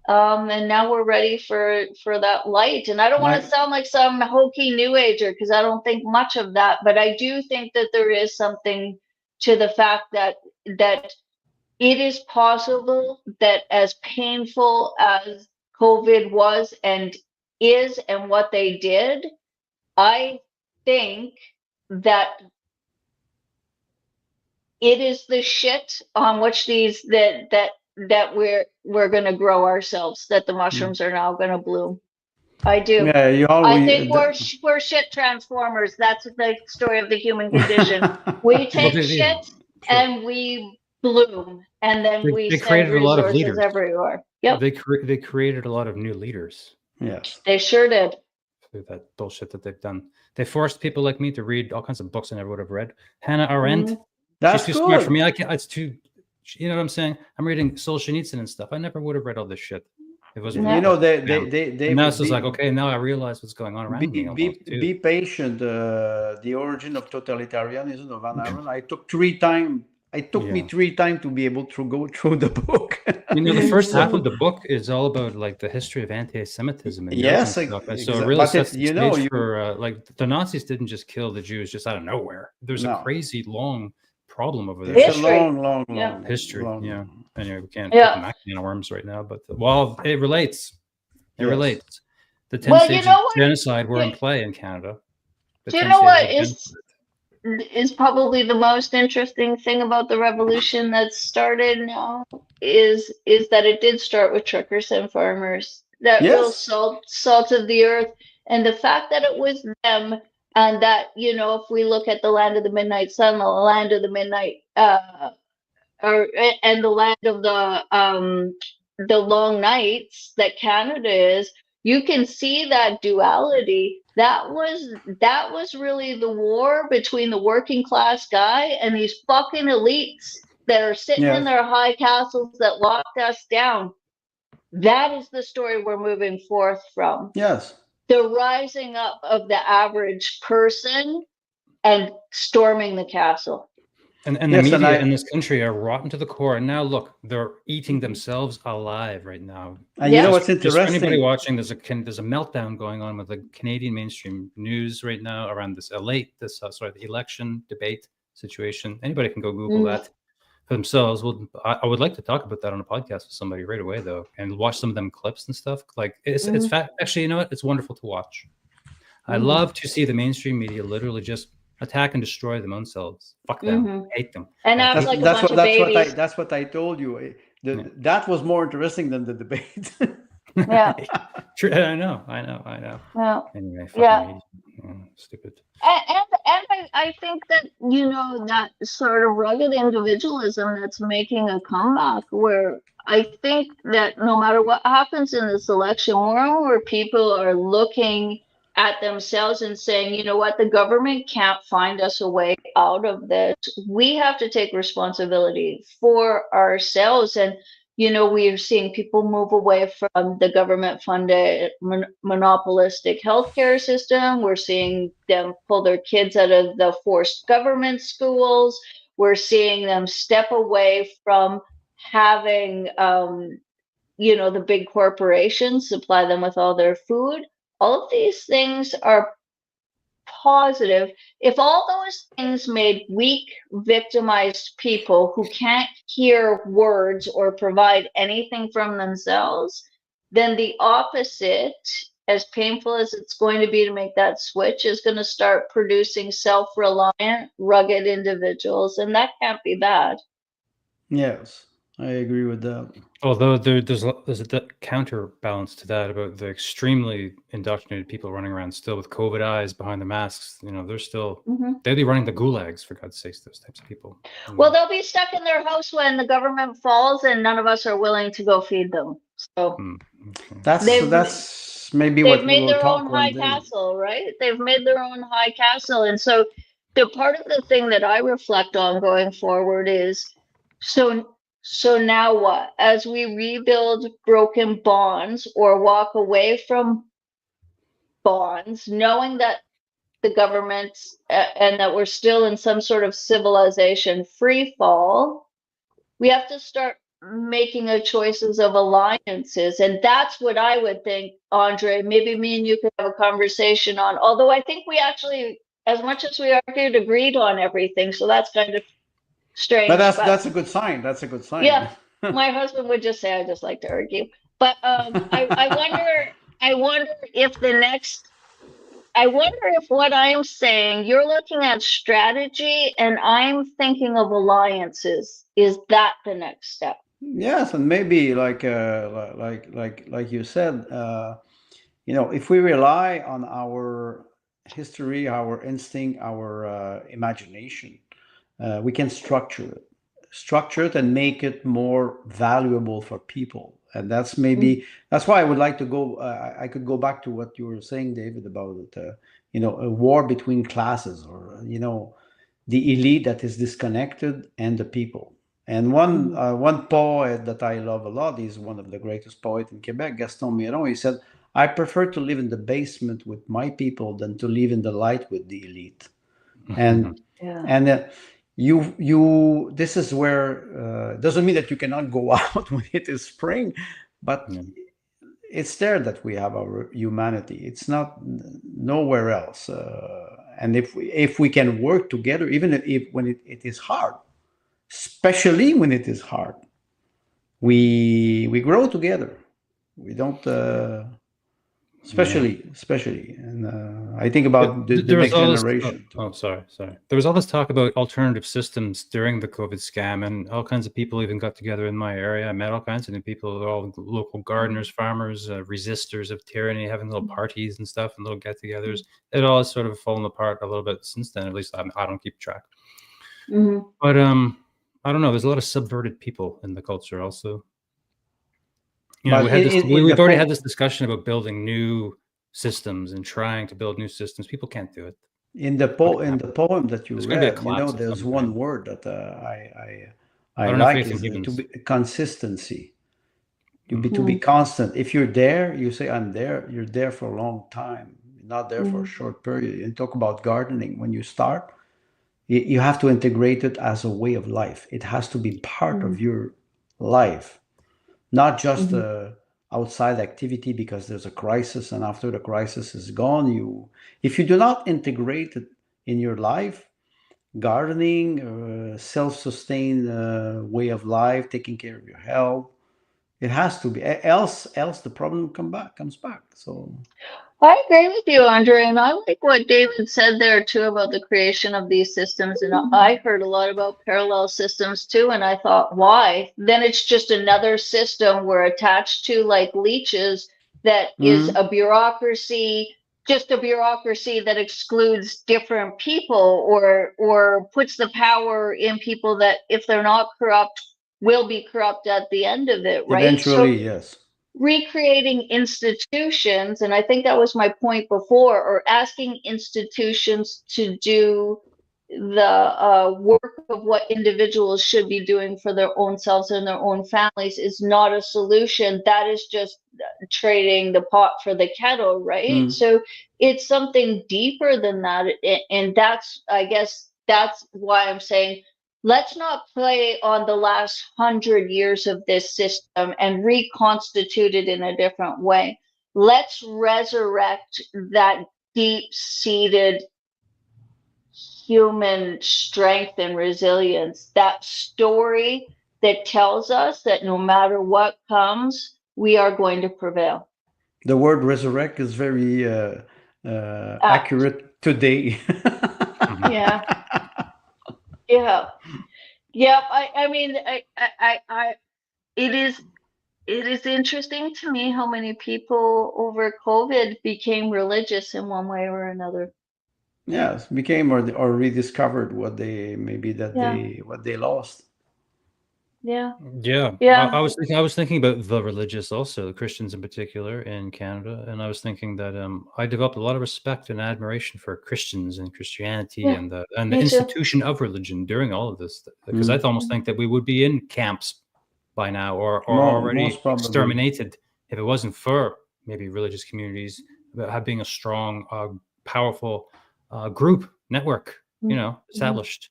and now we're ready for that light. And I don't want to sound like some hokey new ager, because I don't think much of that, but I do think that there is something to the fact that it is possible that, as painful as COVID was and is, and what they did, I think that it is the shit on which that we're going to grow ourselves, that the mushrooms are now going to bloom. I do. Yeah, you I always. think we're shit transformers. That's the story of the human condition. We take shit and we bloom, and then we They send created a lot of resources leaders. everywhere. Yep. They created a lot of new leaders. Yes. They sure did. Through that bullshit that they've done. They forced people like me to read all kinds of books I never would have read. Hannah Arendt. That's she's too smart for me. I can't. It's too. You know what I'm saying? I'm reading Solzhenitsyn and stuff. I never would have read all this shit. It was. You know, they and now it's just like, okay, now I realize what's going on around me. Be patient. The origin of totalitarianism of Hannah Arendt. I took 3 times. It took me 3 times to be able to go through the book. You know, the first half of the book is all about like the history of anti-Semitism and yes, stuff. And so exactly. it really sets the you know, stage for like the Nazis didn't just kill the Jews just out of nowhere. There's a crazy long problem over there. It's a long history. Yeah. Anyway, we can't put the can of worms right now, but well, it relates. It Yes. relates. The 10 stages of genocide were in play in Canada. Do you know what is probably the most interesting thing about the revolution that's started now is that it did start with truckers and farmers. That real salt of the earth, and the fact that it was them, and that, you know, if we look at the land of the midnight sun, the land of the midnight and the land of the long nights that Canada is, you can see that duality. That was really the war between the working class guy and these fucking elites that are sitting in their high castles that locked us down. That is the story we're moving forth from. Yes. The rising up of the average person and storming the castle. And the media in this country are rotten to the core. And now look, they're eating themselves alive right now. And you know what's interesting? For anybody watching, there's a meltdown going on with the Canadian mainstream news right now around the election debate situation. Anybody can go Google that for themselves. Well, I would like to talk about that on a podcast with somebody right away, though, and watch some of them clips and stuff. Like it's actually, you know what? It's wonderful to watch. I love to see the mainstream media literally just attack and destroy them themselves. Fuck them. Hate them. And that's what I told you. That was more interesting than the debate. Yeah. True. I know. Yeah. Anyway, stupid. And I think that, you know, that sort of rugged individualism that's making a comeback, where I think that no matter what happens in this election, where people are looking at themselves and saying, you know what, the government can't find us a way out of this. We have to take responsibility for ourselves. And, you know, we are seeing people move away from the government-funded monopolistic healthcare system. We're seeing them pull their kids out of the forced government schools. We're seeing them step away from having, you know, the big corporations supply them with all their food. All of these things are positive. If all those things made weak, victimized people who can't hear words or provide anything from themselves, then the opposite, as painful as it's going to be to make that switch, is going to start producing self-reliant, rugged individuals, and that can't be bad. Yes, I agree with that. Although there's a counterbalance to that about the extremely indoctrinated people running around still with COVID eyes behind the masks. You know, they're still they'd be running the gulags, for God's sakes. Those types of people. Well, they'll be stuck in their house when the government falls, and none of us are willing to go feed them. So that's maybe they've what we made will their talk own one high day. castle, right? They've made their own high castle, and so the part of the thing that I reflect on going forward is so now what? As we rebuild broken bonds or walk away from bonds, knowing that the government and that we're still in some sort of civilization free fall, we have to start making a choices of alliances. And that's what I would think, Andre, maybe me and you could have a conversation on, although I think we actually, as much as we argued, agreed on everything. So that's kind of strange. But that's a good sign. That's a good sign. Yeah. My husband would just say, I just like to argue. But I wonder if what I'm saying, you're looking at strategy and I'm thinking of alliances. Is that the next step? Yes, and maybe like you said, you know, if we rely on our history, our instinct, our imagination, we can structure it and make it more valuable for people. And that's maybe that's why I would like to go. I could go back to what you were saying, David, about you know, a war between classes, or you know, the elite that is disconnected and the people. And one poet that I love a lot is one of the greatest poets in Quebec, Gaston Miron. He said, "I prefer to live in the basement with my people than to live in the light with the elite." And you this is where doesn't mean that you cannot go out when it is spring, but it's there that we have our humanity. It's not nowhere else. And if we can work together, even if when it is hard, especially when it is hard, we grow together. We don't especially and I think about the next generation. Sorry. There was all this talk about alternative systems during the COVID scam, and all kinds of people even got together in my area. I met all kinds of new people, all local gardeners, farmers, resistors of tyranny, having little parties and stuff and little get-togethers. It all has sort of fallen apart a little bit since then. At least I don't keep track. But I don't know. There's a lot of subverted people in the culture also. You know, we've already had this discussion about building new systems and trying to build new systems. People can't do it. In the poem that you read, you know, there's one word that I like is to be consistency. To be constant. If you're there, you say I'm there. You're there for a long time. You're not there for a short period. And talk about gardening. When you start, you have to integrate it as a way of life. It has to be part of your life. Not just outside activity because there's a crisis, and after the crisis is gone, if you do not integrate it in your life, gardening, self-sustained way of life, taking care of your health, it has to be. Else the problem comes back. So I agree with you, Andre, and I like what David said there too about the creation of these systems. And I heard a lot about parallel systems too, and I thought, why? Then it's just another system we're attached to, like leeches, that is a bureaucracy, just a bureaucracy that excludes different people or puts the power in people that, if they're not corrupt, will be corrupt at the end of it, right? Eventually, yes. Recreating institutions, and I think that was my point before, or asking institutions to do the work of what individuals should be doing for their own selves and their own families is not a solution. That is just trading the pot for the kettle, right? So it's something deeper than that. And that's, I guess, that's why I'm saying, let's not play on the last 100 years of this system and reconstitute it in a different way. Let's resurrect that deep-seated human strength and resilience, that story that tells us that no matter what comes, we are going to prevail. The word resurrect is very accurate today. Yeah. I mean, it is interesting to me how many people over COVID became religious in one way or another. Yes, became or rediscovered what they maybe that Yeah. what they lost. Yeah. Yeah, Yeah. I was thinking about the religious, also the Christians in particular in Canada, and I was thinking that I developed a lot of respect and admiration for Christians and Christianity Yeah, and the me too. institution of religion during all of this, because I almost think that we would be in camps by now or already Most probably. exterminated if it wasn't for maybe religious communities about being a strong, powerful group network, established.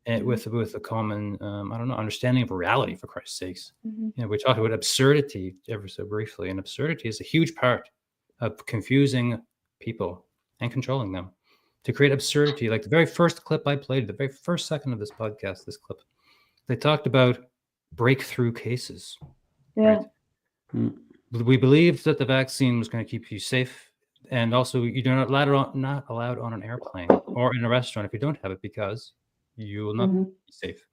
With a common, I don't know, understanding of reality, for Christ's sakes. We talked about absurdity ever so briefly, and absurdity is a huge part of confusing people and controlling them. To create absurdity, like the very first clip I played, the very first second of this podcast, this clip, they talked about breakthrough cases. Yeah. Right? We believed that the vaccine was going to keep you safe, and also you're not allowed on an airplane or in a restaurant if you don't have it, because you will not be safe.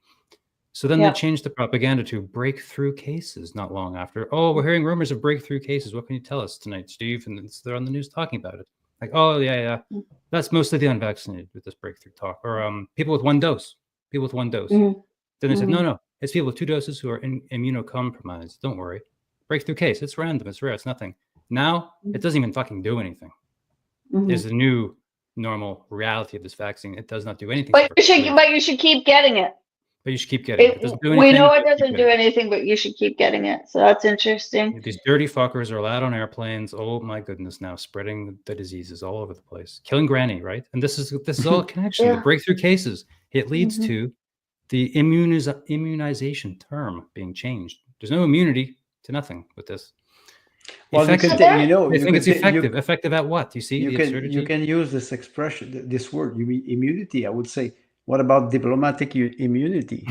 So then they changed the propaganda to breakthrough cases not long after. Oh, we're hearing rumors of breakthrough cases. What can you tell us tonight, Steve? And they're on the news talking about it. Like, oh, yeah. That's mostly the unvaccinated with this breakthrough talk. Or people with one dose. People with one dose. Then they said, no, it's people with 2 doses who are immunocompromised. Don't worry. Breakthrough case. It's random. It's rare. It's nothing. Now, it doesn't even fucking do anything. Is the new normal reality of this vaccine. It does not do anything. But you should keep getting it. But you should keep getting it. It doesn't do anything. We know it doesn't do anything, but you should keep getting it. So that's interesting. These dirty fuckers are allowed on airplanes. Oh my goodness! Now spreading the diseases all over the place, killing granny, right? And this is all a connection. The breakthrough cases. It leads to the immunization term being changed. There's no immunity to nothing with this. Well, effective. I think it's effective. Effective at what? You see, you can use this expression, this word. You mean immunity? I would say. What about diplomatic immunity?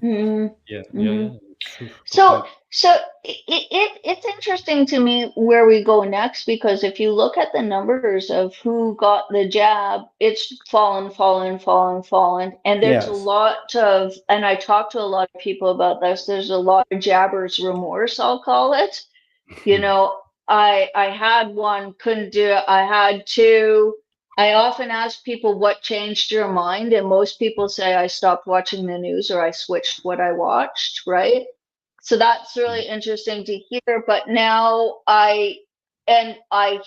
Yeah. So it's interesting to me where we go next, because if you look at the numbers of who got the jab, it's fallen. And there's a lot of, and I talk to a lot of people about this, there's a lot of jabber's remorse, I'll call it. I had one, couldn't do it. I had 2. I often ask people what changed your mind, and most people say I stopped watching the news or I switched what I watched, right? So that's really interesting to hear. But now I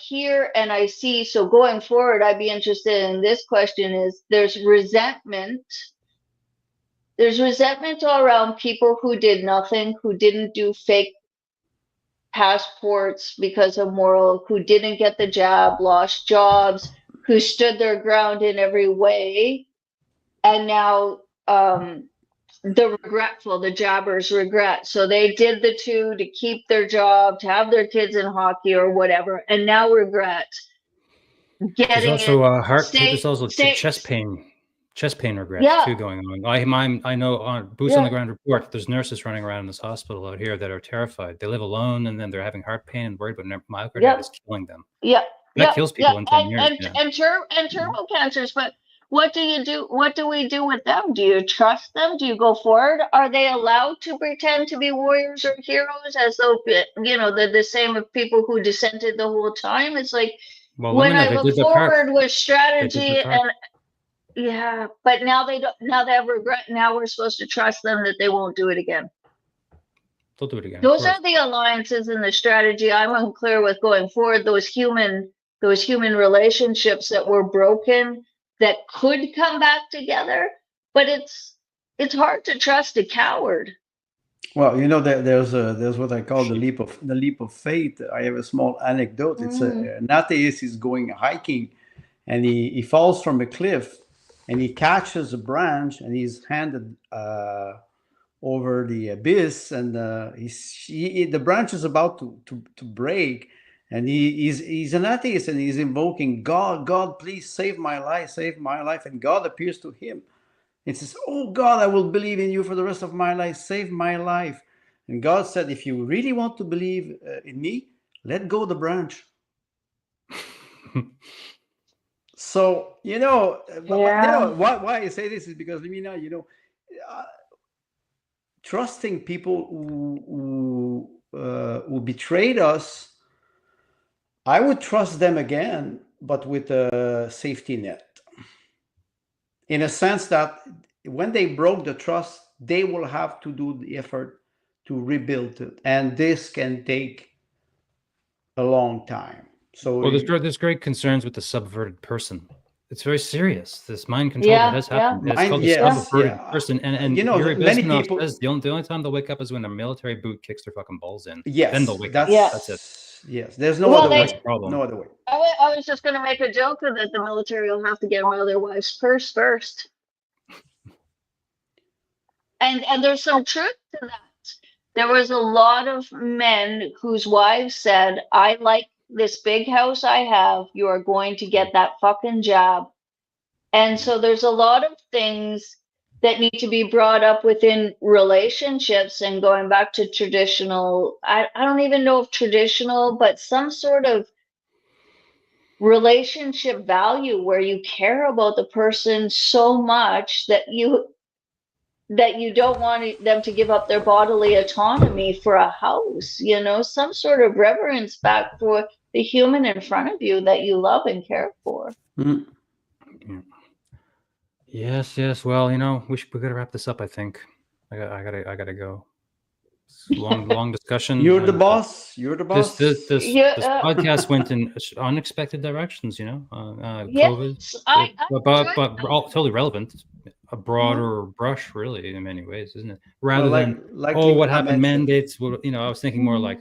hear and I see, so going forward, I'd be interested in this question is there's resentment. There's resentment all around people who did nothing, who didn't do fake passports because of moral, who didn't get the jab, lost jobs, who stood their ground in every way. And now the jabbers regret. So they did the 2 to keep their job, to have their kids in hockey or whatever, and now regret getting there's also it. There's also chest pain regrets too going on. I know on boots on the ground report, there's nurses running around in this hospital out here that are terrified. They live alone, and then they're having heart pain and worried about myocarditis is killing them. That kills people in 10 years. And turbo cancers. But what do you do? What do we do with them? Do you trust them? Do you go forward? Are they allowed to pretend to be warriors or heroes as though, they're the same of people who dissented the whole time? It's like, when I look forward with strategy but now they don't. Now they have regret. Now we're supposed to trust them that they won't do it again. They'll do it again. Those are the alliances and the strategy I'm unclear with going forward. Those human relationships that were broken that could come back together, but it's hard to trust a coward. Well, there's what I call the leap of faith. I have a small anecdote. It's an atheist is going hiking, and he falls from a cliff, and he catches a branch, and he's handed over the abyss, and the branch is about to break, and he's an atheist, and he's invoking God, please save my life, and God appears to him and says, oh God, I will believe in you for the rest of my life, save my life. And God said, if you really want to believe in me, let go the branch. So, why I say this is because, Limina, trusting people who betrayed us. I would trust them again, but with a safety net. In a sense that when they broke the trust, they will have to do the effort to rebuild it. And this can take a long time. So well, there's great concerns with the subverted person. It's very serious. This mind control that has happened. It's called the subverted person. And you know, Yuri many Bezmenov people says the only time they'll wake up is when a military boot kicks their fucking balls in. Yes, then they'll wake up. That's it. Yes, there's no other way. No other way. I was just going to make a joke that the military will have to get one of their wives' purse first. And there's some truth to that. There was a lot of men whose wives said, I like this big house I have. You are going to get that fucking job. And so there's a lot of things that need to be brought up within relationships, and going back to traditional, I don't even know if traditional, but some sort of relationship value where you care about the person so much that you don't want them to give up their bodily autonomy for a house, you know, some sort of reverence back for the human in front of you that you love and care for. Mm. Yes. Well, you know, we gotta wrap this up. I think I gotta go. Long discussion. You're the boss. You're the boss. This podcast went in unexpected directions. You know, COVID, but totally relevant. A broader brush, really, in many ways, isn't it? Rather than what happened, mandates. Well, you know, I was thinking more like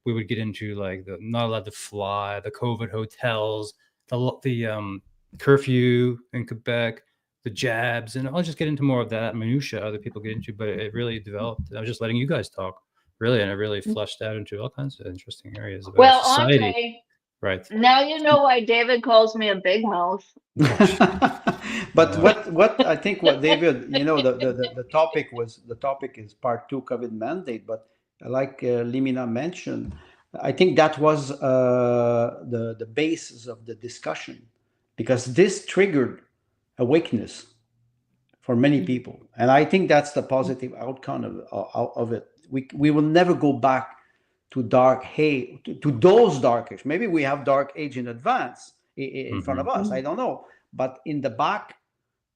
we would get into like the not allowed to fly, the COVID hotels, the curfew in Quebec, the jabs, and I'll just get into more of that minutia other people get into, but it really developed. I was just letting you guys talk, really, and it really flushed out into all kinds of interesting areas of society. Andre, right now you know why David calls me a big mouth. But what I think what David, you know, the topic is part 2 COVID mandate, but like Limina mentioned, I think that was the basis of the discussion, because this triggered a weakness for many people, and I think that's the positive outcome of it. We will never go back to to those dark age. Maybe we have dark age in advance in front of us. I don't know, but in the back,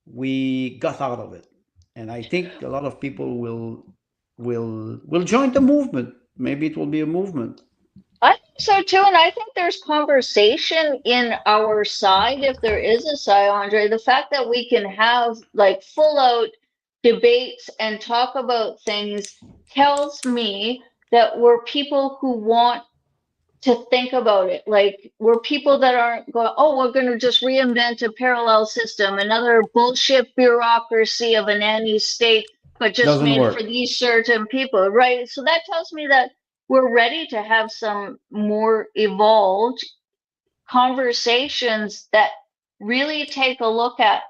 we got out of it, and I think a lot of people will join the movement. Maybe it will be a movement. I think so too, and I think there's conversation in our side, if there is a side, Andre. The fact that we can have like full out debates and talk about things tells me that we're people who want to think about it. Like, we're people that aren't going, oh, we're going to just reinvent a parallel system, another bullshit bureaucracy of a nanny state, but just made for these certain people, right? So that tells me that we're ready to have some more evolved conversations that really take a look at,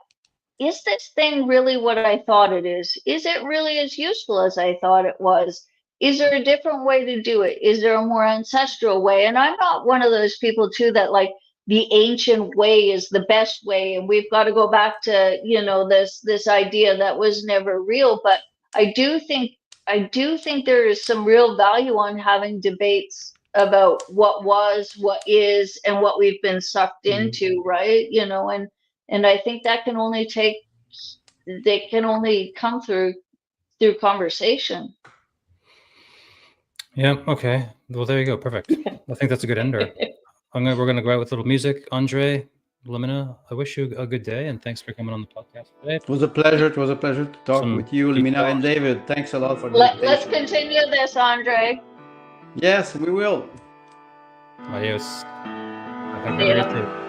is this thing really what I thought it is? Is it really as useful as I thought it was? Is there a different way to do it? Is there a more ancestral way? And I'm not one of those people too that like the ancient way is the best way, and we've got to go back to, you know, this idea that was never real. But I do think there is some real value on having debates about what was, what is, and what we've been sucked into, right? You know, and I think that can only come through conversation. Yeah. Okay. Well, there you go. Perfect. I think that's a good ender. We're gonna go out with a little music. Andre, Limina, I wish you a good day, and thanks for coming on the podcast today. It was a pleasure. It was a pleasure to talk with you, Limina and David. Thanks a lot for the invitation. Let's continue this, Andre. Yes, we will. Adios. Have a great day.